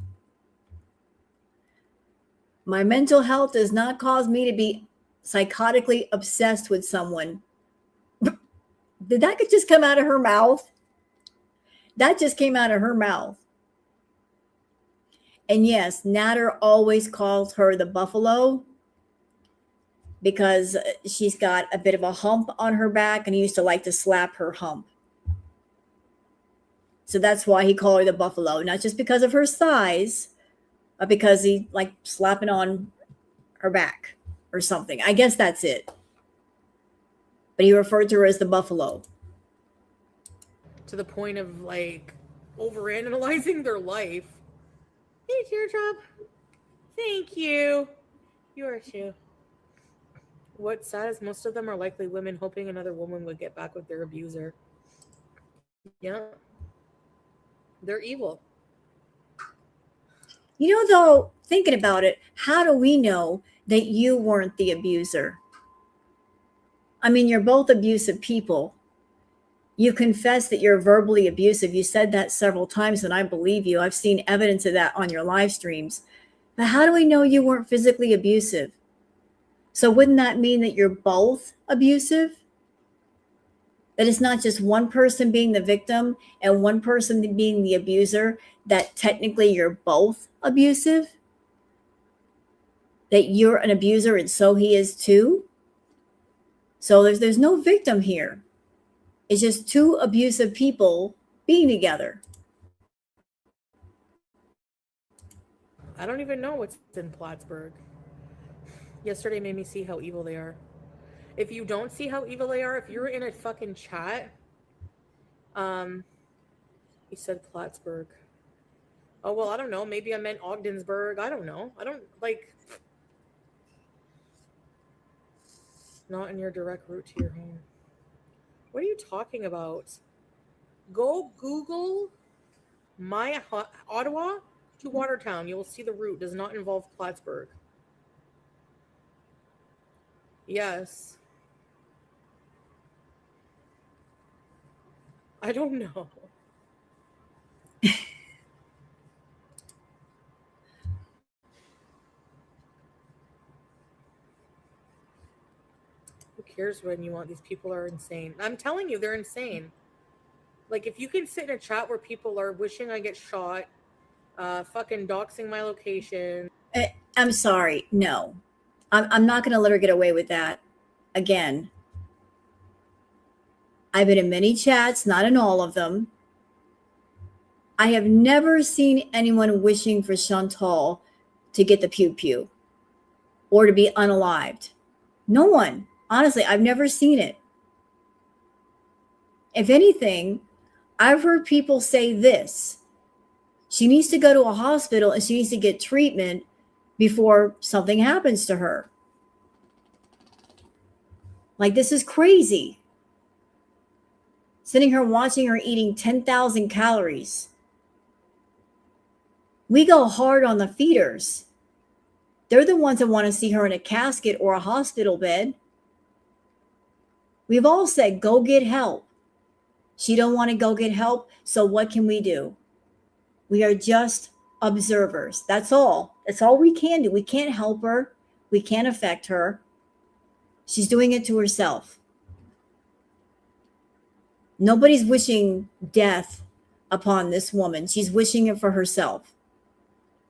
A: My mental health does not cause me to be psychotically obsessed with someone. Did that just come out of her mouth? That just came out of her mouth. And yes, Nader always calls her the buffalo because she's got a bit of a hump on her back and he used to like to slap her hump. So that's why he called her the buffalo, not just because of her size, but because he like slapping on her back or something. I guess that's it. But he referred to her as the buffalo.
C: To the point of like overanalyzing their life. Hey, Teardrop. Thank you. You are too. What's sad is most of them are likely women hoping another woman would get back with their abuser. Yeah. They're evil.
A: You know, though, thinking about it, how do we know that you weren't the abuser? I mean, you're both abusive people. You confess that you're verbally abusive. You said that several times, and I believe you. I've seen evidence of that on your live streams. But how do we know you weren't physically abusive? So wouldn't that mean that you're both abusive? That it's not just one person being the victim and one person being the abuser, that technically you're both abusive? That you're an abuser and so he is too? So there's no victim here. It's just two abusive people being together.
C: I don't even know what's in Plattsburgh. Yesterday made me see how evil they are. If you don't see how evil they are, if you're in a fucking chat, he said Plattsburgh. Oh, well, I don't know. Maybe I meant Ogdensburg. I don't know. I don't, like, not in your direct route to your home. What are you talking about? Go Google my Ottawa to Watertown. You will see the route does not involve Plattsburgh. Yes. I don't know. Who cares when you want? These people are insane. I'm telling you, they're insane. Like, if you can sit in a chat where people are wishing I get shot, fucking doxing my location.
A: I'm sorry. No, I'm not going to let her get away with that again. I've been in many chats, not in all of them. I have never seen anyone wishing for Chantal to get the pew pew or to be unalived. No one. Honestly, I've never seen it. If anything, I've heard people say this. She needs to go to a hospital and she needs to get treatment before something happens to her. Like, this is crazy. Sitting here watching her eating 10,000 calories. We go hard on the feeders. They're the ones that want to see her in a casket or a hospital bed. We've all said, go get help. She don't want to go get help, so what can we do? We are just observers. That's all. That's all we can do. We can't help her. We can't affect her. She's doing it to herself. Nobody's wishing death upon this woman. She's wishing it for herself,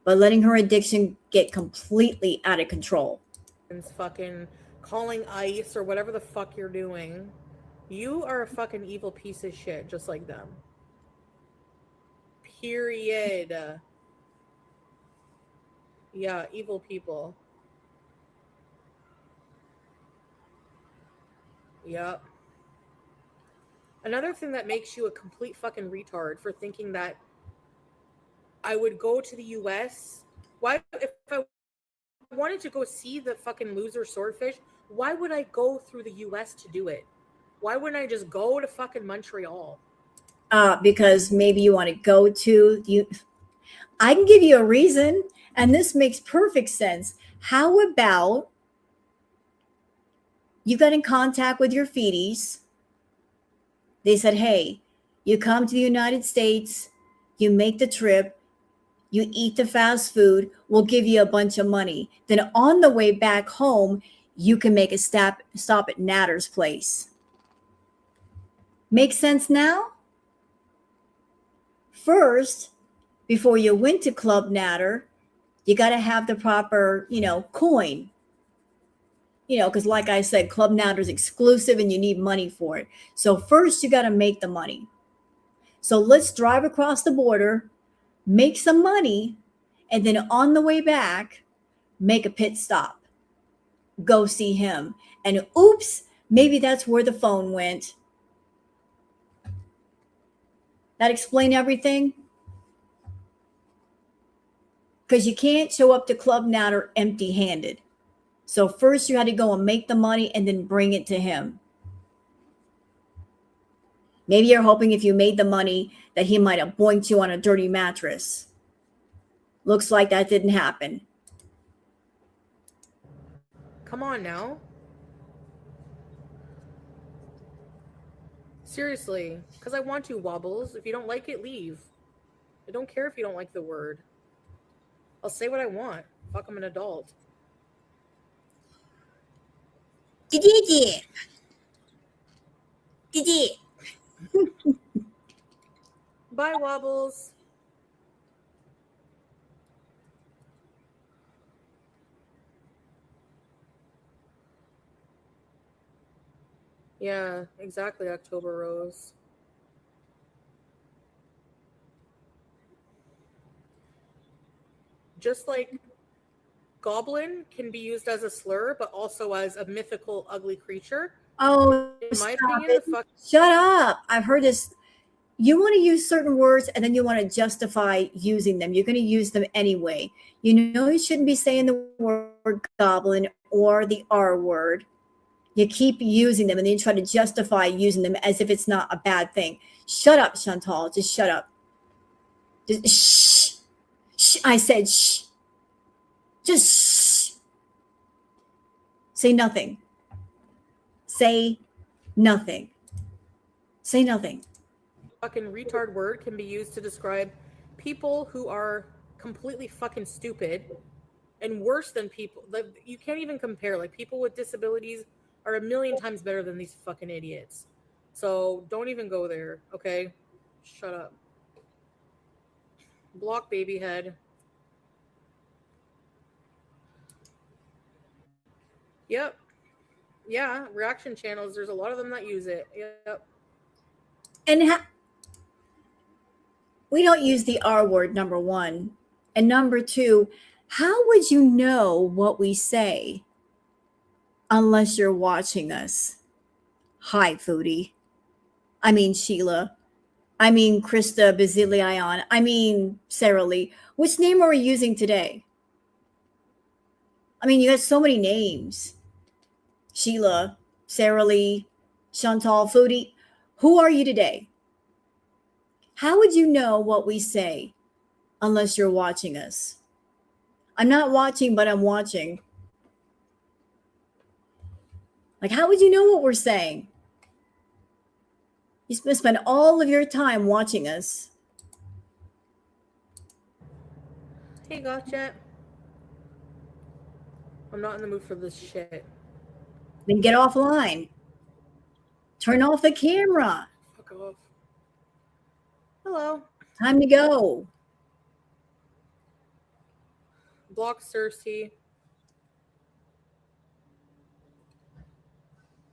A: but letting her addiction get completely out of control.
C: It's fucking calling ICE or whatever the fuck you're doing. You are a fucking evil piece of shit, just like them. Period. Yeah, evil people. Yep. Another thing that makes you a complete fucking retard for thinking that I would go to the US. Why, if I wanted to go see the fucking loser swordfish, why would I go through the US to do it? Why wouldn't I just go to fucking Montreal?
A: Because maybe you want to go to you. I can give you a reason, and this makes perfect sense. How about you got in contact with your feedies? They said, hey, you come to the United States, you make the trip, you eat the fast food, we'll give you a bunch of money. Then on the way back home, you can make a stop at Nader's place. Make sense now? First, before you went to Club Nader, you got to have the proper, coin. Because like I said, Club Nader is exclusive and you need money for it. So first you got to make the money. So let's drive across the border, make some money, and then on the way back, make a pit stop. Go see him. And oops, maybe that's where the phone went. That explain everything? Because you can't show up to Club Nader empty-handed. So first you had to go and make the money and then bring it to him. Maybe you're hoping if you made the money that he might have boinked you on a dirty mattress. Looks like that didn't happen.
C: Come on now. Seriously, because I want to, Wobbles. If you don't like it, leave. I don't care if you don't like the word. I'll say what I want. Fuck, I'm an adult.
E: Did
C: Bye, Wobbles. Yeah, exactly, October Rose. Just like goblin can be used as a slur, but also as a mythical ugly creature.
A: Oh,
C: In my
A: stop
C: opinion,
A: it. Shut up. I've heard this. You want to use certain words and then you want to justify using them. You're going to use them anyway. You shouldn't be saying the word goblin or the R word. You keep using them and then you try to justify using them as if it's not a bad thing. Shut up, Chantal. Just shut up. Just shh. Shh. I said shh. Just shh. Say nothing. Say nothing. Say nothing.
C: Fucking retard word can be used to describe people who are completely fucking stupid and worse than people. Like, you can't even compare. Like, people with disabilities are a million times better than these fucking idiots. So don't even go there, okay? Shut up. Block baby head. Yep. Yeah, reaction channels. There's a lot of them that use it. Yep.
A: And we don't use the R word, number one. And number two, how would you know what we say unless you're watching us? Hi, Foodie. I mean, Sheila. I mean, Krista Bazilion. I mean, Sarah Lee. Which name are we using today? I mean, you got so many names. Sheila, Sarah Lee, Chantal, Foodie. Who are you today? How would you know what we say unless you're watching us? I'm not watching, but I'm watching. Like, how would you know what we're saying? You spend all of your time watching us.
C: Hey, gotcha. I'm not in the mood for this shit.
A: Then get offline. Turn off the camera.
C: Fuck off. Hello.
A: Time to go.
C: Block Cersei.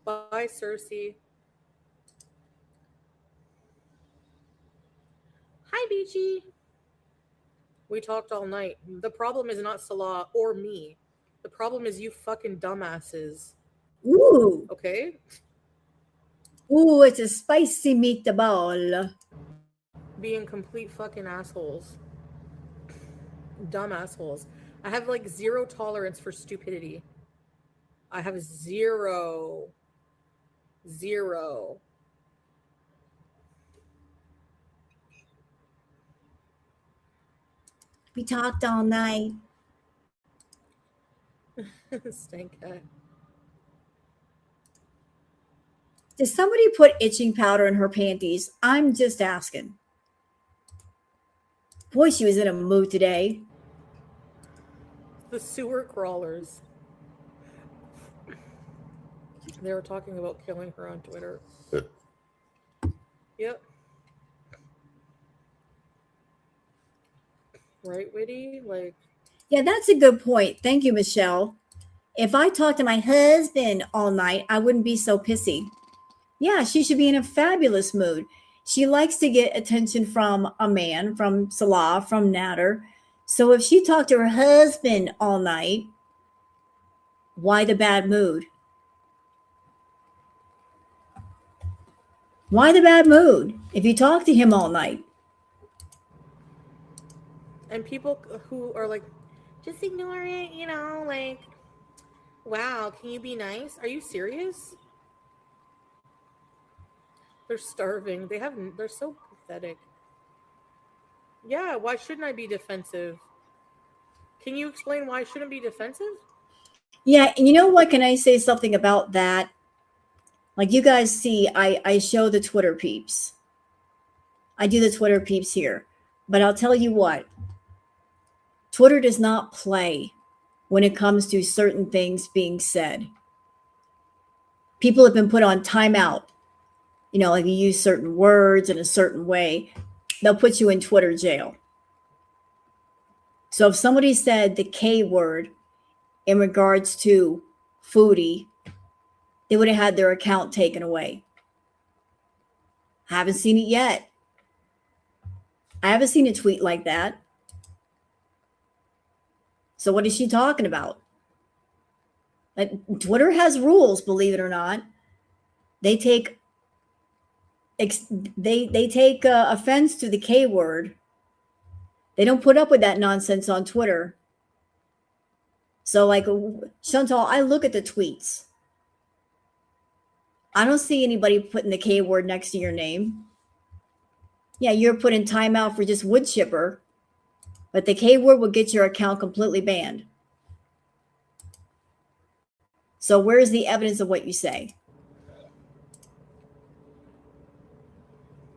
C: Bye, Cersei. Hi, Beachy. We talked all night. The problem is not Salah or me. The problem is you fucking dumbasses.
A: Ooh.
C: Okay?
A: Ooh, it's a spicy meatball.
C: Being complete fucking assholes. Dumb assholes. I have like zero tolerance for stupidity. I have zero.
A: We talked all night.
C: Stank cat.
A: Did somebody put itching powder in her panties? I'm just asking. Boy, she was in a mood today.
C: The sewer crawlers. They were talking about killing her on Twitter. Yep. Right, Witty? Like,
A: Yeah, that's a good point. Thank you, Michelle. If I talked to my husband all night, I wouldn't be so pissy. Yeah, she should be in a fabulous mood. She likes to get attention from a man, from Salah, from Nader. So if she talked to her husband all night, why the bad mood? Why the bad mood if you talk to him all night?
C: and people who are like, just ignore it, you know, like, wow, can you be nice? Are you serious? They're starving. They're so pathetic. Yeah, why shouldn't I be defensive? Can you explain why I shouldn't be defensive?
A: Yeah, and you know what? Can I say something about that? Like you guys see, I show the Twitter peeps. I do the Twitter peeps here. But I'll tell you what, Twitter does not play when it comes to certain things being said. People have been put on timeout. You know, like you use certain words in a certain way, they'll put you in Twitter jail. So if somebody said the K word in regards to Foodie, they would have had their account taken away. Haven't seen it yet. I haven't seen a tweet like that. So what is she talking about? Like, Twitter has rules, believe it or not. They take offense to the K word. They don't put up with that nonsense on Twitter. So like Chantal, I look at the tweets. I don't see anybody putting the K word next to your name. Yeah, you're put in timeout for just wood chipper, but the K word will get your account completely banned. So where's the evidence of what you say?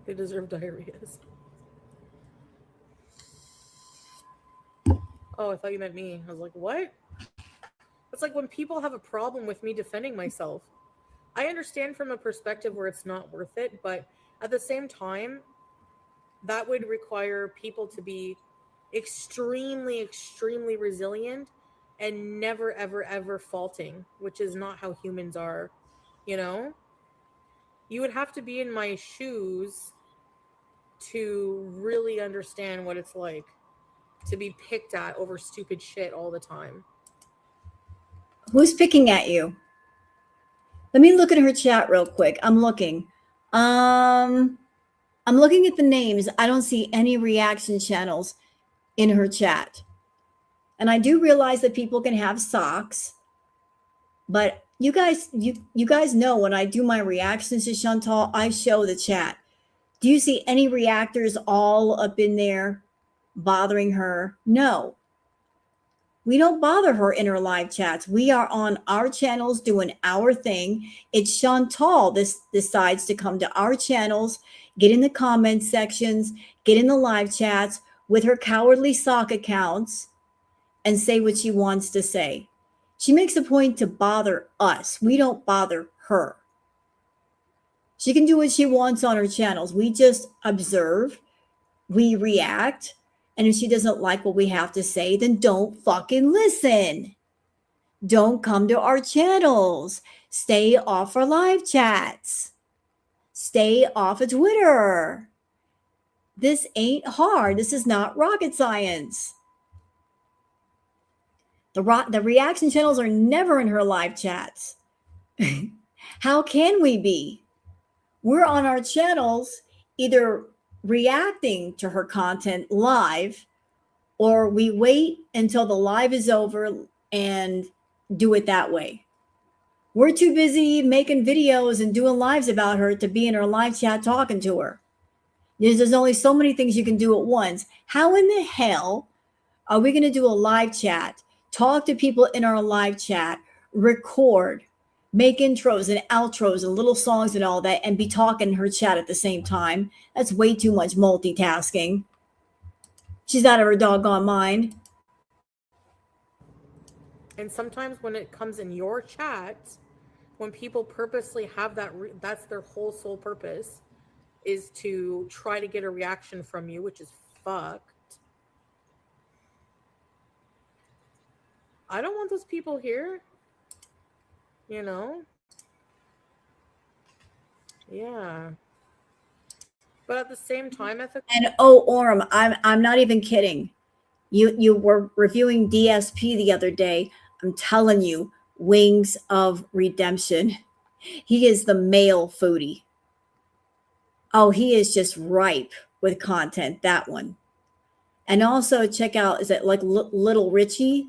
C: They deserve diarrheas. Oh, I thought you meant me. I was like, what? It's like when people have a problem with me defending myself. I understand from a perspective where it's not worth it, but at the same time, that would require people to be extremely, extremely resilient and never, ever, ever faulting, which is not how humans are, you know? You would have to be in my shoes to really understand what it's like to be picked at over stupid shit all the time.
A: Who's picking at you? Let me look at her chat real quick. I'm looking. I'm looking at the names. I don't see any reaction channels in her chat. And I do realize that people can have socks, but you guys know when I do my reactions to Chantal, I show the chat. Do you see any reactors all up in there bothering her? No. We don't bother her in her live chats. We are on our channels doing our thing. It's Chantal this decides to come to our channels, get in the comment sections, get in the live chats with her cowardly sock accounts and say what she wants to say. She makes a point to bother us. We don't bother her. She can do what she wants on her channels. We just observe, we react, and if she doesn't like what we have to say, then don't fucking listen. Don't come to our channels. Stay off our live chats. Stay off of Twitter. This ain't hard. This is not rocket science. The reaction channels are never in her live chats. How can we be? We're on our channels either reacting to her content live, or we wait until the live is over and do it that way. We're too busy making videos and doing lives about her to be in her live chat talking to her. There's only so many things you can do at once. How in the hell are we going to do a live chat, talk to people in our live chat, record, make intros and outros and little songs and all that, and be talking in her chat at the same time? That's way too much multitasking. She's out of her doggone mind.
C: And sometimes when it comes in your chat, when people purposely have that, that's their whole sole purpose, is to try to get a reaction from you, which is fucked. I don't want those people here. You know? Yeah. But at the same time, ethical.
A: And oh, Orem, I'm not even kidding. You were reviewing DSP the other day. I'm telling you, Wings of Redemption. He is the male foodie. Oh, he is just ripe with content, that one. And also check out, is it like Little Richie?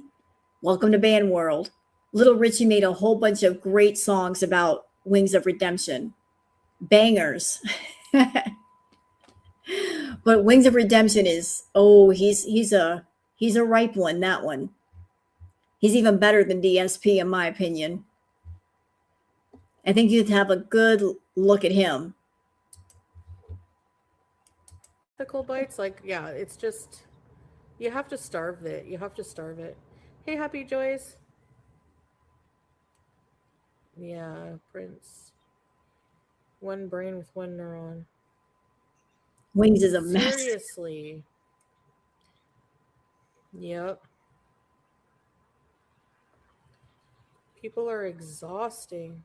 A: Welcome to Band World. Little Richie made a whole bunch of great songs about Wings of Redemption. Bangers. But Wings of Redemption is, oh, he's a ripe one, that one. He's even better than DSP, in my opinion. I think you'd have a good look at him.
C: Ethical bites, like, yeah, it's just, you have to starve it. You have to starve it. Hey, Happy Joys. Yeah, Prince. One brain with one neuron.
A: Wings is a mess.
C: Seriously. Yep. People are exhausting.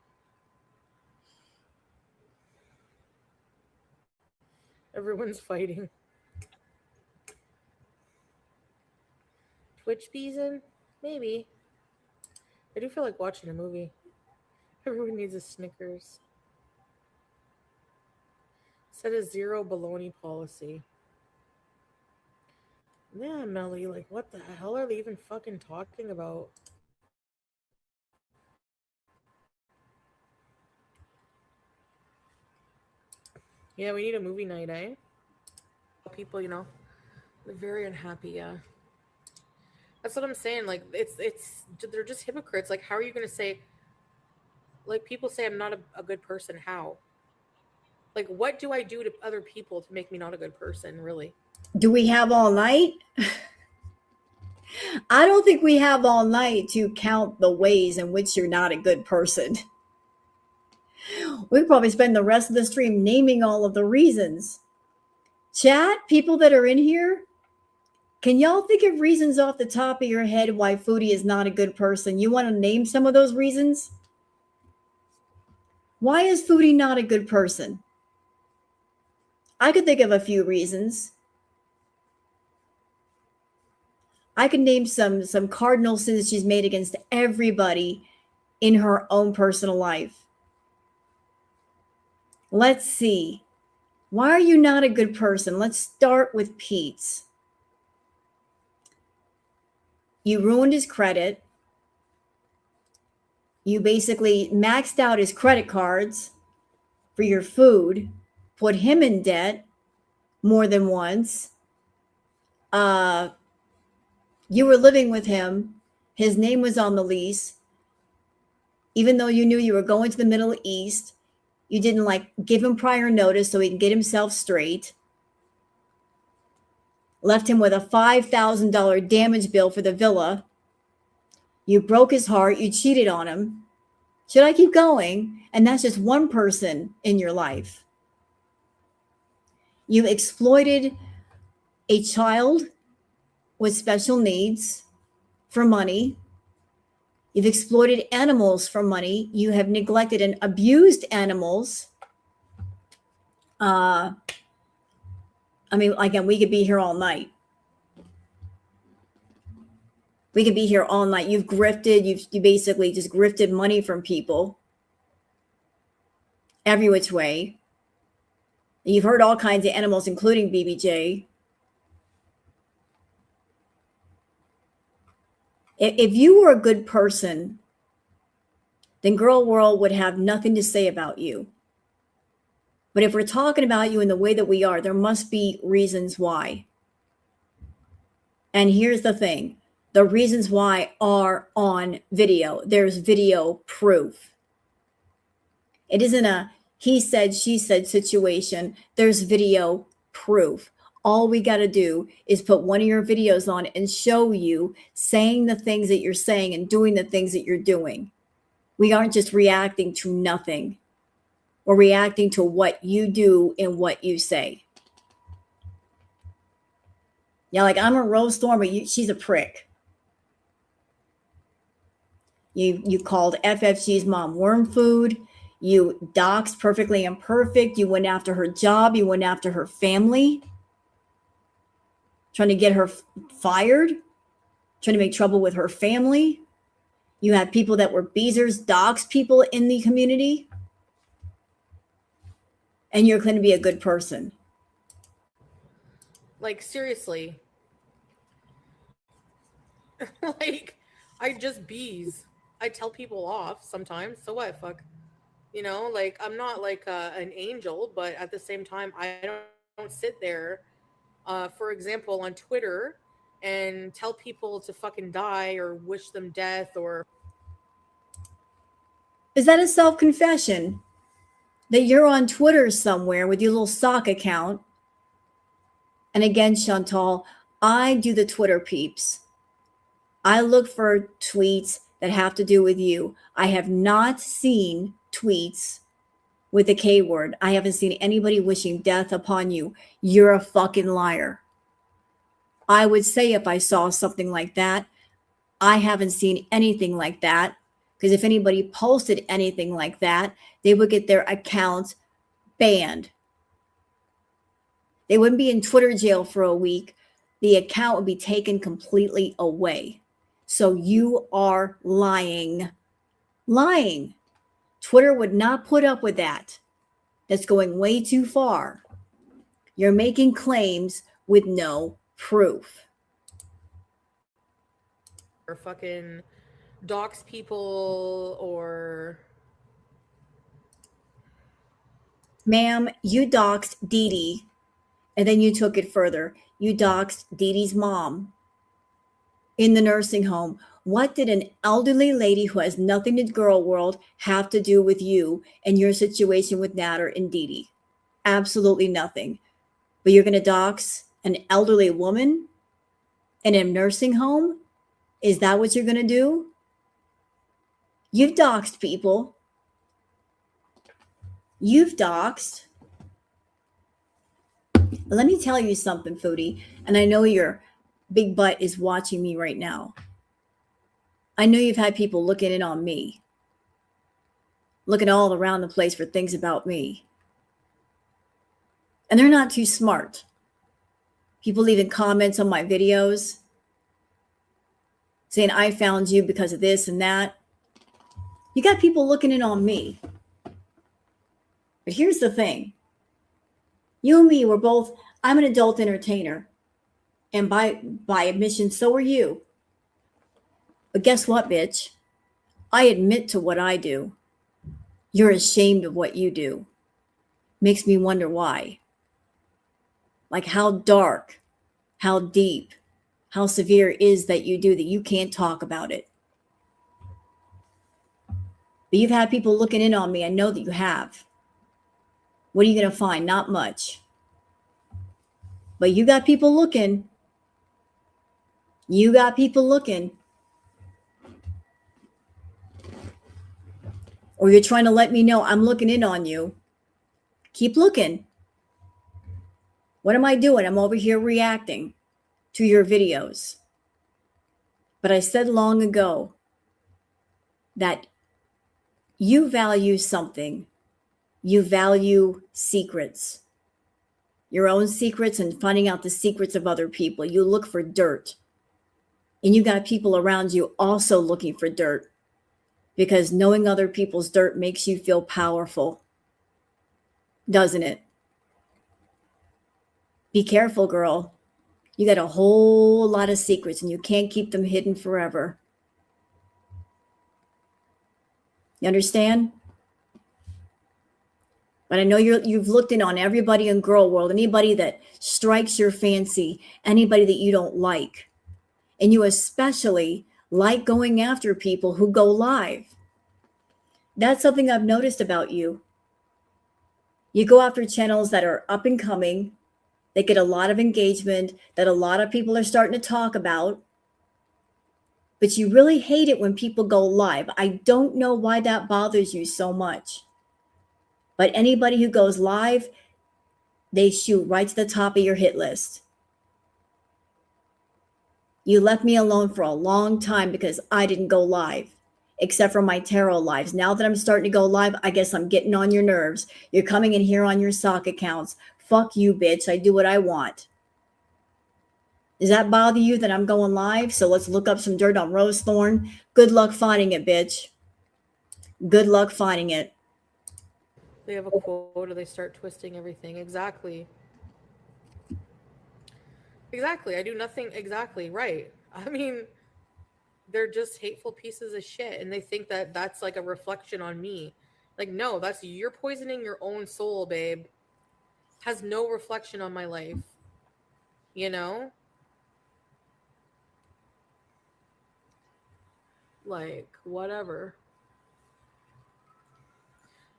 C: Everyone's fighting. Twitch season? Maybe. I do feel like watching a movie. Everyone needs a Snickers. Set a zero baloney policy. Yeah, Melly, like, what the hell are they even fucking talking about? Yeah, we need a movie night, eh? People, you know, they're very unhappy, yeah. That's what I'm saying. Like, they're just hypocrites. Like, how are you going to say, like, people say I'm not a good person. How? Like, what do I do to other people to make me not a good person, really?
A: Do we have all night? I don't think we have all night to count the ways in which you're not a good person. We could probably spend the rest of the stream naming all of the reasons. Chat, people that are in here, can y'all think of reasons off the top of your head why Foodie is not a good person? You want to name some of those reasons? Why is Foodie not a good person? I could think of a few reasons. I could name some cardinal sins she's made against everybody in her own personal life. Let's see. Why are you not a good person? Let's start with Pete's. You ruined his credit. You basically maxed out his credit cards for your food, put him in debt more than once. You were living with him. His name was on the lease. Even though you knew you were going to the Middle East, you didn't like give him prior notice so he can get himself straight. Left him with a $5,000 damage bill for the villa. You broke his heart. You cheated on him. Should I keep going? And that's just one person in your life. You exploited a child with special needs for money. You've exploited animals for money. You have neglected and abused animals. Again, we could be here all night. We could be here all night. You've grifted. You basically just grifted money from people every which way. You've hurt all kinds of animals, including BBJ. If you were a good person, then Girl World would have nothing to say about you. But if we're talking about you in the way that we are, there must be reasons why. And here's the thing. The reasons why are on video. There's video proof. It isn't a he said, she said situation. There's video proof. All we got to do is put one of your videos on and show you saying the things that you're saying and doing the things that you're doing. We aren't just reacting to nothing. We're reacting to what you do and what you say. Yeah, like I'm a Rose Thorn, but she's a prick. You called FFG's mom worm food. You doxed Perfectly Imperfect. You went after her job. You went after her family. Trying to get her fired. Trying to make trouble with her family. You had people that were beezers, dox people in the community. And you're going to be a good person.
C: Like, seriously. Like, I just bees. I tell people off sometimes. So what? Fuck. You know, like, I'm not like an angel, but at the same time, I don't sit there, for example, on Twitter and tell people to fucking die or wish them death or.
A: Is that a self-confession? That you're on Twitter somewhere with your little sock account? And again, Chantal, I do the Twitter peeps. I look for tweets that have to do with you. I have not seen tweets with the K word. I haven't seen anybody wishing death upon you. You're a fucking liar. I would say if I saw something like that, I haven't seen anything like that. Because if anybody posted anything like that, they would get their accounts banned. They wouldn't be in Twitter jail for a week. The account would be taken completely away. So you are lying. Lying. Twitter would not put up with that. That's going way too far. You're making claims with no proof.
C: Or fucking dox people or.
A: Ma'am, you doxed Dee Dee, and then you took it further. You doxed Dee Dee's mom in the nursing home. What did an elderly lady who has nothing to Girl World have to do with you and your situation with Nader and Dee Dee? Absolutely nothing. But you're going to dox an elderly woman in a nursing home? Is that what you're going to do? You've doxed people. You've doxed. Let me tell you something, Foodie, and I know your big butt is watching me right now. I know you've had people looking in on me, looking all around the place for things about me. And they're not too smart. People leaving comments on my videos saying I found you because of this and that. You got people looking in on me. But here's the thing. You and me were both, I'm an adult entertainer. And by admission, so are you. But guess what, bitch? I admit to what I do. You're ashamed of what you do. Makes me wonder why. Like how dark, how deep, how severe is that you do that you can't talk about it. But you've had people looking in on me. I know that you have. What are you going to find? Not much. But you got people looking. You got people looking. Or you're trying to let me know I'm looking in on you. Keep looking. What am I doing? I'm over here reacting to your videos. But I said long ago that you value something. You value secrets. Your own secrets and finding out the secrets of other people. You look for dirt. And you got people around you also looking for dirt. Because knowing other people's dirt makes you feel powerful. Doesn't it? Be careful, girl. You got a whole lot of secrets and you can't keep them hidden forever. You understand? But I know you've looked in on everybody in girl world, anybody that strikes your fancy, anybody that you don't like. And you especially like going after people who go live. That's something I've noticed about you. You go after channels that are up and coming. They get a lot of engagement that a lot of people are starting to talk about. But you really hate it when people go live. I don't know why that bothers you so much. But anybody who goes live, they shoot right to the top of your hit list. You left me alone for a long time because I didn't go live, except for my tarot lives. Now that I'm starting to go live, I guess I'm getting on your nerves. You're coming in here on your sock accounts. Fuck you, bitch. I do what I want. Does that bother you that I'm going live? So let's look up some dirt on Rose Thorn. Good luck finding it, bitch. Good luck finding it.
C: They have a quote or they start twisting everything. Exactly. Exactly. I do nothing exactly right. I mean, they're just hateful pieces of shit and they think that that's like a reflection on me. Like, no, that's you're poisoning your own soul, babe. Has no reflection on my life. You know? Like, whatever.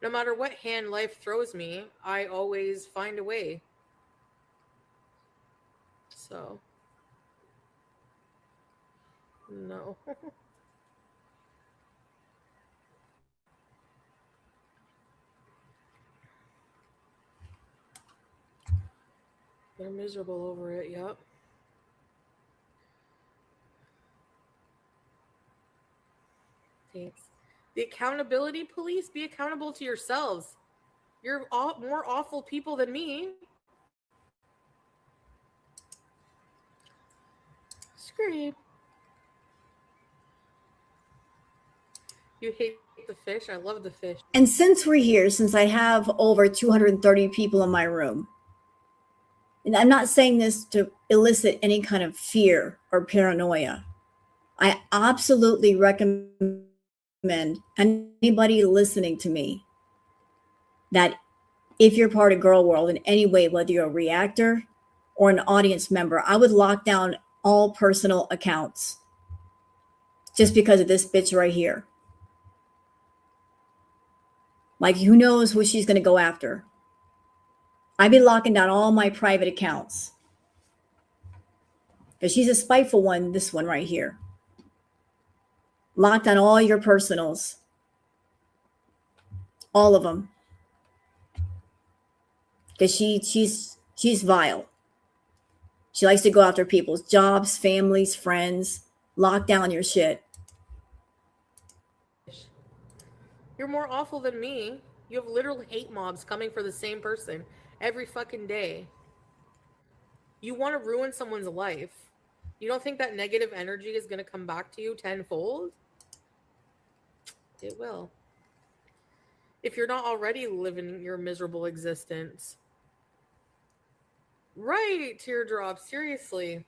C: No matter what hand life throws me, I always find a way. So, no. They're miserable over it, yep. Thanks. The accountability police, be accountable to yourselves. You're all more awful people than me. Scream. You hate the fish? I love the fish.
A: And since we're here, since I have over 230 people in my room, and I'm not saying this to elicit any kind of fear or paranoia, I absolutely recommend anybody listening to me that if you're part of Girl World in any way, whether you're a reactor or an audience member, I would lock down all personal accounts just because of this bitch right here. Like, who knows who she's going to go after? I'd be locking down all my private accounts because she's a spiteful one, this one right here. Lock down all your personals. All of them. Because she's vile. She likes to go after people's jobs, families, friends. Lock down your shit.
C: You're more awful than me. You have literal hate mobs coming for the same person every fucking day. You want to ruin someone's life. You don't think that negative energy is going to come back to you tenfold? It will. If you're not already living your miserable existence. Right, teardrop. Seriously.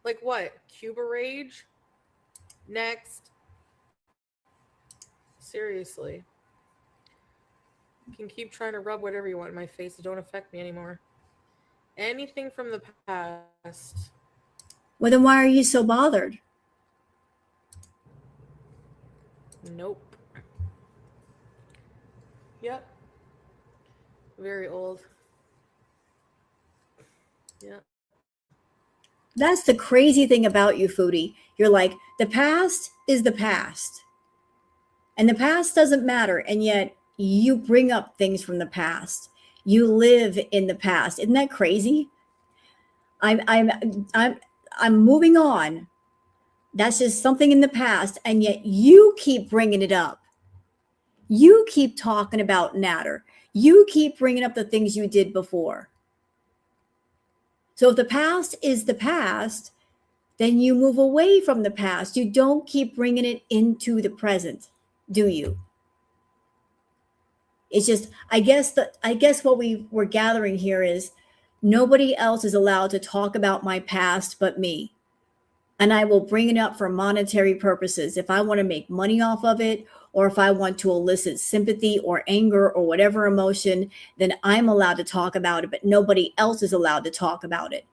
C: Like what? Cuba rage? Next. Seriously. You can keep trying to rub whatever you want in my face. It don't affect me anymore. Anything from the past.
A: Well, then why are you so bothered?
C: Nope. Yep. Very old. Yep.
A: That's the crazy thing about you, Foodie. You're like, the past is the past. And the past doesn't matter. And yet you bring up things from the past. You live in the past. Isn't that crazy? I'm moving on. That's just something in the past. And yet you keep bringing it up. You keep talking about Nader. You keep bringing up the things you did before. So if the past is the past, then you move away from the past. You don't keep bringing it into the present, do you? It's just, I guess what we were gathering here is nobody else is allowed to talk about my past but me. And I will bring it up for monetary purposes. If I want to make money off of it, or if I want to elicit sympathy or anger or whatever emotion, then I'm allowed to talk about it, but nobody else is allowed to talk about it.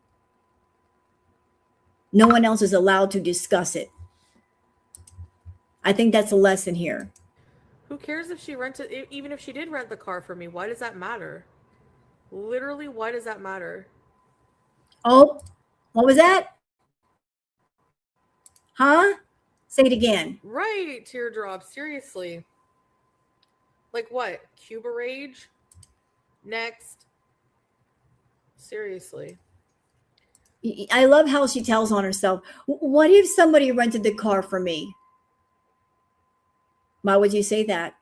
A: No one else is allowed to discuss it. I think that's a lesson here.
C: Who cares if she rented, even if she did rent the car for me? Why does that matter? Literally, why does that matter?
A: Oh, what was that? Huh? Say it again.
C: Right, teardrop. Seriously. Like what? Cuba rage? Next. Seriously.
A: I love how she tells on herself. What if somebody rented the car for me? Why would you say that?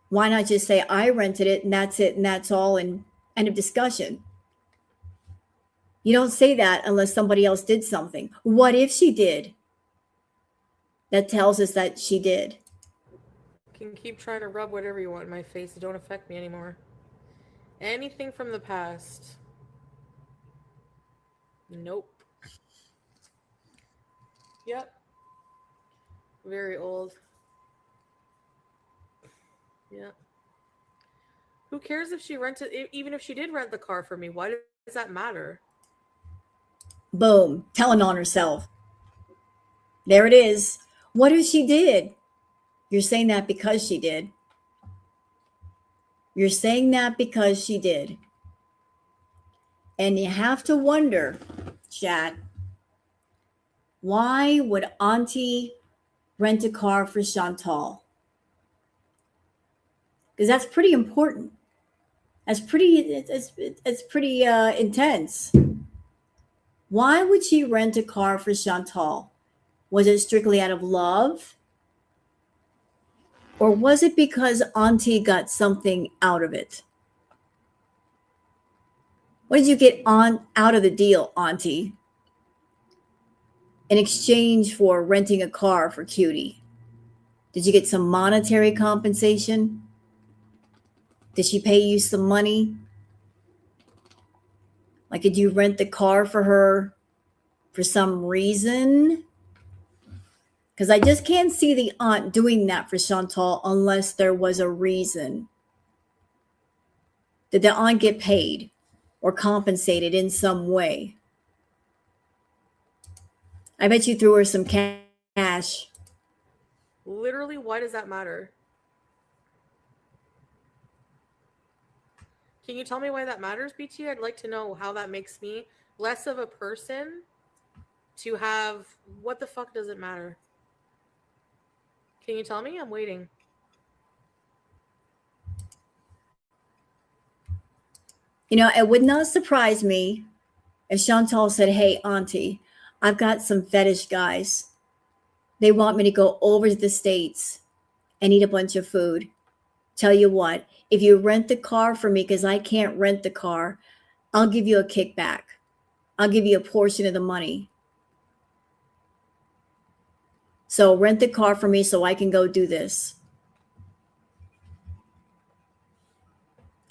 A: Why not just say I rented it and that's all and end of discussion? You don't say that unless somebody else did something. What if she did? That tells us that she did.
C: You can keep trying to rub whatever you want in my face. It don't affect me anymore. Anything from the past. Nope. Yep. Very old. Yeah. Who cares if she rented, even if she did rent the car for me? Why does that matter?
A: Boom. Telling on herself. There it is. What if she did? You're saying that because she did. You're saying that because she did. And you have to wonder, chat, why would Auntie rent a car for Chantal? Because that's pretty important. That's pretty, it's pretty intense. Why would she rent a car for Chantal? Was it strictly out of love? Or was it because Auntie got something out of it? What did you get out of the deal, Auntie, in exchange for renting a car for Cutie? Did you get some monetary compensation? Did she pay you some money? Like, did you rent the car for her for some reason? Because I just can't see the aunt doing that for Chantal unless there was a reason. Did the aunt get paid or compensated in some way? I bet you threw her some cash.
C: Literally, why does that matter? Can you tell me why that matters, BT? I'd like to know how that makes me less of a person to have. What the fuck does it matter? Can you tell me? I'm waiting.
A: You know, it would not surprise me if Chantal said, hey, Auntie, I've got some fetish guys. They want me to go over to the States and eat a bunch of food. Tell you what, if you rent the car for me, because I can't rent the car, I'll give you a kickback. I'll give you a portion of the money. So rent the car for me so I can go do this.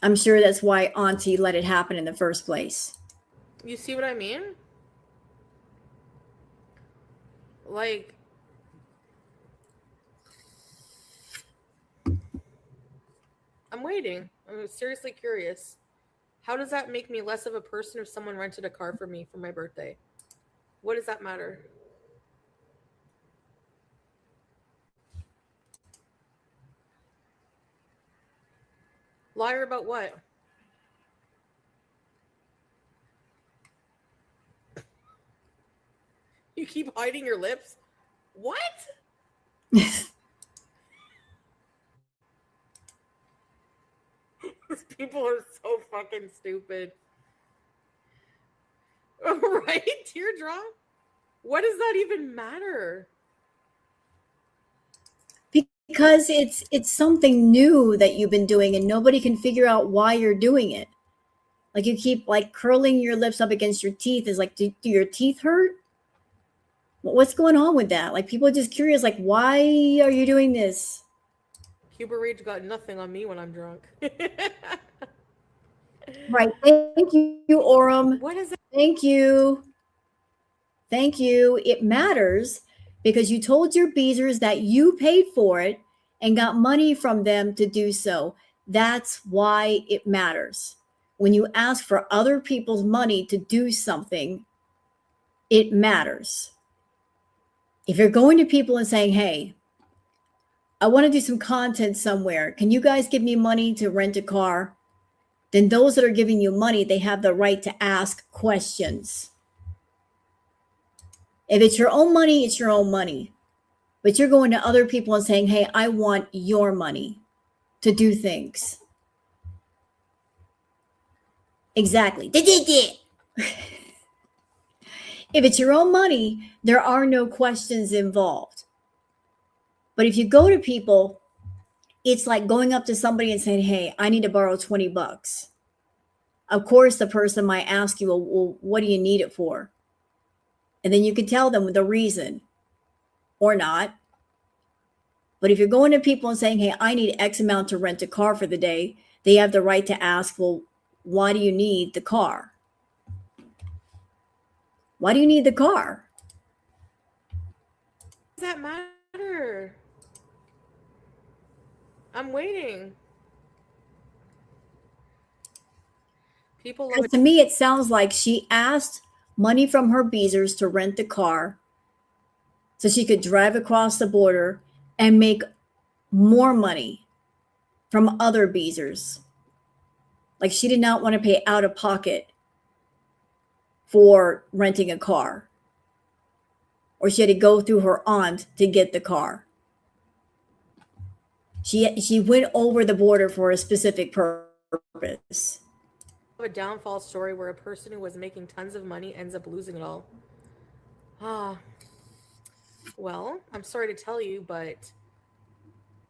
A: I'm sure that's why Auntie let it happen in the first place.
C: You see what I mean? Like, I'm waiting. I'm seriously curious. How does that make me less of a person if someone rented a car for me for my birthday? What does that matter? Liar about what? You keep hiding your lips? What? People are so fucking stupid. Right? Teardrop? What does that even matter?
A: Because it's something new that you've been doing and nobody can figure out why you're doing it. Like you keep like curling your lips up against your teeth. Is like, do your teeth hurt? What's going on with that? Like people are just curious, like, why are you doing this?
C: Cuba Rage got nothing on me when I'm drunk.
A: Right. Thank you, Orem.
C: What is it?
A: Thank you. Thank you. It matters because you told your Beezers that you paid for it and got money from them to do so. That's why it matters. When you ask for other people's money to do something, it matters. If you're going to people and saying, hey, I want to do some content somewhere, can you guys give me money to rent a car? Then those that are giving you money, they have the right to ask questions. If it's your own money, it's your own money. But you're going to other people and saying, hey, I want your money to do things. Exactly. If it's your own money, there are no questions involved. But if you go to people, it's like going up to somebody and saying, hey, I need to borrow $20. Of course, the person might ask you, well, what do you need it for? And then you can tell them the reason or not. But if you're going to people and saying, hey, I need X amount to rent a car for the day, they have the right to ask, well, why do you need the car? Why do you need the car?
C: Does that matter? I'm waiting. People love it.
A: To me, it sounds like she asked money from her Beezers to rent the car so she could drive across the border and make more money from other Beezers. Like she did not want to pay out of pocket for renting a car. Or she had to go through her aunt to get the car. She went over the border for a specific purpose.
C: A downfall story where a person who was making tons of money ends up losing it all. Well, I'm sorry to tell you, but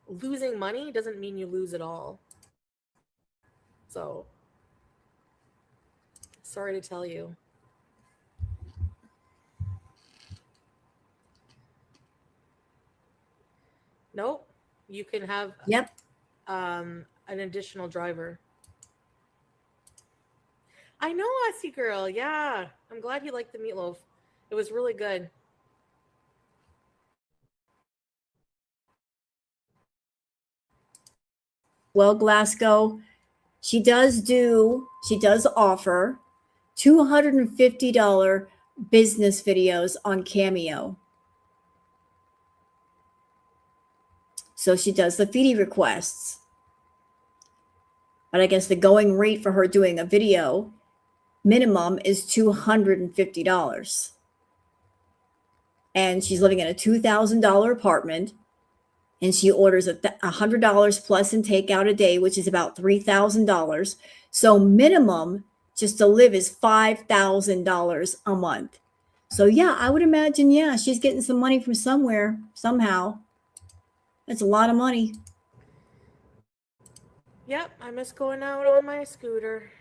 C: losing money doesn't mean you lose it all. So, sorry to tell you. Nope. You can have an additional driver. I know, Aussie girl. Yeah. I'm glad you liked the meatloaf. It was really good.
A: Well, Glasgow, she does offer $250 business videos on Cameo. So she does the Foodie requests. But I guess the going rate for her doing a video minimum is $250. And she's living in a $2,000 apartment. And she orders $100 plus in takeout a day, which is about $3,000. So minimum just to live is $5,000 a month. So yeah, I would imagine, yeah, she's getting some money from somewhere, somehow. That's a lot of money.
C: Yep, I miss going out on my scooter.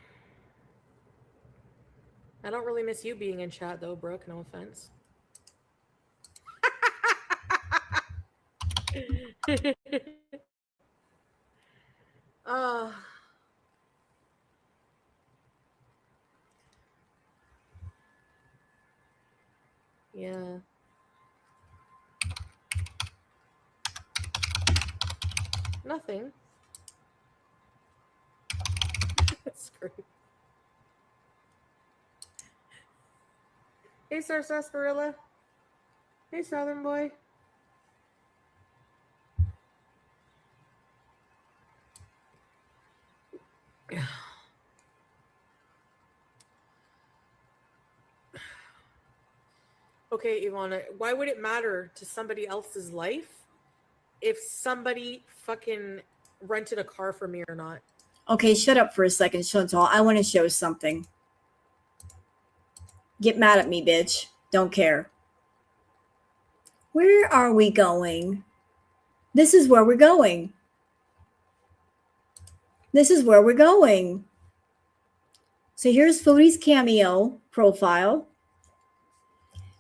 C: I don't really miss you being in chat though, Brooke. No offense. Yeah. Nothing. That's great. Hey, Sir Sarsaparilla. Hey, Southern Boy. Okay, Ivana, why would it matter to somebody else's life if somebody fucking rented a car for me or not?
A: Okay, shut up for a second, Chantal. I want to show something. Get mad at me, bitch. Don't care. Where are we going? This is where we're going. This is where we're going. So here's Foodie's Cameo profile.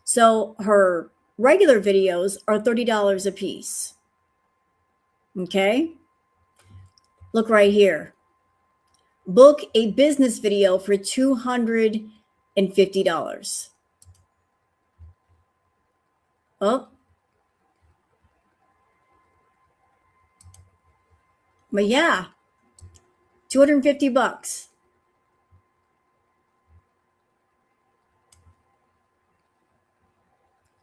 A: So her regular videos are $30 a piece. Okay? Look right here. Book a business video for $250. Oh. But yeah. $250.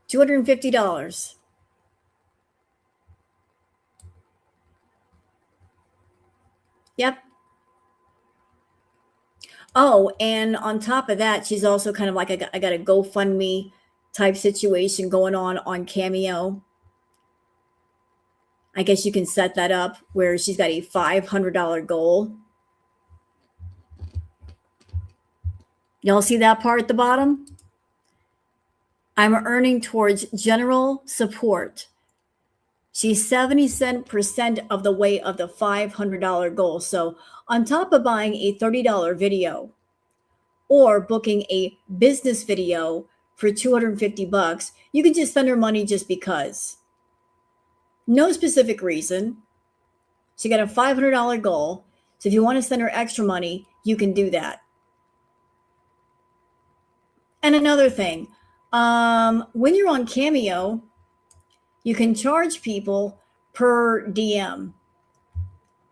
A: $250. Yep. Oh, and on top of that, she's also kind of like I got a GoFundMe type situation going on Cameo. I guess you can set that up where she's got a $500 goal. Y'all see that part at the bottom? I'm earning towards general support. She's 70% of the way of the $500 goal. So on top of buying a $30 video or booking a business video for $250, you can just send her money just because. No specific reason. She got a $500 goal. So if you want to send her extra money, you can do that. And another thing, when you're on Cameo, you can charge people per DM.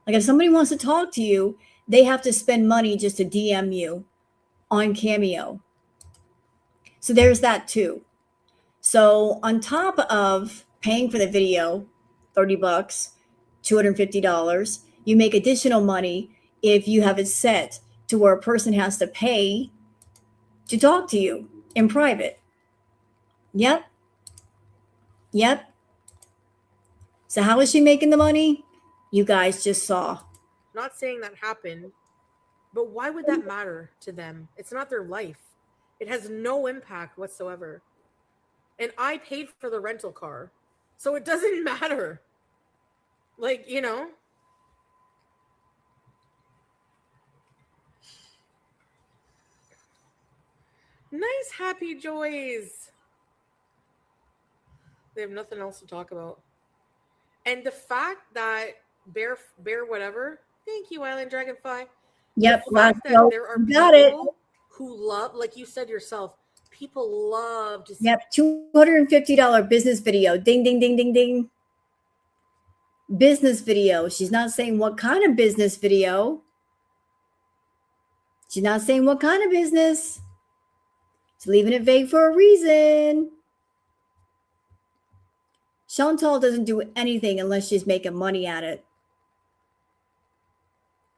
A: Like if somebody wants to talk to you, they have to spend money just to DM you on Cameo. So there's that too. So on top of paying for the video, $30, $250, you make additional money if you have it set to where a person has to pay to talk to you in private. Yep. Yep. So how is she making the money? You guys just saw.
C: Not saying that happened, but why would that matter to them? It's not their life. It has no impact whatsoever. And I paid for the rental car, so it doesn't matter. Like, you know. Nice happy joys. They have nothing else to talk about. And the fact that bear whatever, thank you, Island Dragonfly.
A: Yep,
C: The fact that there are people who love, like you said yourself, people love to see.
A: Yep, $250 business video. Ding, ding, ding, ding, ding. Business video. She's not saying what kind of business video. She's not saying what kind of business. She's leaving it vague for a reason. Chantal doesn't do anything unless she's making money at it.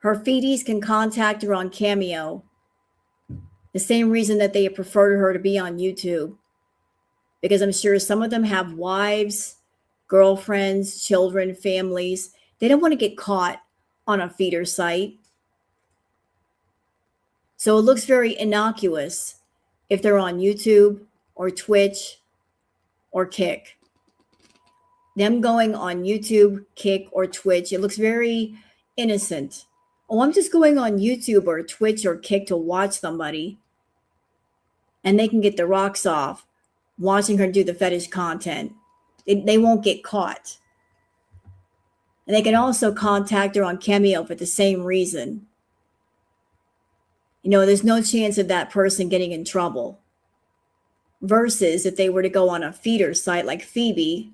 A: Her feedies can contact her on Cameo. The same reason that they prefer her to be on YouTube. Because I'm sure some of them have wives, girlfriends, children, families. They don't want to get caught on a feeder site. So it looks very innocuous if they're on YouTube or Twitch or Kick. Them going on YouTube, Kick, or Twitch, it looks very innocent. Oh, I'm just going on YouTube or Twitch or Kick to watch somebody. And they can get the rocks off watching her do the fetish content. They won't get caught. And they can also contact her on Cameo for the same reason. You know, there's no chance of that person getting in trouble. versus if they were to go on a feeder site like Phoebe,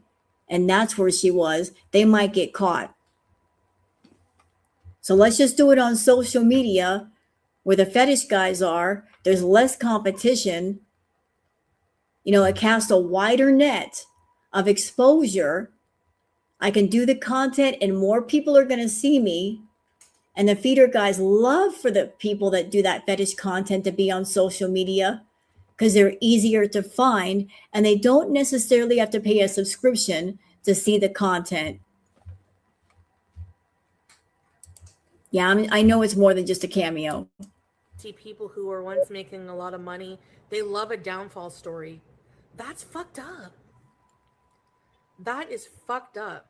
A: and that's where she was, they might get caught. So let's just do it on social media where the fetish guys are. There's less competition. You know, it casts a wider net of exposure. I can do the content and more people are going to see me. And the feeder guys love for the people that do that fetish content to be on social media because they're easier to find and they don't necessarily have to pay a subscription to see the content. Yeah, I know it's more than just a cameo.
C: See people who were once making a lot of money, they love a downfall story. That's fucked up. That is fucked up.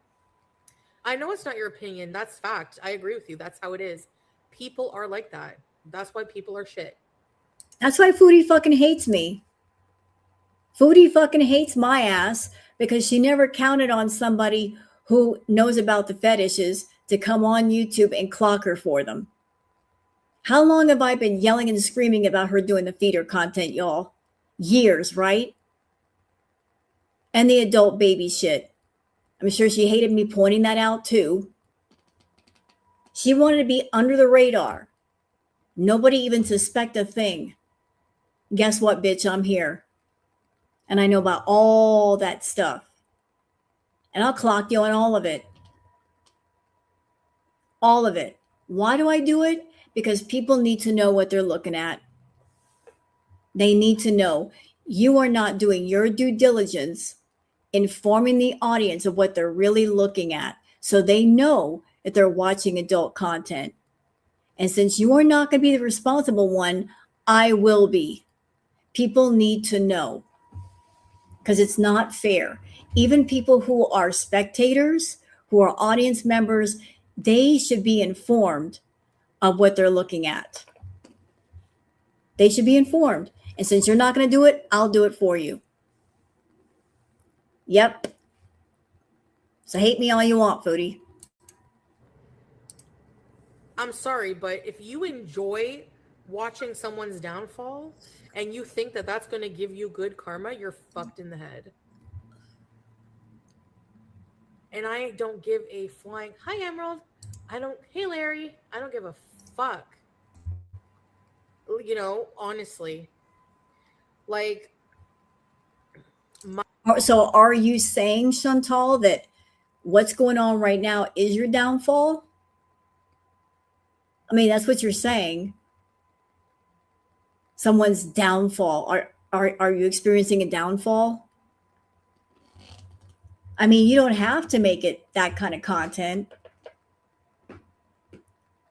C: I know it's not your opinion. That's fact. I agree with you. That's how it is. People are like that. That's why people are shit.
A: That's why Foodie fucking hates me. Foodie fucking hates my ass because she never counted on somebody who knows about the fetishes to come on YouTube and clock her for them. How long have I been yelling and screaming about her doing the feeder content, y'all? Years, right? And the adult baby shit. I'm sure she hated me pointing that out too. She wanted to be under the radar. Nobody even suspect a thing. Guess what, bitch? I'm here. And I know about all that stuff. And I'll clock you on all of it. All of it. Why do I do it? Because people need to know what they're looking at. They need to know you are not doing your due diligence informing the audience of what they're really looking at so they know that they're watching adult content. And since you are not going to be the responsible one, I will be. People need to know because it's not fair. Even people who are spectators, who are audience members, they should be informed of what they're looking at. They should be informed. And since you're not going to do it, I'll do it for you. Yep. So hate me all you want, Foodie.
C: I'm sorry, but if you enjoy watching someone's downfall and you think that that's going to give you good karma, you're fucked in the head. And I don't give a flying, hi Emerald. Hey Larry, I don't give a fuck. You know, honestly. Like,
A: so are you saying, Chantal, that what's going on right now is your downfall? I mean, that's what you're saying. Someone's downfall. Are you experiencing a downfall? I mean, you don't have to make it that kind of content.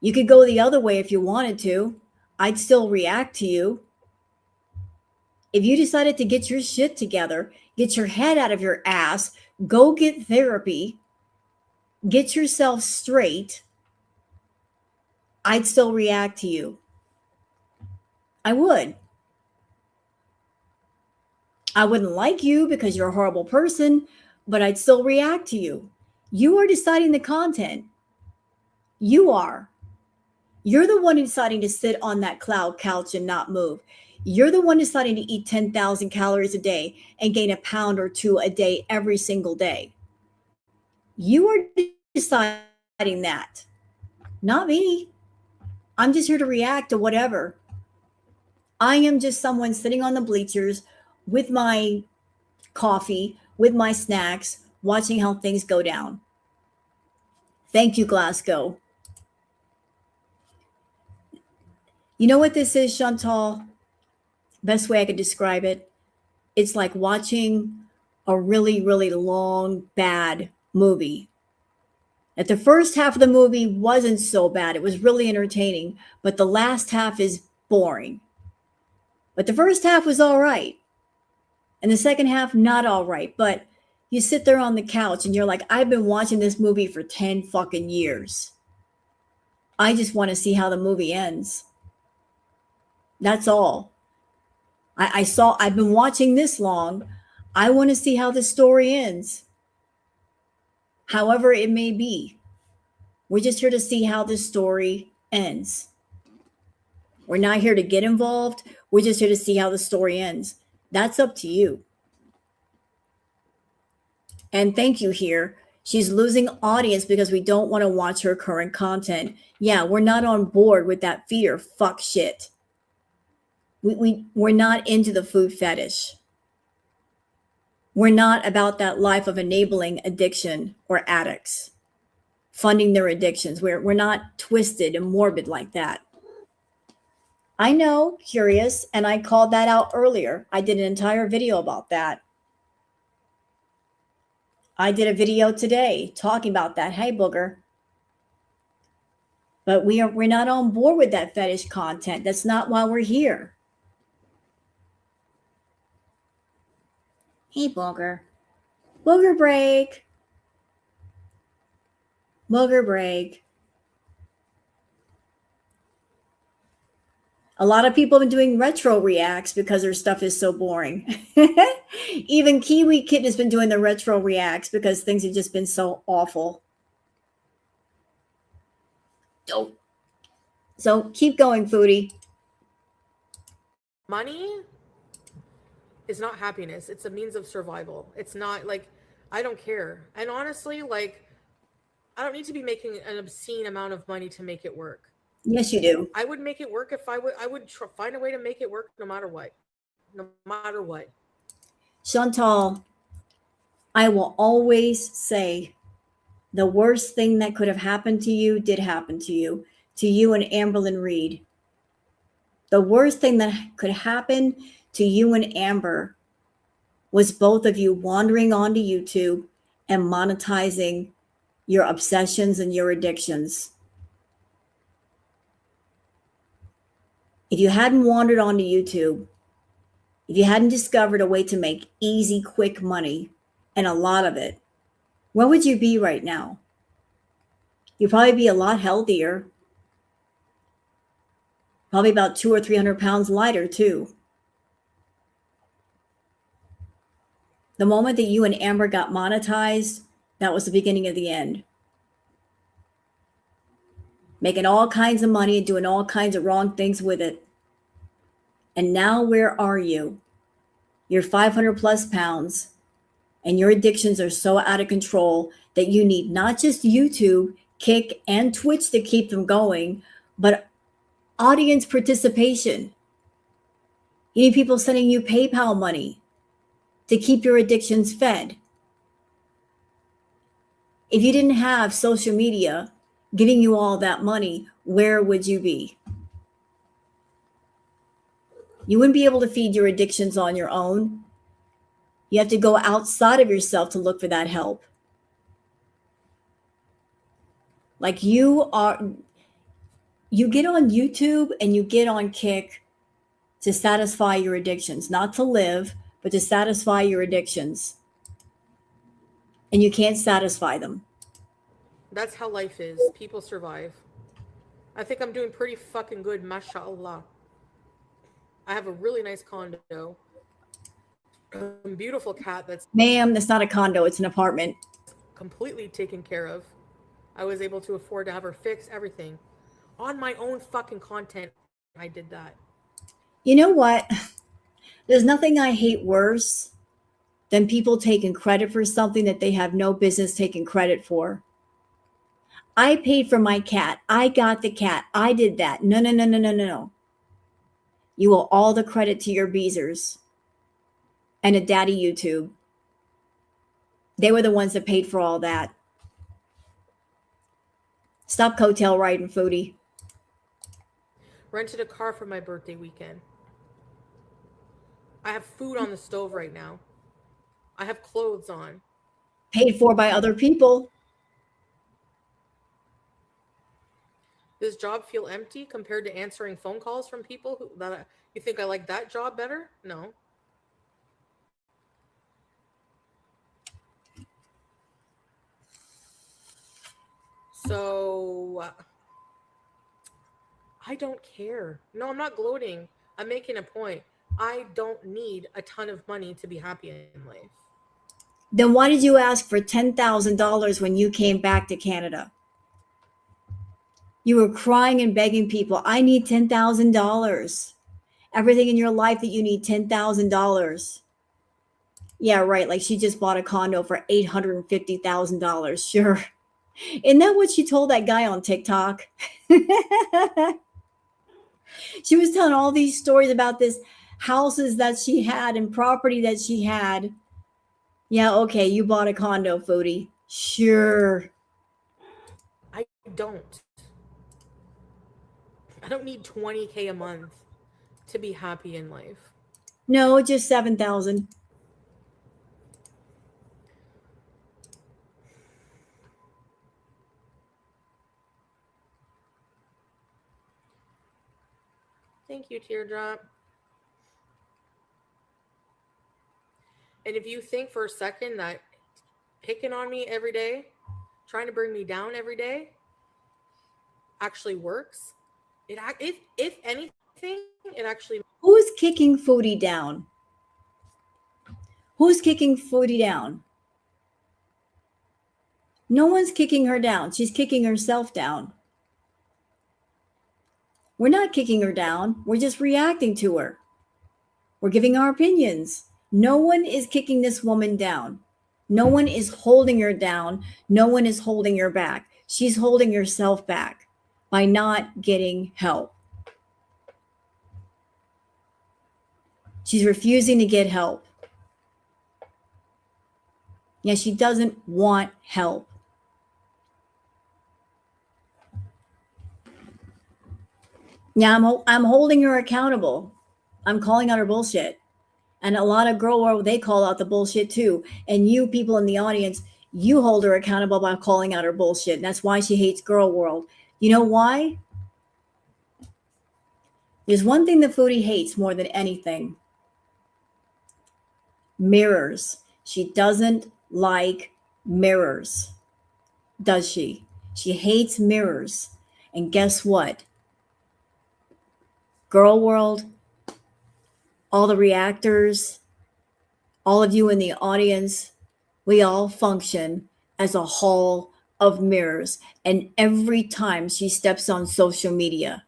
A: You could go the other way if you wanted to. I'd still react to you. If you decided to get your shit together, get your head out of your ass, go get therapy, get yourself straight, I'd still react to you. I would. I wouldn't like you because you're a horrible person, but I'd still react to you. You are deciding the content. You are. You're the one deciding to sit on that cloud couch and not move. You're the one deciding to eat 10,000 calories a day and gain a pound or two a day every single day. You are deciding that, not me. I'm just here to react to whatever. I am just someone sitting on the bleachers with my coffee, with my snacks, watching how things go down. Thank you, Glasgow. You know what this is, Chantal? Best way I could describe it. It's like watching a really, really long, bad movie. That the first half of the movie wasn't so bad. It was really entertaining, but the last half is boring. But the first half was all right. And the second half, not all right. But you sit there on the couch and you're like, I've been watching this movie for 10 fucking years. I just want to see how the movie ends. That's all. I've been watching this long. I want to see how the story ends. However it may be. We're just here to see how this story ends. We're not here to get involved. We're just here to see how the story ends. That's up to you. And thank you here. She's losing audience because we don't want to watch her current content. Yeah, we're not on board with that fear. Fuck shit. We're not into the food fetish. We're not about that life of enabling addiction or addicts, funding their addictions. We're not twisted and morbid like that. I know, curious, and I called that out earlier. I did an entire video about that. I did a video today talking about that. Hey, booger. But we're not on board with that fetish content. That's not why we're here. Hey, booger. Booger break. Booger break. A lot of people have been doing retro reacts because their stuff is so boring. Even Kiwi Kitten has been doing the retro reacts because things have just been so awful. Oh. So keep going, Foodie.
C: Money is not happiness. It's a means of survival. It's not like, I don't care. And honestly, like, I don't need to be making an obscene amount of money to make it work.
A: Yes, you do.
C: I would make it work if I would find a way to make it work no matter what. No matter what.
A: Chantal, I will always say the worst thing that could have happened to you did happen to you and Amberlyn Reed. The worst thing that could happen to you and Amber was both of you wandering onto YouTube and monetizing your obsessions and your addictions. If you hadn't wandered onto YouTube, if you hadn't discovered a way to make easy, quick money, and a lot of it, where would you be right now? You'd probably be a lot healthier. Probably about 200 or 300 pounds lighter too. The moment that you and Amber got monetized, that was the beginning of the end. Making all kinds of money and doing all kinds of wrong things with it. And now where are you? You're 500 plus pounds and your addictions are so out of control that you need not just YouTube, Kick, and Twitch to keep them going, but audience participation. You need people sending you PayPal money to keep your addictions fed. If you didn't have social media giving you all that money, where would you be? You wouldn't be able to feed your addictions on your own. You have to go outside of yourself to look for that help. Like you get on YouTube and you get on Kick to satisfy your addictions, not to live, but to satisfy your addictions. And you can't satisfy them.
C: That's how life is. People survive. I think I'm doing pretty fucking good, mashallah. I have a really nice condo. A beautiful cat that's
A: Ma'am, that's not a condo, it's an apartment.
C: completely taken care of. I was able to afford to have her fix everything. On my own fucking content, I did that.
A: You know what? There's nothing I hate worse than people taking credit for something that they have no business taking credit for. I paid for my cat. I got the cat. I did that. No. You owe all the credit to your Beezers and a daddy YouTube. They were the ones that paid for all that. Stop coattail riding, Foodie.
C: Rented a car for my birthday weekend. I have food on the stove right now. I have clothes on.
A: Paid for by other people.
C: Does job feel empty compared to answering phone calls from people you think I like that job better? No. So I don't care. No, I'm not gloating. I'm making a point. I don't need a ton of money to be happy in life.
A: Then why did you ask for $10,000 when you came back to Canada? You were crying and begging people, I need $10,000. everything in your life that you need $10,000. Yeah, right. Like she just bought a condo for $850,000. Sure. Isn't that what she told that guy on TikTok? She was telling all these stories about this houses that she had and property that she had. Yeah, okay, you bought a condo, Foodie. Sure.
C: I don't. I don't need 20K a month to be happy in life.
A: No, just 7,000.
C: Thank you, Teardrop. And if you think for a second that picking on me every day, trying to bring me down every day, actually works, if anything, it actually.
A: Who's kicking Foodie down? Who's kicking Foodie down? No one's kicking her down. She's kicking herself down. We're not kicking her down. We're just reacting to her. We're giving our opinions. No one is kicking this woman down. No one is holding her down. No one is holding her back. She's holding herself back by not getting help. She's refusing to get help. Yeah, she doesn't want help. Yeah, I'm holding her accountable. I'm calling out her bullshit. And a lot of girl world, they call out the bullshit too. And you people in the audience, you hold her accountable by calling out her bullshit. And that's why she hates girl world. You know why? There's one thing the Foodie hates more than anything. Mirrors. She doesn't like mirrors. Does she? She hates mirrors. And guess what? Girl world, all the reactors, all of you in the audience, we all function as a hall of mirrors. And every time she steps on social media,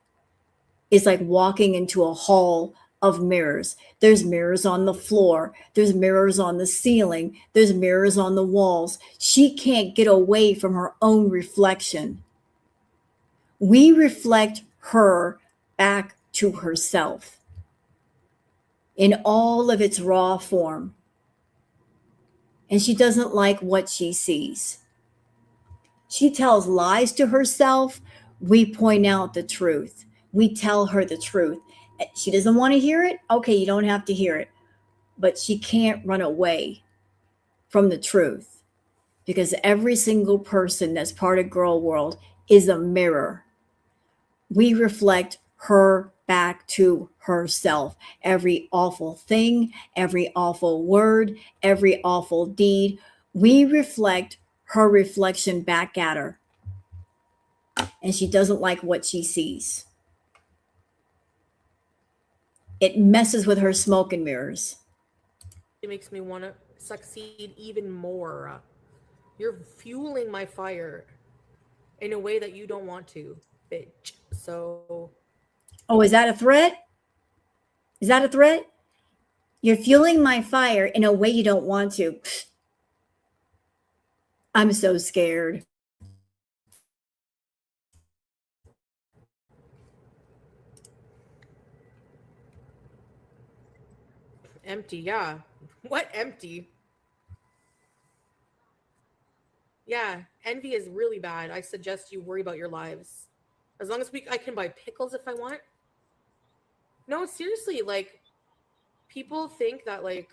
A: it's like walking into a hall of mirrors. There's mirrors on the floor. There's mirrors on the ceiling. There's mirrors on the walls. She can't get away from her own reflection. We reflect her back to herself in all of its raw form. And she doesn't like what she sees. She tells lies to herself. We point out the truth. We tell her the truth. She doesn't want to hear it. Okay, you don't have to hear it. But she can't run away from the truth because every single person that's part of Girl World is a mirror. We reflect her back to herself. Every awful thing, every awful word, every awful deed, we reflect her reflection back at her. And she doesn't like what she sees. It messes with her smoke and mirrors.
C: It makes me want to succeed even more. You're fueling my fire in a way that you don't want to, bitch. So.
A: Oh, is that a threat? Is that a threat? You're fueling my fire in a way you don't want to. I'm so scared.
C: Empty, yeah. What empty? Yeah, envy is really bad. I suggest you worry about your lives. As long as I can buy pickles if I want. No, seriously, like, people think that, like,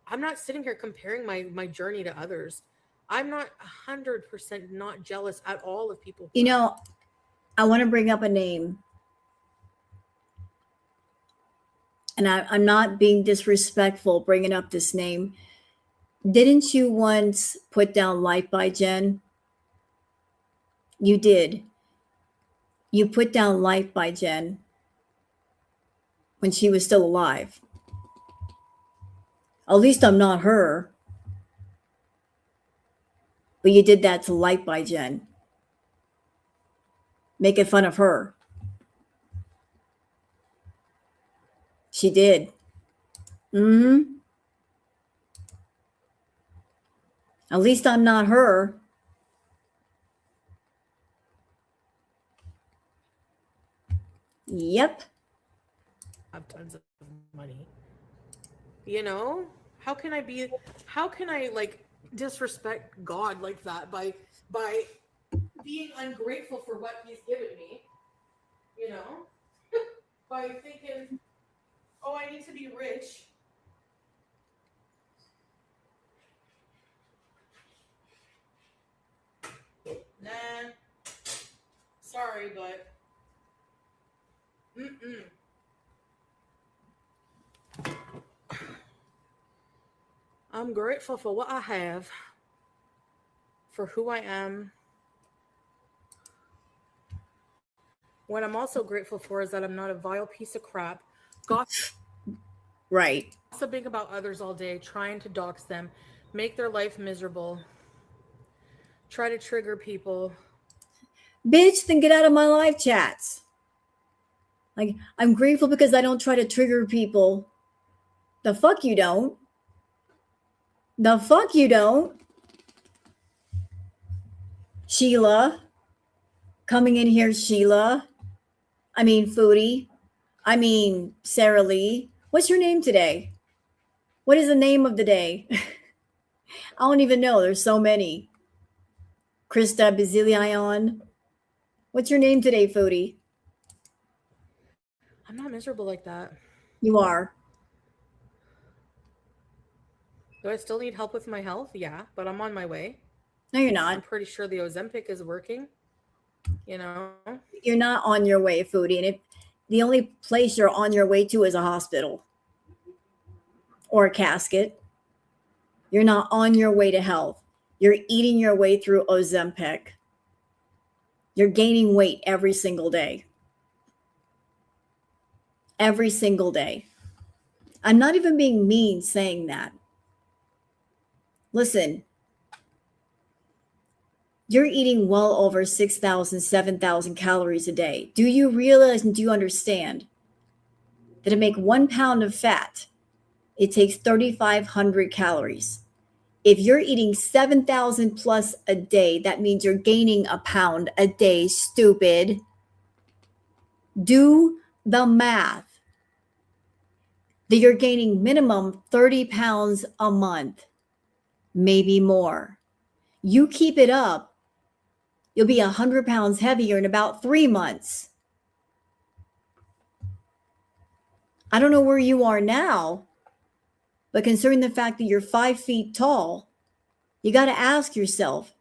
C: I'm not sitting here comparing my journey to others. I'm not 100% not jealous at all of people.
A: You know, I want to bring up a name. And I'm not being disrespectful bringing up this name. Didn't you once put down Life by Jen? You did. You put down Life by Jen when she was still alive. At least I'm not her. But you did that to Life by Jen. Making fun of her. She did. Mm-hmm. At least I'm not her. Yep.
C: Have tons of money. You know? How can I like disrespect God like that by being ungrateful for what he's given me? You know? By thinking, oh, I need to be rich. Nah. Sorry, but I'm grateful for what I have, for who I am. What I'm also grateful for is that I'm not a vile piece of crap,
A: Right.
C: gossiping about others all day, trying to dox them, make their life miserable, try to trigger people.
A: Bitch, then get out of my live chats. Like, I'm grateful because I don't try to trigger people. The fuck you don't. The fuck you don't. Sheila. Coming in here, Sheila. I mean, Foodie. I mean, Sarah Lee. What's your name today? What is the name of the day? I don't even know. There's so many. Krista Bazilion. What's your name today, Foodie?
C: I'm not miserable like that.
A: You are.
C: Do I still need help with my health? Yeah, but I'm on my way.
A: No, you're
C: I'm
A: not.
C: pretty sure the Ozempic is working. You know?
A: You're not on your way, Foodie. And the only place you're on your way to is a hospital or a casket. You're not on your way to health. You're eating your way through Ozempic. You're gaining weight every single day. Every single day. I'm not even being mean saying that. Listen, you're eating well over 6,000, 7,000 calories a day. Do you realize and do you understand that to make 1 pound of fat, it takes 3,500 calories? If you're eating 7,000 plus a day, that means you're gaining a pound a day, stupid. Do the math. That you're gaining minimum 30 pounds a month, maybe more. You keep it up, you'll be 100 pounds heavier in about 3 months. I don't know where you are now, but considering the fact that you're 5 feet tall, you got to ask yourself,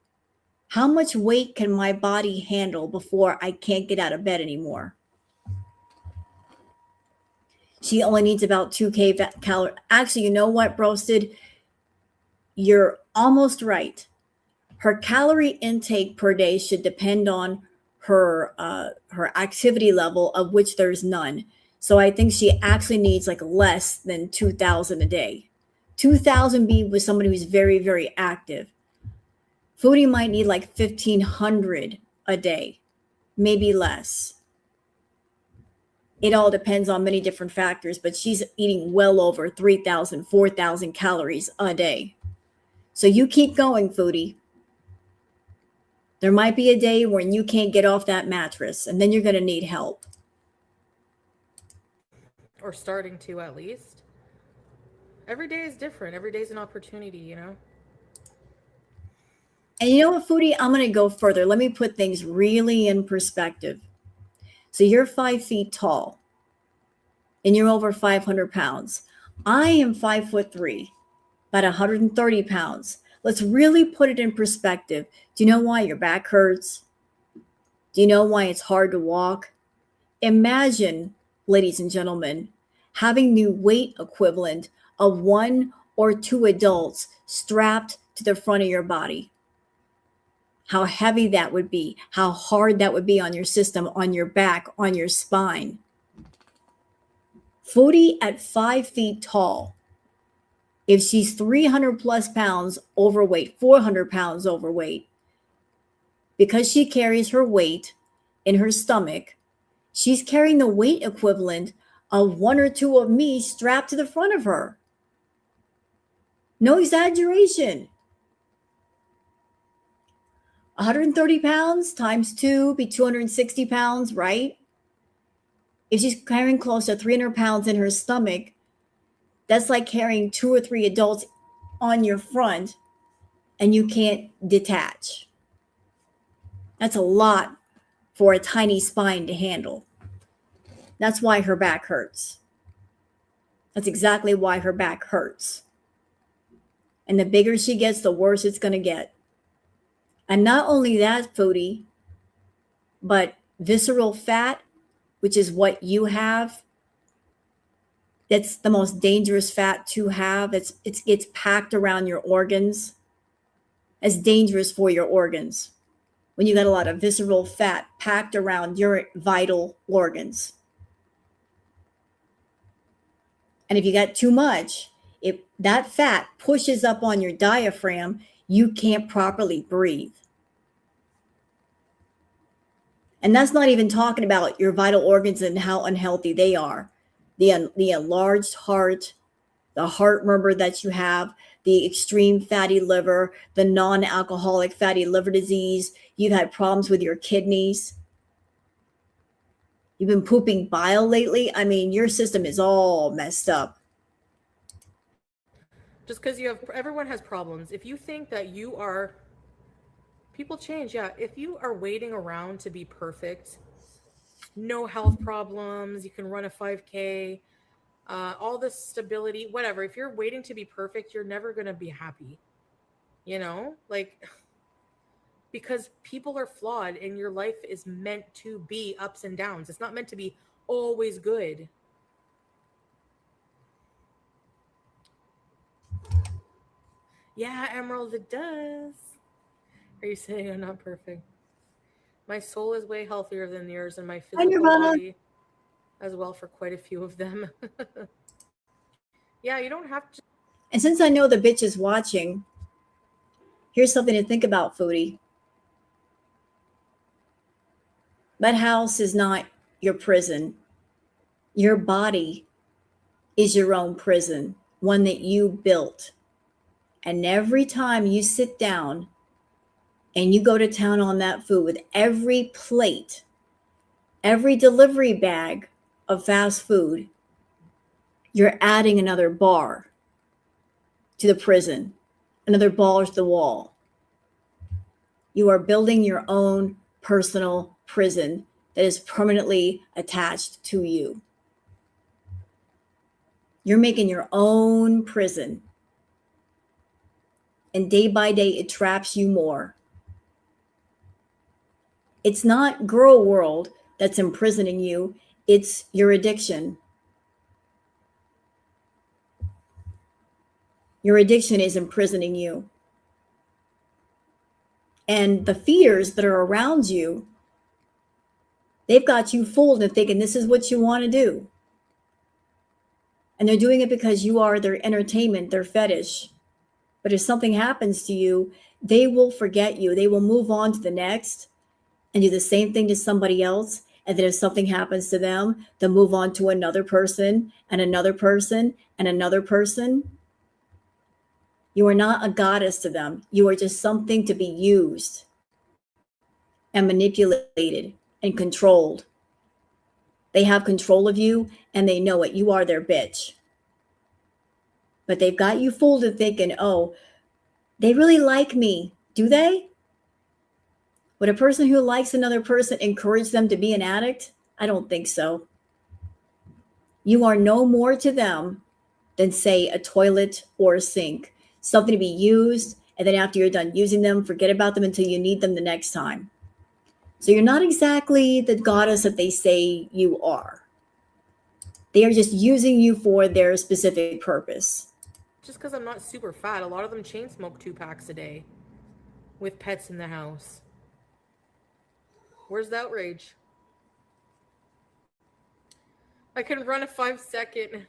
A: how much weight can my body handle before I can't get out of bed anymore? She only needs about 2K calories. Actually, you know what, Broasted? You're almost right. Her calorie intake per day should depend on her activity level, of which there's none. So I think she actually needs like less than 2,000 a day. 2,000 be with somebody who's very, very active. Foodie might need like 1,500 a day, maybe less. It all depends on many different factors, but she's eating well over 3,000, 4,000 calories a day. So you keep going, Foodie. There might be a day when you can't get off that mattress, and then you're going to need help.
C: Or starting to, at least. Every day is different. Every day is an opportunity, you know?
A: And you know what, Foodie? I'm going to go further. Let me put things really in perspective. So you're 5 feet tall, and you're over 500 pounds. I am 5'3", about 130 pounds. Let's really put it in perspective. Do you know why your back hurts? Do you know why it's hard to walk? Imagine, ladies and gentlemen, having the weight equivalent of 1 or 2 adults strapped to the front of your body. How heavy that would be, how hard that would be on your system, on your back, on your spine. Foodie at 5 feet tall, if she's 300 plus pounds overweight, 400 pounds overweight, because she carries her weight in her stomach, she's carrying the weight equivalent a one or two of me strapped to the front of her. No exaggeration. 130 pounds times two be 260 pounds, right? If she's carrying close to 300 pounds in her stomach, that's like carrying 2 or 3 adults on your front and you can't detach. That's a lot for a tiny spine to handle. That's why her back hurts. That's exactly why her back hurts. And the bigger she gets, the worse it's going to get. And not only that, Foodie, but visceral fat, which is what you have, that's the most dangerous fat to have. It's packed around your organs. It's dangerous for your organs when you got a lot of visceral fat packed around your vital organs. And if you got too much, if that fat pushes up on your diaphragm, you can't properly breathe. And that's not even talking about your vital organs and how unhealthy they are. The enlarged heart, the heart murmur that you have, the extreme fatty liver, the non-alcoholic fatty liver disease. You've had problems with your kidneys. You've been pooping bile lately. I mean, your system is all messed up.
C: Just because everyone has problems. If you think that you are, people change. Yeah. If you are waiting around to be perfect, no health problems, you can run a 5K, all this stability, whatever. If you're waiting to be perfect, you're never going to be happy. You know, like, because people are flawed and your life is meant to be ups and downs. It's not meant to be always good. Yeah, Emerald, it does. Are you saying I'm not perfect? My soul is way healthier than yours, and my physical body as well for quite a few of them. Yeah, you don't have to.
A: And since I know the bitch is watching, here's something to think about, Foodie. That house is not your prison. Your body is your own prison, one that you built. And every time you sit down and you go to town on that food with every plate, every delivery bag of fast food, you're adding another bar to the prison, another bar to the wall. You are building your own personal prison that is permanently attached to you. You're making your own prison. And day by day, it traps you more. It's not girl world that's imprisoning you. It's your addiction. Your addiction is imprisoning you. And the fears that are around you, they've got you fooled and thinking this is what you want to do. And they're doing it because you are their entertainment, their fetish. But if something happens to you, they will forget you. They will move on to the next and do the same thing to somebody else. And then if something happens to them, they'll move on to another person and another person and another person. You are not a goddess to them. You are just something to be used and manipulated and controlled. They have control of you and they know it. You are their bitch. But they've got you fooled and thinking, oh, they really like me. Do they? Would a person who likes another person encourage them to be an addict? I don't think so. You are no more to them than, say, a toilet or a sink, something to be used, and then after you're done using them, forget about them until you need them the next time. So you're not exactly the goddess that they say you are. They are just using you for their specific purpose.
C: Just because I'm not super fat, a lot of them chain smoke 2 packs a day with pets in the house. Where's the outrage? I can run a 5-second.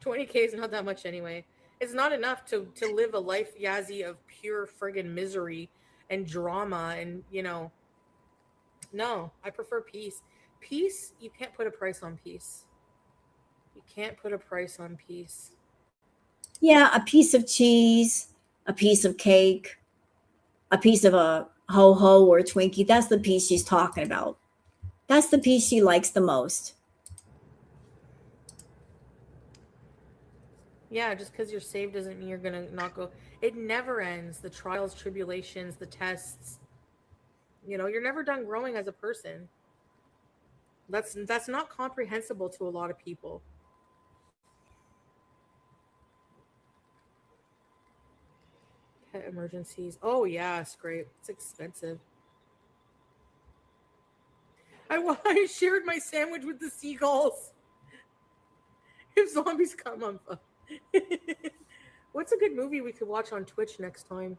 C: 20K is not that much anyway. It's not enough to live a life, Yazzie, of pure friggin' misery and drama and, you know. No, I prefer peace. Peace, you can't put a price on peace. You can't put a price on peace.
A: Yeah, a piece of cheese, a piece of cake, a piece of a ho-ho or a Twinkie. That's the piece she's talking about. That's the piece she likes the most.
C: Yeah, just because you're saved doesn't mean you're going to not go. It never ends. The trials, tribulations, the tests. You're never done growing as a person. That's not comprehensible to a lot of people. Pet emergencies. Oh, yeah, scrape. It's expensive. I shared my sandwich with the seagulls. If zombies come, I'm fucked. What's a good movie we could watch on Twitch next time?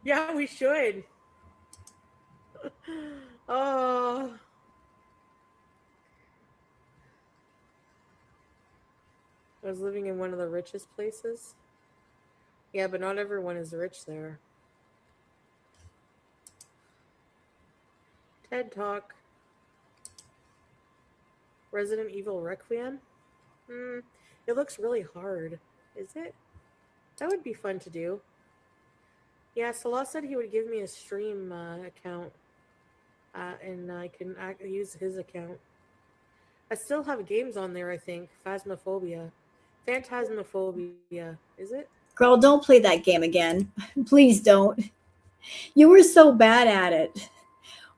C: Yeah, we should. Oh. I was living in one of the richest places. Yeah, but not everyone is rich there. TED Talk. Resident Evil Requiem. It looks really hard. Is it? That would be fun to do. Yeah, Salah said he would give me a stream account. And I can use his account. I still have games on there, I think. Phantasmophobia. Is it?
A: Girl, don't play that game again. Please don't. You were so bad at it.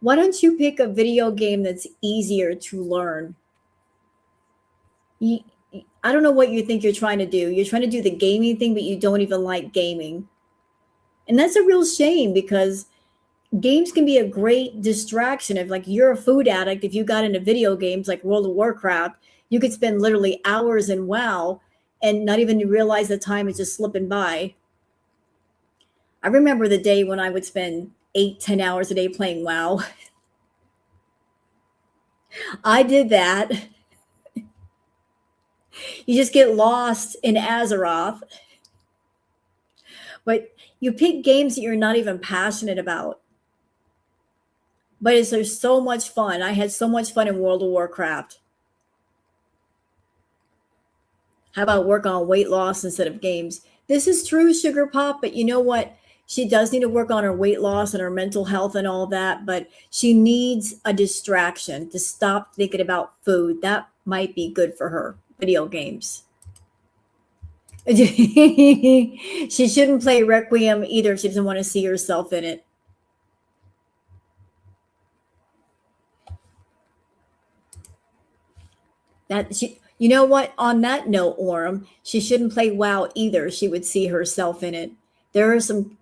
A: Why don't you pick a video game that's easier to learn? I don't know what you think you're trying to do. You're trying to do the gaming thing, but you don't even like gaming. And that's a real shame because games can be a great distraction. If like you're a food addict, if you got into video games like World of Warcraft, you could spend literally hours in WoW and not even realize the time is just slipping by. I remember the day when I would spend 8-10 hours a day playing WoW. I did that. You just get lost in Azeroth. But you pick games that you're not even passionate about. But there's so much fun. I had so much fun in World of Warcraft. How about work on weight loss instead of games? This is true, Sugar Pop, but you know what? She does need to work on her weight loss and her mental health and all that, but she needs a distraction to stop thinking about food. That might be good for her. Video games. She shouldn't play Requiem either if she doesn't want to see herself in it. You know what? On that note, Orem, she shouldn't play WoW either. She would see herself in it. There are some,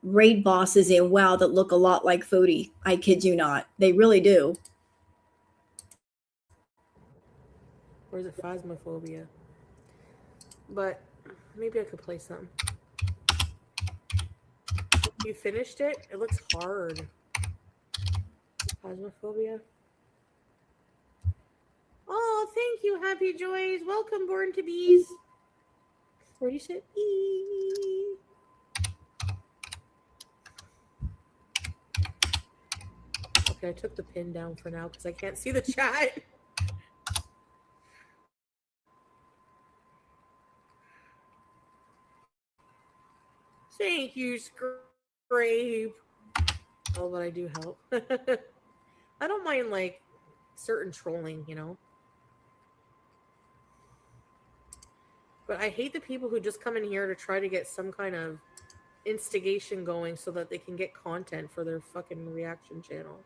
A: raid bosses in WoW that look a lot like Foodie. I kid you not. They really do.
C: Or is it Phasmophobia? But maybe I could play some. You finished it? It looks hard. Phasmophobia. Oh, thank you, Happy Joys. Welcome, Born to Bees. Where do you sit? Okay, I took the pin down for now because I can't see the chat. Thank you, Scrape. Oh, but I do help. I don't mind, like, certain trolling, But I hate the people who just come in here to try to get some kind of instigation going so that they can get content for their fucking reaction channels.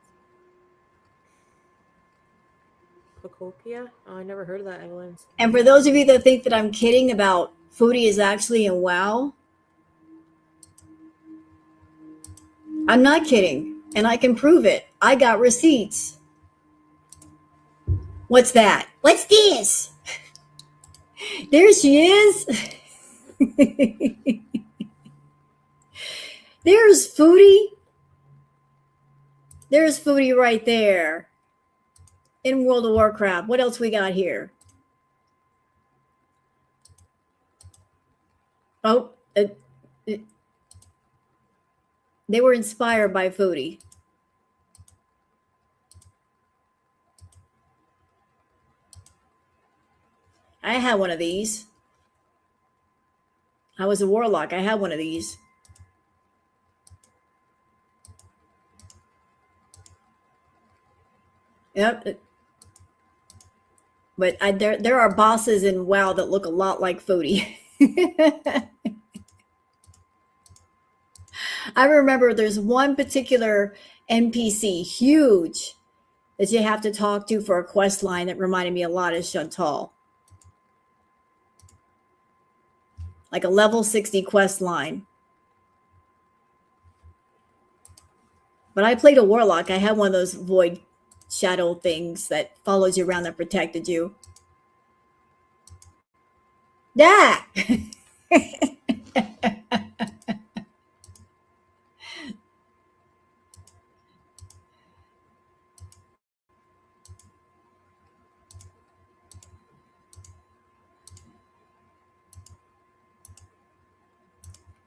C: Pocopia? Oh, I never heard of that, Evelyn.
A: And for those of you that think that I'm kidding about Foodie is actually in WoW, I'm not kidding. And I can prove it. I got receipts. What's that?
E: What's this?
A: There she is. There's Foodie. There's Foodie right there in World of Warcraft. What else we got here? Oh, they were inspired by Foodie. I had one of these. I was a warlock. I had one of these. Yep. But there are bosses in WoW that look a lot like Foodie. I remember there's one particular NPC, huge, that you have to talk to for a quest line that reminded me a lot of Chantal. Like a level 60 quest line. But I played a warlock. I had one of those void shadow things that follows you around that protected you. Yeah.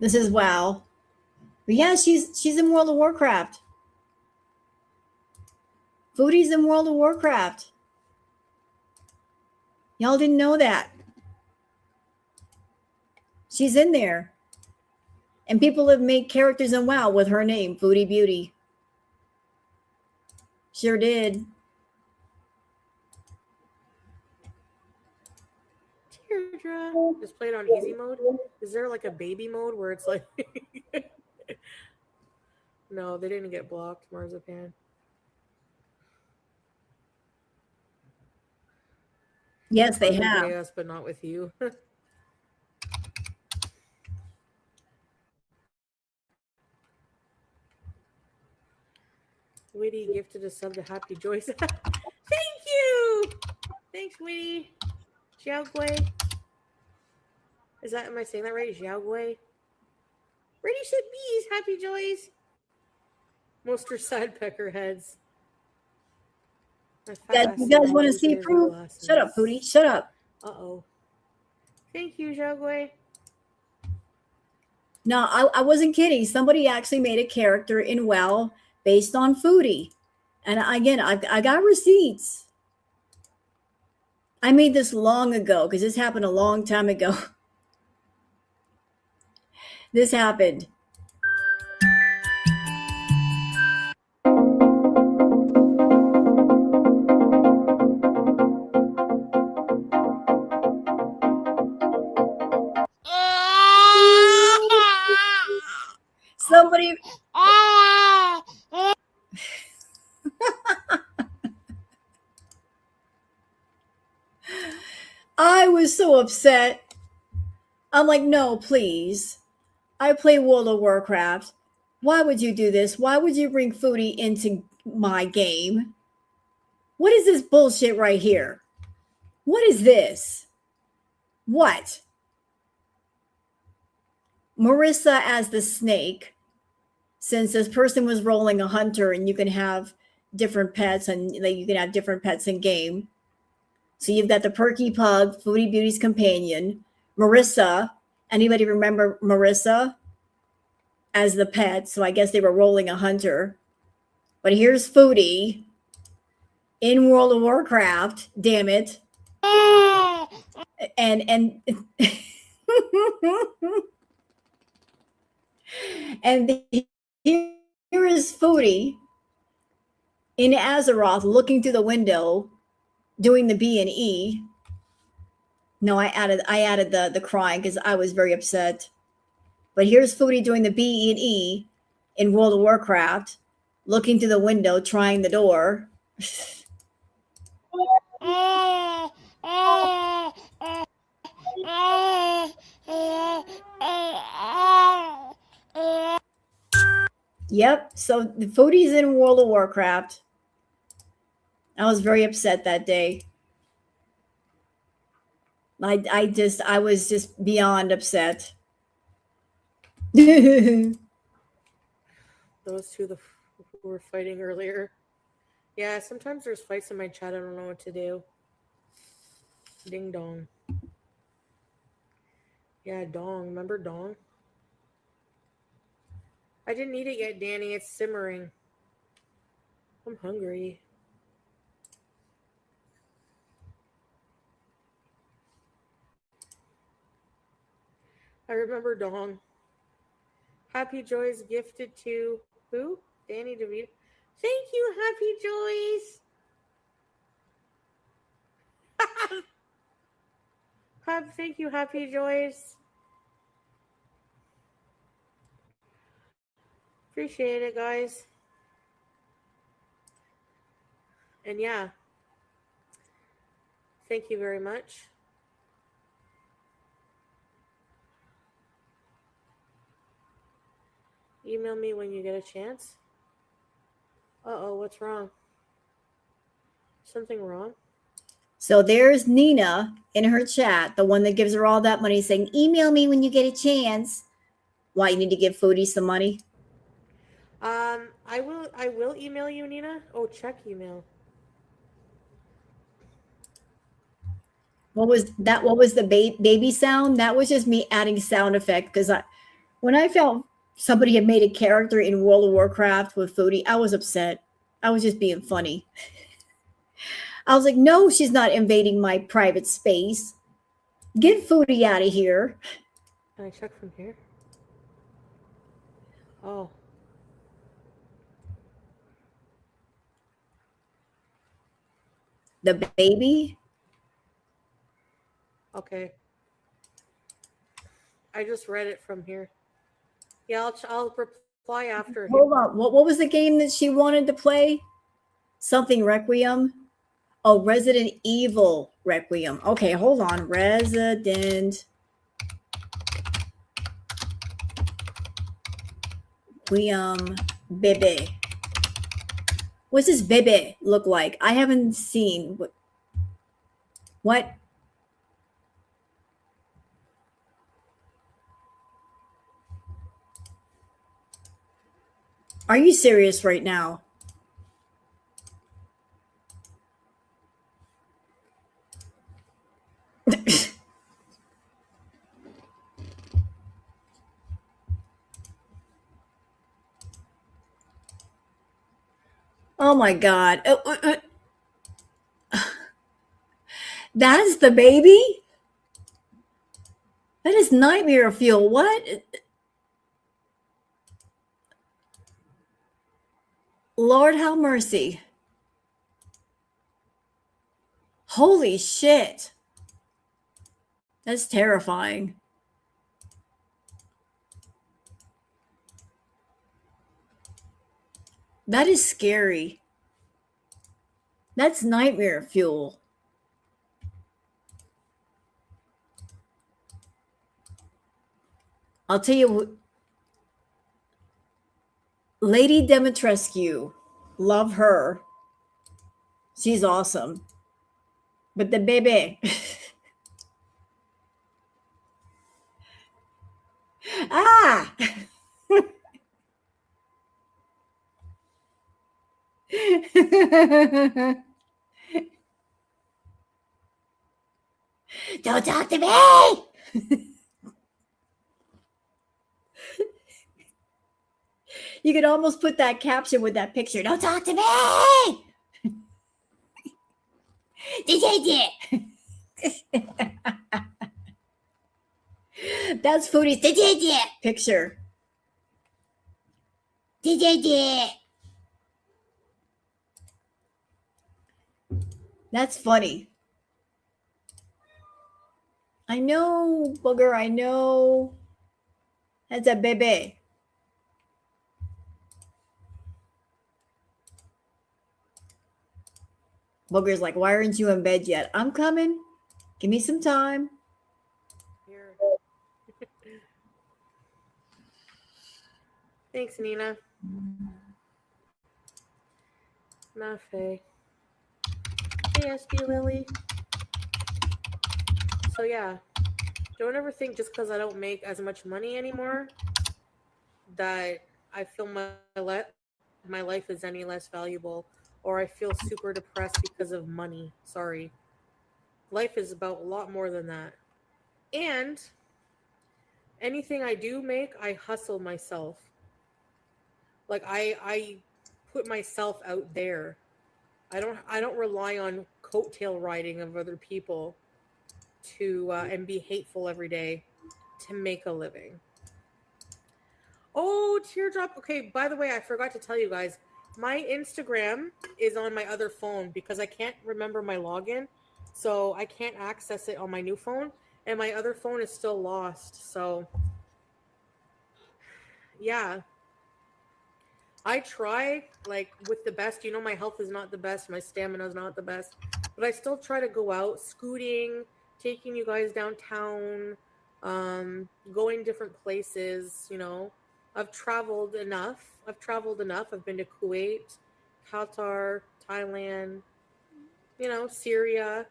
A: This is WoW. But yeah, she's in World of Warcraft. Foodie's in World of Warcraft. Y'all didn't know that. She's in there. And people have made characters in WoW with her name, Foodie Beauty. Sure did.
C: Teardrop. Just play it on easy mode. Is there like a baby mode where it's like No, they didn't get blocked, Marzipan.
A: Yes, they have.
C: Yes, but not with you. Witty gifted a sub to Happy Joyce. Thank you! Thanks, Witty. Xiaogui. Am I saying that right? Xiaogui? Ready should bees, Happy Joys. Most are side pecker heads.
A: You guys want to see proof? Shut up, Foodie. Shut up.
C: Uh-oh. Thank you, Xiaogui.
A: No, I wasn't kidding. Somebody actually made a character in WoW based on Foodie. And again, I got receipts. I made this long ago because this happened a long time ago. This happened. Somebody. I was so upset. I'm like, no, please. I play World of Warcraft. Why would you do this? Why would you bring Foodie into my game? What is this bullshit right here? What is this? What? Marissa as the snake, since this person was rolling a hunter and you can have different pets and you can have different pets in game. So you've got the perky pug, Foodie Beauty's companion, Marissa. Anybody remember Marissa as the pet? So I guess they were rolling a hunter. But here's Foodie in World of Warcraft. Damn it. And and here is Foodie in Azeroth looking through the window doing the B and E. No, I added the crying because I was very upset. But here's Foodie doing the B and E in World of Warcraft, looking through the window, trying the door. Yep. So the Foodie's in World of Warcraft. I was very upset that day. I was just beyond upset.
C: Those two who were fighting earlier. Yeah, sometimes there's fights in my chat. I don't know what to do. Ding dong. Yeah, dong. Remember dong? I didn't eat it yet, Danny. It's simmering. I'm hungry. I remember Dong. Happy Joys gifted to who? Danny DeVito. Thank you, Happy Joys. Thank you, Happy Joys. Appreciate it, guys. And yeah, thank you very much. Email me when you get a chance. Uh-oh, what's wrong? Something wrong?
A: So there's Nina in her chat, the one that gives her all that money, saying, email me when you get a chance. Why, you need to give Foodie some money?
C: I will email you, Nina. Oh, check email.
A: What was that? What was the baby sound? That was just me adding sound effect, because when I felt somebody had made a character in World of Warcraft with Foodie, I was upset. I was just being funny. I was like, no, she's not invading my private space. Get Foodie out of here.
C: Can I check from here? Oh.
A: The baby?
C: Okay. I just read it from here. Yeah, I'll reply after.
A: Hold on. What was the game that she wanted to play? Something Requiem? Oh, Resident Evil Requiem. Okay, hold on. Resident Requiem Bebe. What's this Bebe look like? I haven't seen. What? Are you serious right now? Oh my God. That is the baby? That is nightmare fuel. What? Lord have mercy. Holy shit. That's terrifying. That is scary. That's nightmare fuel. I'll tell you, Lady Demetrescu, love her. She's awesome. But the baby. Ah! Don't talk to me! You could almost put that caption with that picture. Don't talk to me! That's Foodie's picture. That's funny. I know, Booger, I know. That's a baby. Booger's like, why aren't you in bed yet? I'm coming. Give me some time.
C: Here. Thanks, Nina. Mafe. Hey, SB Lily. So yeah, don't ever think just because I don't make as much money anymore that I feel my life is any less valuable, or I feel super depressed because of money. Sorry. Life is about a lot more than that. And anything I do make, I hustle myself. Like I put myself out there. I don't rely on coattail riding of other people to and be hateful every day. to make a living. Oh, teardrop. Okay, by the way, I forgot to tell you guys, my Instagram is on my other phone because I can't remember my login. So I can't access it on my new phone. And my other phone is still lost. So, yeah. I try, like, with the best. You know, my health is not the best. My stamina is not the best. But I still try to go out scooting, taking you guys downtown, going different places, you know. I've traveled enough. I've been to Kuwait, Qatar, Thailand, you know, Syria,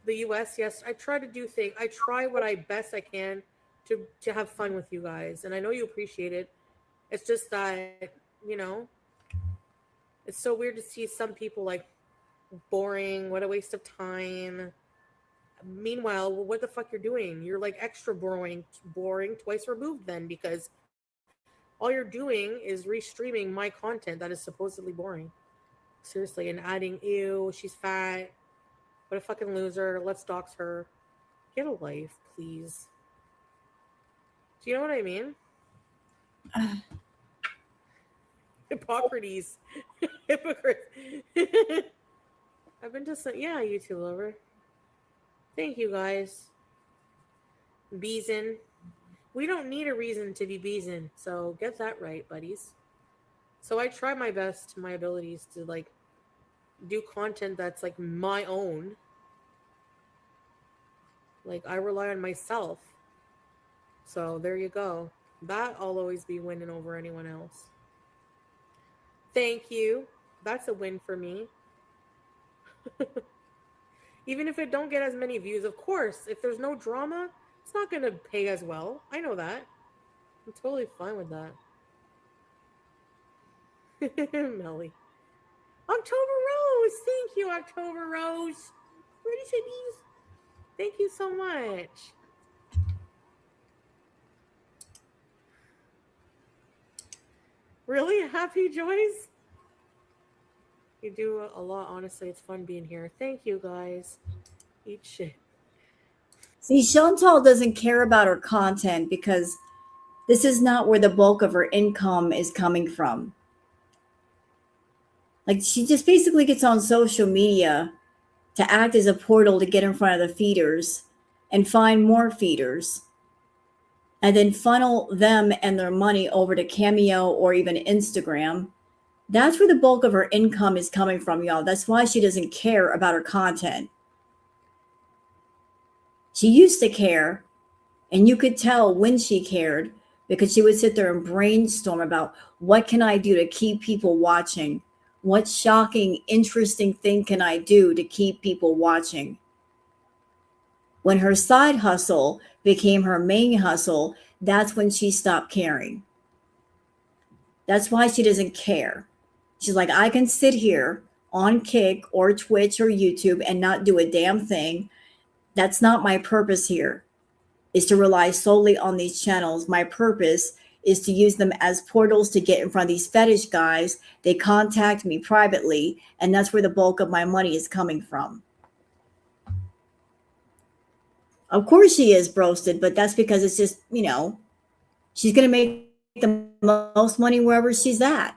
C: the US. Yes, I try to do things. I try what I best I can to have fun with you guys. And I know you appreciate it. It's just that, you know, it's so weird to see some people like boring, what a waste of time. Meanwhile, what the fuck you're doing? You're like extra boring twice removed then, because all you're doing is restreaming my content that is supposedly boring. Seriously, and adding, ew, she's fat. What a fucking loser. Let's dox her. Get a life, please. Do you know what I mean? Hippocrates. Hypocrite. I've been just like, yeah, YouTube lover. Thank you guys. Beezin. We don't need a reason to be beezin, so get that right, buddies. So I try my best, my abilities to like do content that's like my own. Like I rely on myself. So there you go. That I'll always be winning over anyone else. Thank you. That's a win for me. Even if it don't get as many views, of course, if there's no drama, it's not going to pay as well. I know that. I'm totally fine with that. Melly. October Rose. Thank you, October Rose. Where did you say? Thank you so much. Really? Happy Joyce? You do a lot, honestly. It's fun being here. Thank you, guys. Eat shit.
A: See, Chantal doesn't care about her content because this is not where the bulk of her income is coming from. Like, she just basically gets on social media to act as a portal to get in front of the feeders and find more feeders and then funnel them and their money over to Cameo or even Instagram. That's where the bulk of her income is coming from, y'all. That's why she doesn't care about her content. She used to care, and you could tell when she cared because she would sit there and brainstorm about what can I do to keep people watching? What shocking, interesting thing can I do to keep people watching? When her side hustle became her main hustle, that's when she stopped caring. That's why she doesn't care. She's like, I can sit here on Kick or Twitch or YouTube and not do a damn thing. That's not my purpose here, is to rely solely on these channels. My purpose is to use them as portals to get in front of these fetish guys. They contact me privately, and that's where the bulk of my money is coming from. Of course she is broasted, but that's because it's just, you know, she's going to make the most money wherever she's at.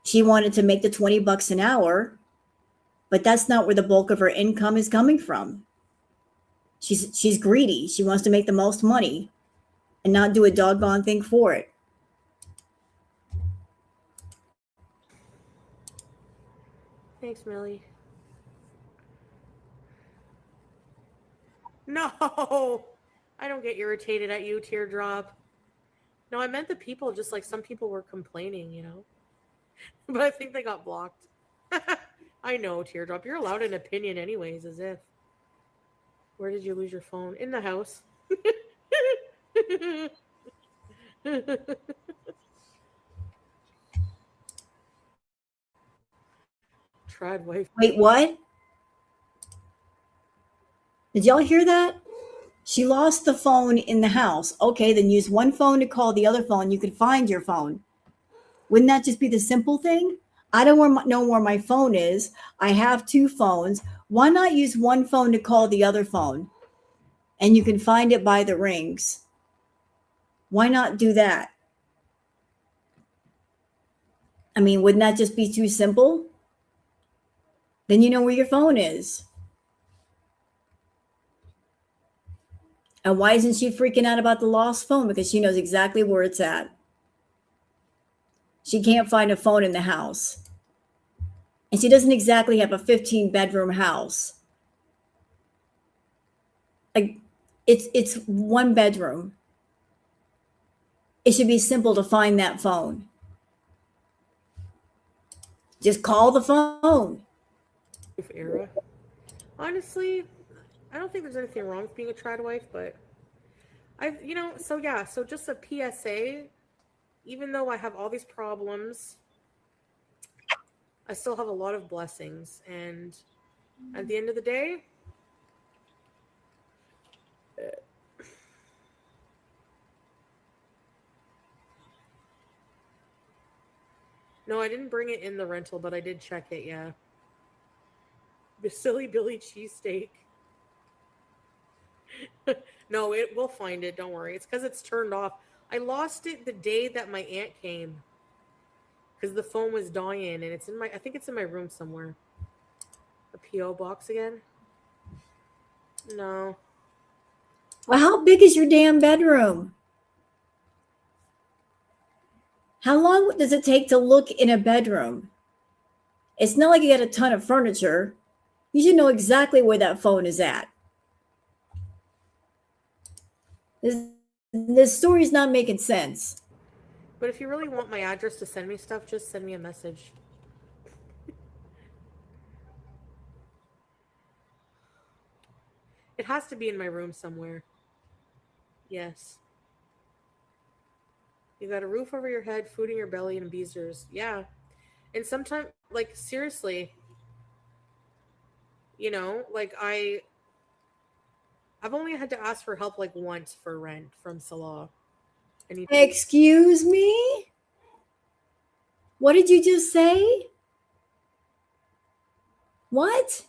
A: She wanted to make the $20 an hour, but that's not where the bulk of her income is coming from. She's greedy. She wants to make the most money and not do a doggone thing for it.
C: Thanks, Millie. No, I don't get irritated at you, Teardrop. No, I meant the people, just like some people were complaining, you know. But I think they got blocked. I know, Teardrop. You're allowed an opinion anyways, as if. Where did you lose your phone? In the house. Tried wife.
A: Wait, what? Did y'all hear that? She lost the phone in the house. Okay, then use one phone to call the other phone. You could find your phone. Wouldn't that just be the simple thing? I don't know where my phone is. I have two phones. Why not use one phone to call the other phone? and you can find it by the rings. Why not do that? I mean, wouldn't that just be too simple? Then you know where your phone is. And why isn't she freaking out about the lost phone? Because she knows exactly where it's at. She can't find a phone in the house. And she doesn't exactly have a 15-bedroom house. Like, it's one bedroom. It should be simple to find that phone. Just call the phone.
C: Era. Honestly, I don't think there's anything wrong with being a trad wife, but so just a PSA, even though I have all these problems, I still have a lot of blessings, and at the end of the day, no, I didn't bring it in the rental, but I did check it, yeah. The silly Billy cheesesteak. No, we'll find it, don't worry. It's because it's turned off. I lost it the day that my aunt came. Because the phone was dying, and I think it's in my room somewhere. A P.O. box again? No.
A: Well, how big is your damn bedroom? How long does it take to look in a bedroom? It's not like you got a ton of furniture. You should know exactly where that phone is at. This story's not making sense.
C: But if you really want my address to send me stuff, just send me a message. It has to be in my room somewhere. Yes. You got a roof over your head, food in your belly, and beezers. Yeah. And sometimes, like, seriously, like, I've only had to ask for help, like, once for rent from Salah.
A: Excuse me? What did you just say? What?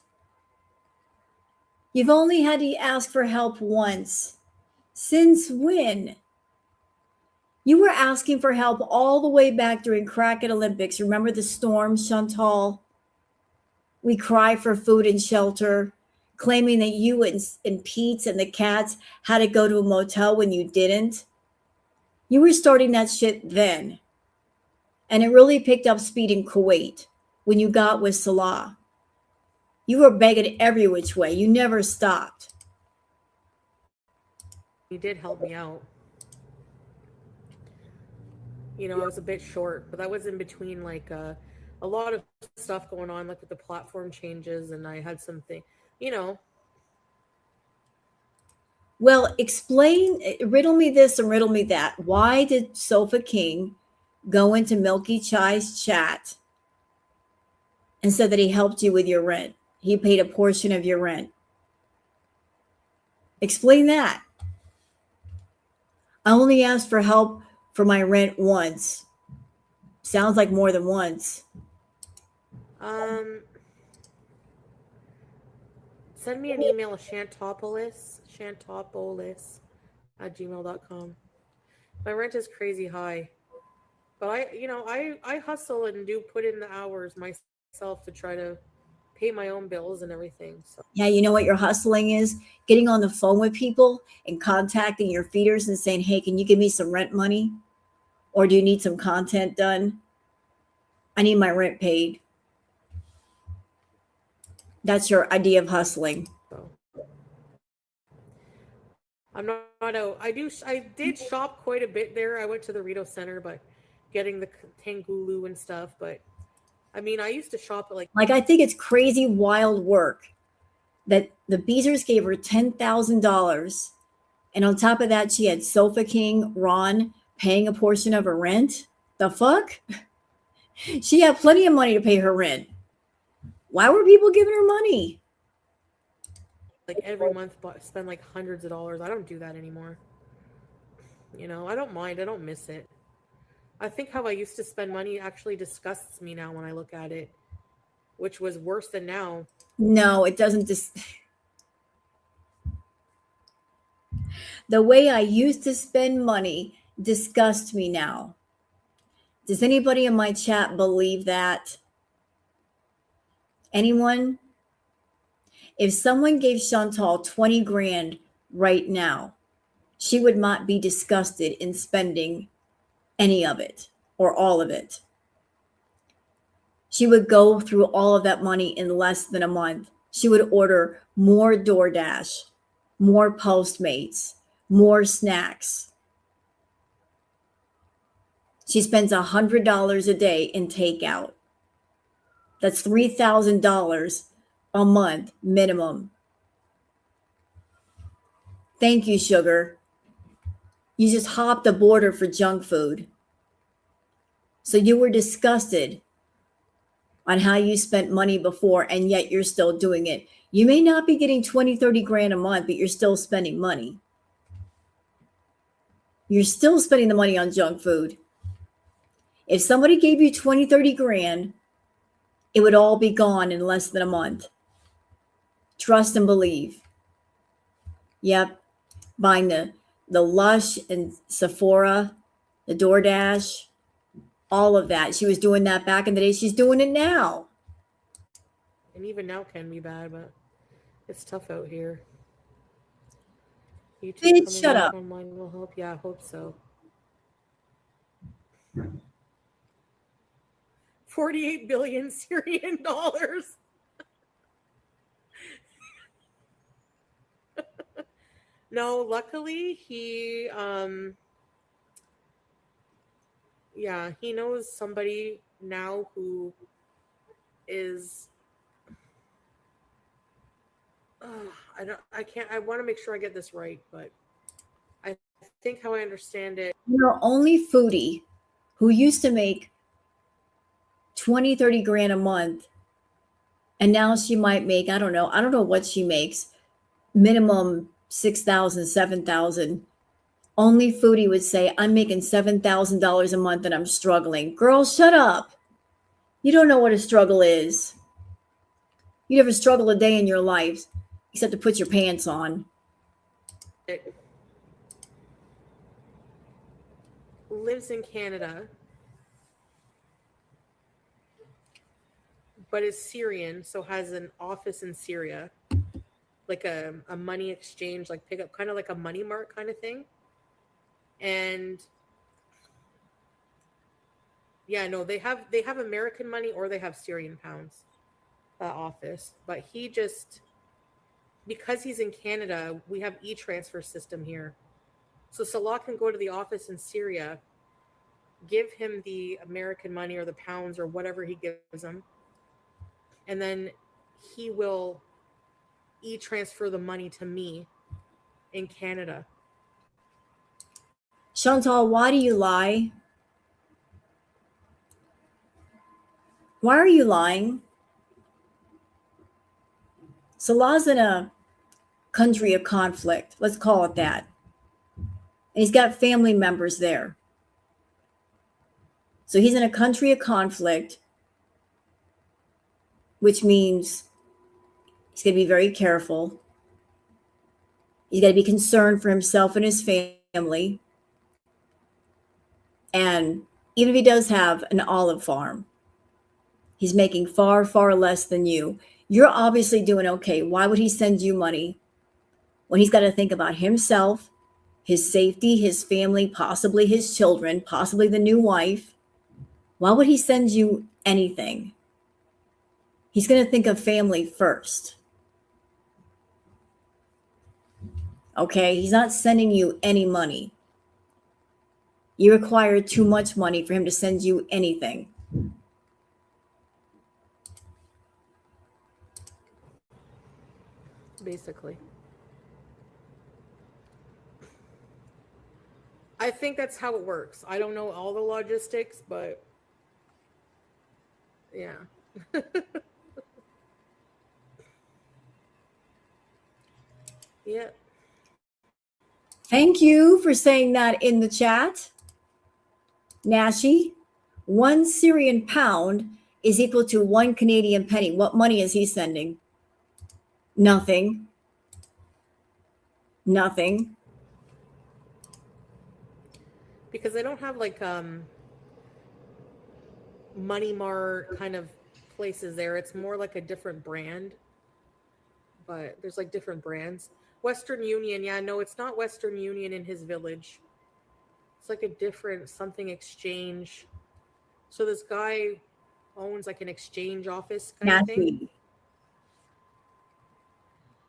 A: You've only had to ask for help once. Since when? You were asking for help all the way back during Crack at Olympics. Remember the storm, Chantal? We cry for food and shelter, claiming that you and Pete's and the cats had to go to a motel when you didn't. You were starting that shit then. And it really picked up speed in Kuwait when you got with Salah. You were begging every which way. You never stopped.
C: He did help me out. I was a bit short, but that was in between, like, a lot of stuff going on, like with the platform changes, and I had something,
A: Well, riddle me this and riddle me that. Why did Sofa King go into Milky Chai's chat and said that he helped you with your rent? He paid a portion of your rent. Explain that. I only asked for help for my rent once. Sounds like more than once.
C: Send me an email, Shantopolis @gmail.com. My rent is crazy high, but I hustle and put in the hours myself to try to pay my own bills and everything. So
A: yeah, you know what your hustling is? Getting on the phone with people and contacting your feeders and saying, hey, can you give me some rent money? Or do you need some content done? I need my rent paid. That's your idea of hustling.
C: I'm not out. I did shop quite a bit there. I went to the Rito Center, but getting the Tangulu and stuff. But I mean, I used to shop at like
A: I think it's crazy wild work that the Beezers gave her $10,000. And on top of that, she had Sofa King, Ron paying a portion of her rent. The fuck? She had plenty of money to pay her rent. Why were people giving her money?
C: Like every month, spend like hundreds of dollars. I don't do that anymore. I don't mind. I don't miss it. I think how I used to spend money actually disgusts me now when I look at it, which was worse than now.
A: No, it doesn't. The way I used to spend money disgusts me now. Does anybody in my chat believe that? Anyone? If someone gave Chantal 20 grand right now, she would not be disgusted in spending any of it or all of it. She would go through all of that money in less than a month. She would order more DoorDash, more Postmates, more snacks. She spends $100 a day in takeout. That's $3,000 a month minimum. Thank you, sugar. You just hopped the border for junk food. So you were disgusted on how you spent money before, and yet you're still doing it. You may not be getting 20, 30 grand a month, but you're still spending money. You're still spending the money on junk food. If somebody gave you 20, 30 grand, it would all be gone in less than a month. Trust and believe. Yep. Buying the Lush and Sephora, the DoorDash, all of that. She was doing that back in the day. She's doing it now.
C: And even now can be bad, but it's tough out here. YouTube
A: Bitch, shut up.
C: Online will help. Yeah, I hope so. 48 billion Syrian dollars. No, luckily he he knows somebody now who is I want to make sure I get this right, but I think how I understand it.
A: You're only foodie who used to make 20, 30 grand a month. And now she might make, I don't know what she makes, minimum 6,000, 7,000. Only foodie would say, I'm making $7,000 a month and I'm struggling. Girl, shut up. You don't know what a struggle is. You never struggle a day in your life except to put your pants on.
C: It lives in Canada, but is Syrian, so has an office in Syria, like a money exchange, like pick up, kind of like a money mart kind of thing. And yeah, no, they have American money or they have Syrian pounds, office. But he just, because he's in Canada, we have e-transfer system here. So Salah can go to the office in Syria, give him the American money or the pounds or whatever he gives him, and then he will e-transfer the money to me in Canada.
A: Chantal, why do you lie? Why are you lying? Salah's in a country of conflict. Let's call it that. And he's got family members there. So he's in a country of conflict, which means he's going to be very careful. He's got to be concerned for himself and his family. And even if he does have an olive farm, he's making far, far less than you. You're obviously doing okay. Why would he send you money when he's got to think about himself, his safety, his family, possibly his children, possibly the new wife? Why would he send you anything? He's going to think of family first. Okay? He's not sending you any money. You require too much money for him to send you anything.
C: Basically. I think that's how it works. I don't know all the logistics, but yeah. Yeah.
A: Thank you for saying that in the chat. Nashi, 1 Syrian pound is equal to 1 Canadian penny. What money is he sending? Nothing. Nothing.
C: because they don't have like Money Mart kind of places there. It's more like a different brand, but there's like different brands. Western Union, yeah, no, it's not Western Union in his village. It's like a different something exchange. So this guy owns like an exchange office kind of thing.
A: Nasty.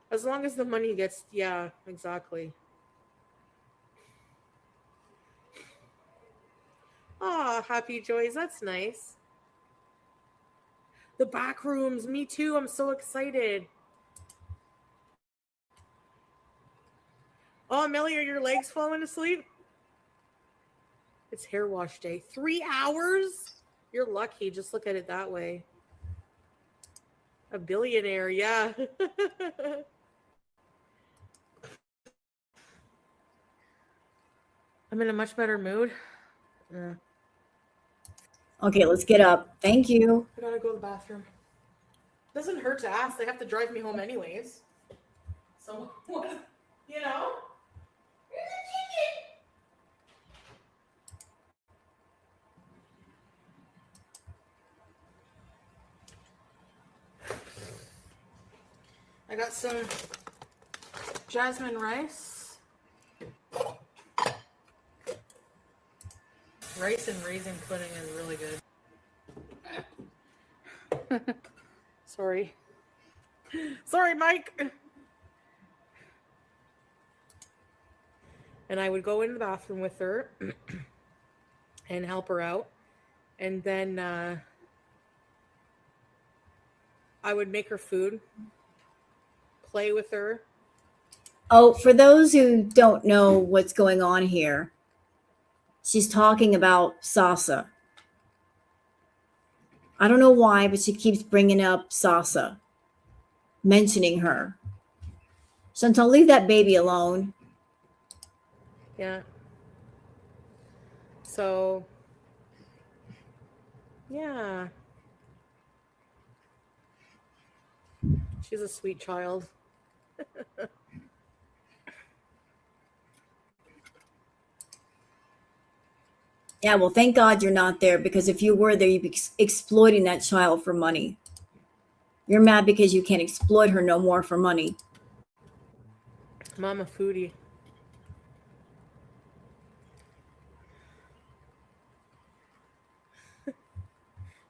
C: As long as the money gets, yeah, exactly. Ah, happy joys, that's nice. The back rooms, me too. I'm so excited. Oh, Millie, are your legs falling asleep? It's hair wash day. 3 hours? You're lucky. Just look at it that way. A billionaire, yeah. I'm in a much better mood. Yeah.
A: Okay, let's get up. Thank you.
C: I gotta go to the bathroom. Doesn't hurt to ask. They have to drive me home anyways. So, you know? I got some jasmine rice. Rice and raisin pudding is really good. Sorry. Sorry, Mike. And I would go in the bathroom with her and help her out. And then I would make her food, play with her.
A: Oh, for those who don't know what's going on here, she's talking about Sasa. I don't know why, but she keeps bringing up Sasa, mentioning her. Chantal, leave that baby alone.
C: Yeah. So, yeah. She's a sweet child.
A: Yeah, well, thank God you're not there, because if you were there, you'd be exploiting that child for money. You're mad because you can't exploit her no more for money.
C: Mama Foodie.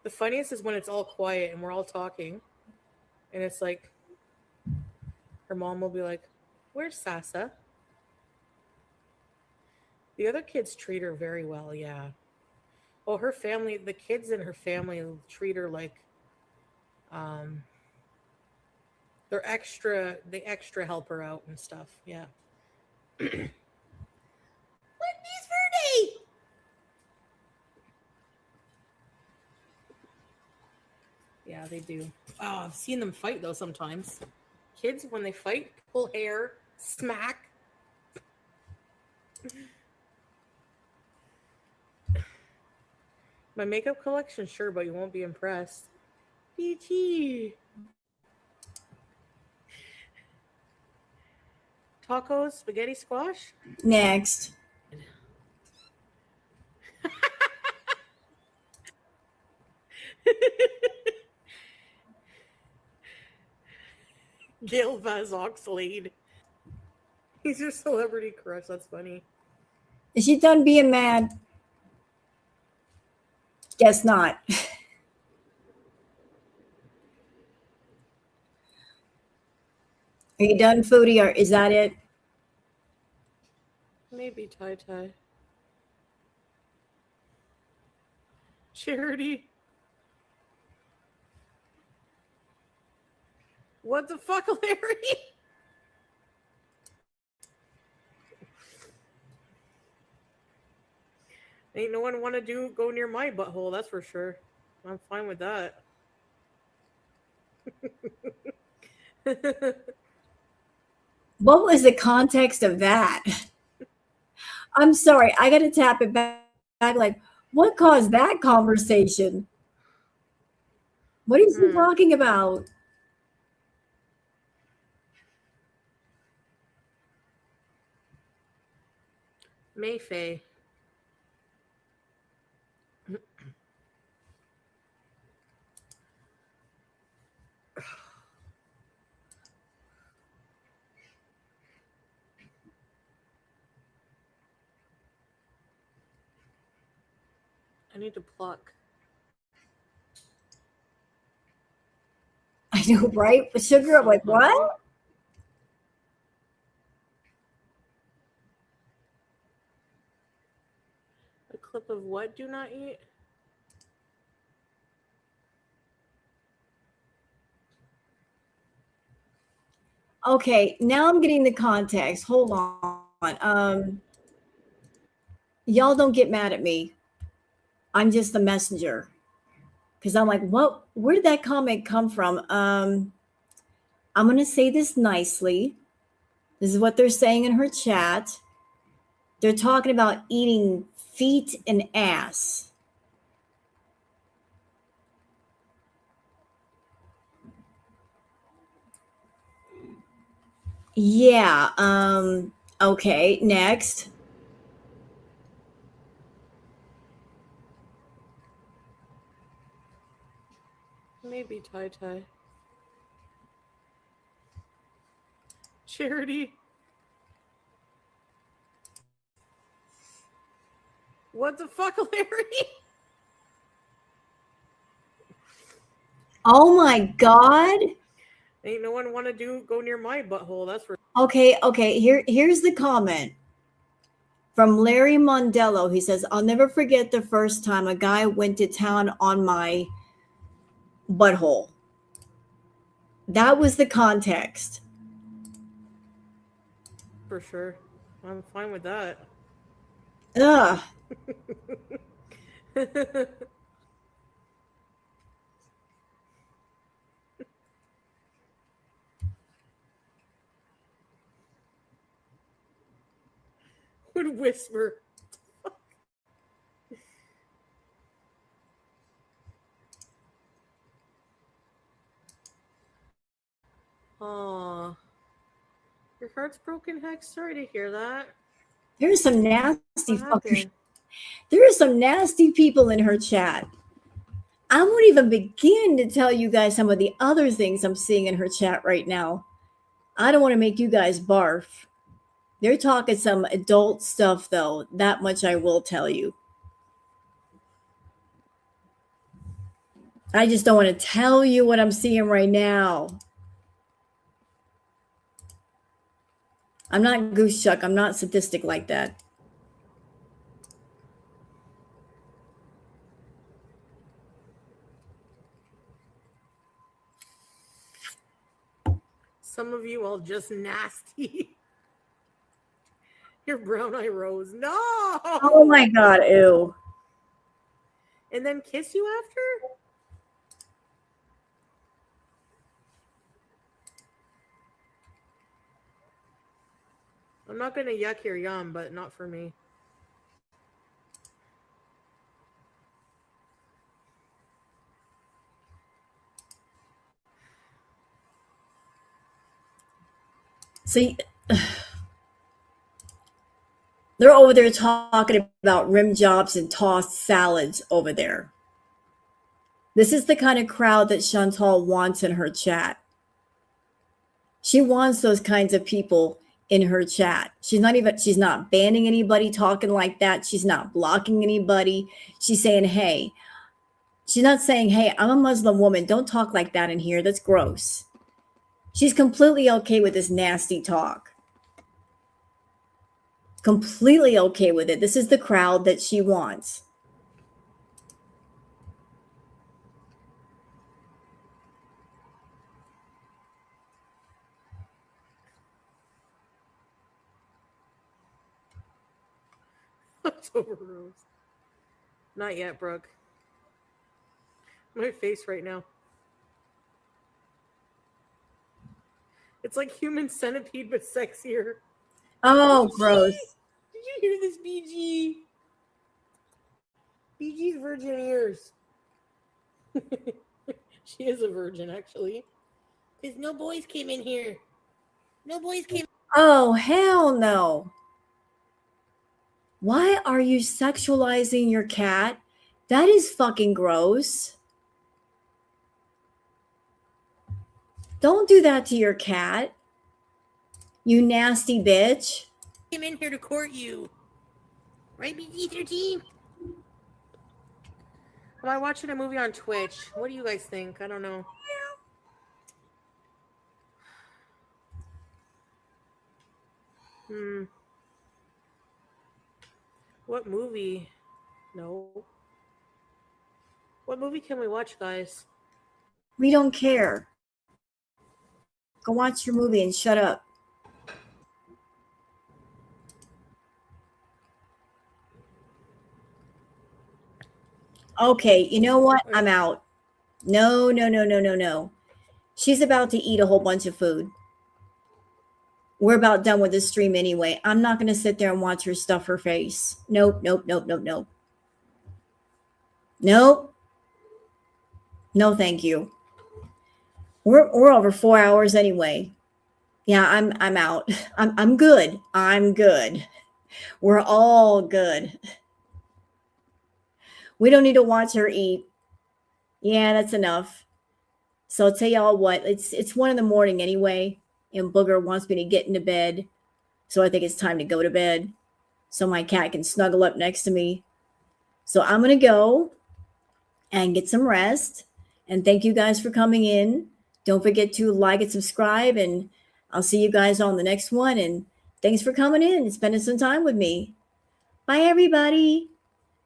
C: The funniest is when it's all quiet and we're all talking. And it's like, her mom will be like, "Where's Sasa?" The other kids treat her very well, yeah. Well, her family, the kids in her family treat her like, they extra help her out and stuff, yeah. What is Foodie? Yeah, they do. Oh, I've seen them fight though sometimes. Kids, when they fight, pull hair, smack. My makeup collection, sure, but you won't be impressed. BT. Tacos, spaghetti squash.
A: Next.
C: Gail Vaz Oxlade. He's your celebrity crush. That's funny.
A: Is she done being mad? Guess not. Are you done, Foodie, or is that it?
C: Maybe tie. Charity. What the fuck, Larry? Ain't no one want to go near my butthole, that's for sure. I'm fine with that.
A: What was the context of that? I'm sorry. I got to tap it back. Like, what caused that conversation? What is he talking about?
C: Mayfay. I need to pluck.
A: I know, right? But sugar, I'm
C: So
A: like,
C: hungry.
A: what?
C: A clip of what do not eat?
A: Okay, now I'm getting the context. Hold on. Y'all don't get mad at me. I'm just the messenger. Because I'm like, what? Where did that comment come from? I'm going to say this nicely. This is what they're saying in her chat. They're talking about eating feet and ass. Yeah. Okay, next.
C: Maybe tie. Charity. What the fuck, Larry?
A: Oh my God.
C: Ain't no one want to go near my butthole. That's for
A: Okay. Here's the comment from Larry Mondello. He says, I'll never forget the first time a guy went to town on my butthole. That was the context.
C: for sure. I'm fine with that.
A: Ugh.
C: Would whisper. Aw. Your heart's broken, Hex? Sorry to hear that.
A: There's some nasty
C: What
A: fuckers.
C: happened?
A: There are some nasty people in her chat. I won't even begin to tell you guys some of the other things I'm seeing in her chat right now. I don't want to make you guys barf. They're talking some adult stuff, though. That much I will tell you. I just don't want to tell you what I'm seeing right now. I'm not Goose Chuck. I'm not sadistic like that.
C: Some of you all just nasty. Your brown eye rose. No!
A: Oh my God, ew.
C: And then kiss you after? I'm not going to yuck your yum, but not for me.
A: See, they're over there talking about rim jobs and tossed salads over there. This is the kind of crowd that Chantal wants in her chat. She wants those kinds of people in her chat. She's not banning anybody talking like that. She's not blocking anybody. She's saying, hey, she's not saying, hey, I'm a Muslim woman. Don't talk like that in here. That's gross. She's completely okay with this nasty talk. Completely okay with it. This is the crowd that she wants.
C: October rose. Not yet, Brooke. My face right now. It's like human centipede, but sexier.
A: Oh, gross.
C: Did you hear this, BG? BG's virgin ears. She is a virgin, actually. Because no boys came in here. No boys came.
A: Oh, hell no. Why are you sexualizing your cat? That is fucking gross. Don't do that to your cat. You nasty bitch.
C: Came in here to court you. Right, BG-13? Am I watching a movie on Twitch? What do you guys think? I don't know. What movie? No. What movie can we watch, guys?
A: We don't care. Go watch your movie and shut up. Okay, you know what? I'm out. No, no, no, no, no, no. She's about to eat a whole bunch of food. We're about done with this stream anyway. I'm not going to sit there and watch her stuff her face. Nope, nope, nope, nope, nope. Nope. No, thank you. We're over 4 hours anyway. Yeah, I'm out. I'm good. I'm good. We're all good. We don't need to watch her eat. Yeah, that's enough. So I'll tell y'all what, it's 1 a.m. anyway, and Booger wants me to get into bed. So I think it's time to go to bed so my cat can snuggle up next to me. So I'm going to go and get some rest. And thank you guys for coming in. Don't forget to like and subscribe, and I'll see you guys on the next one. And thanks for coming in and spending some time with me. Bye, everybody.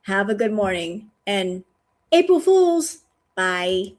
A: Have a good morning. And April Fools. Bye.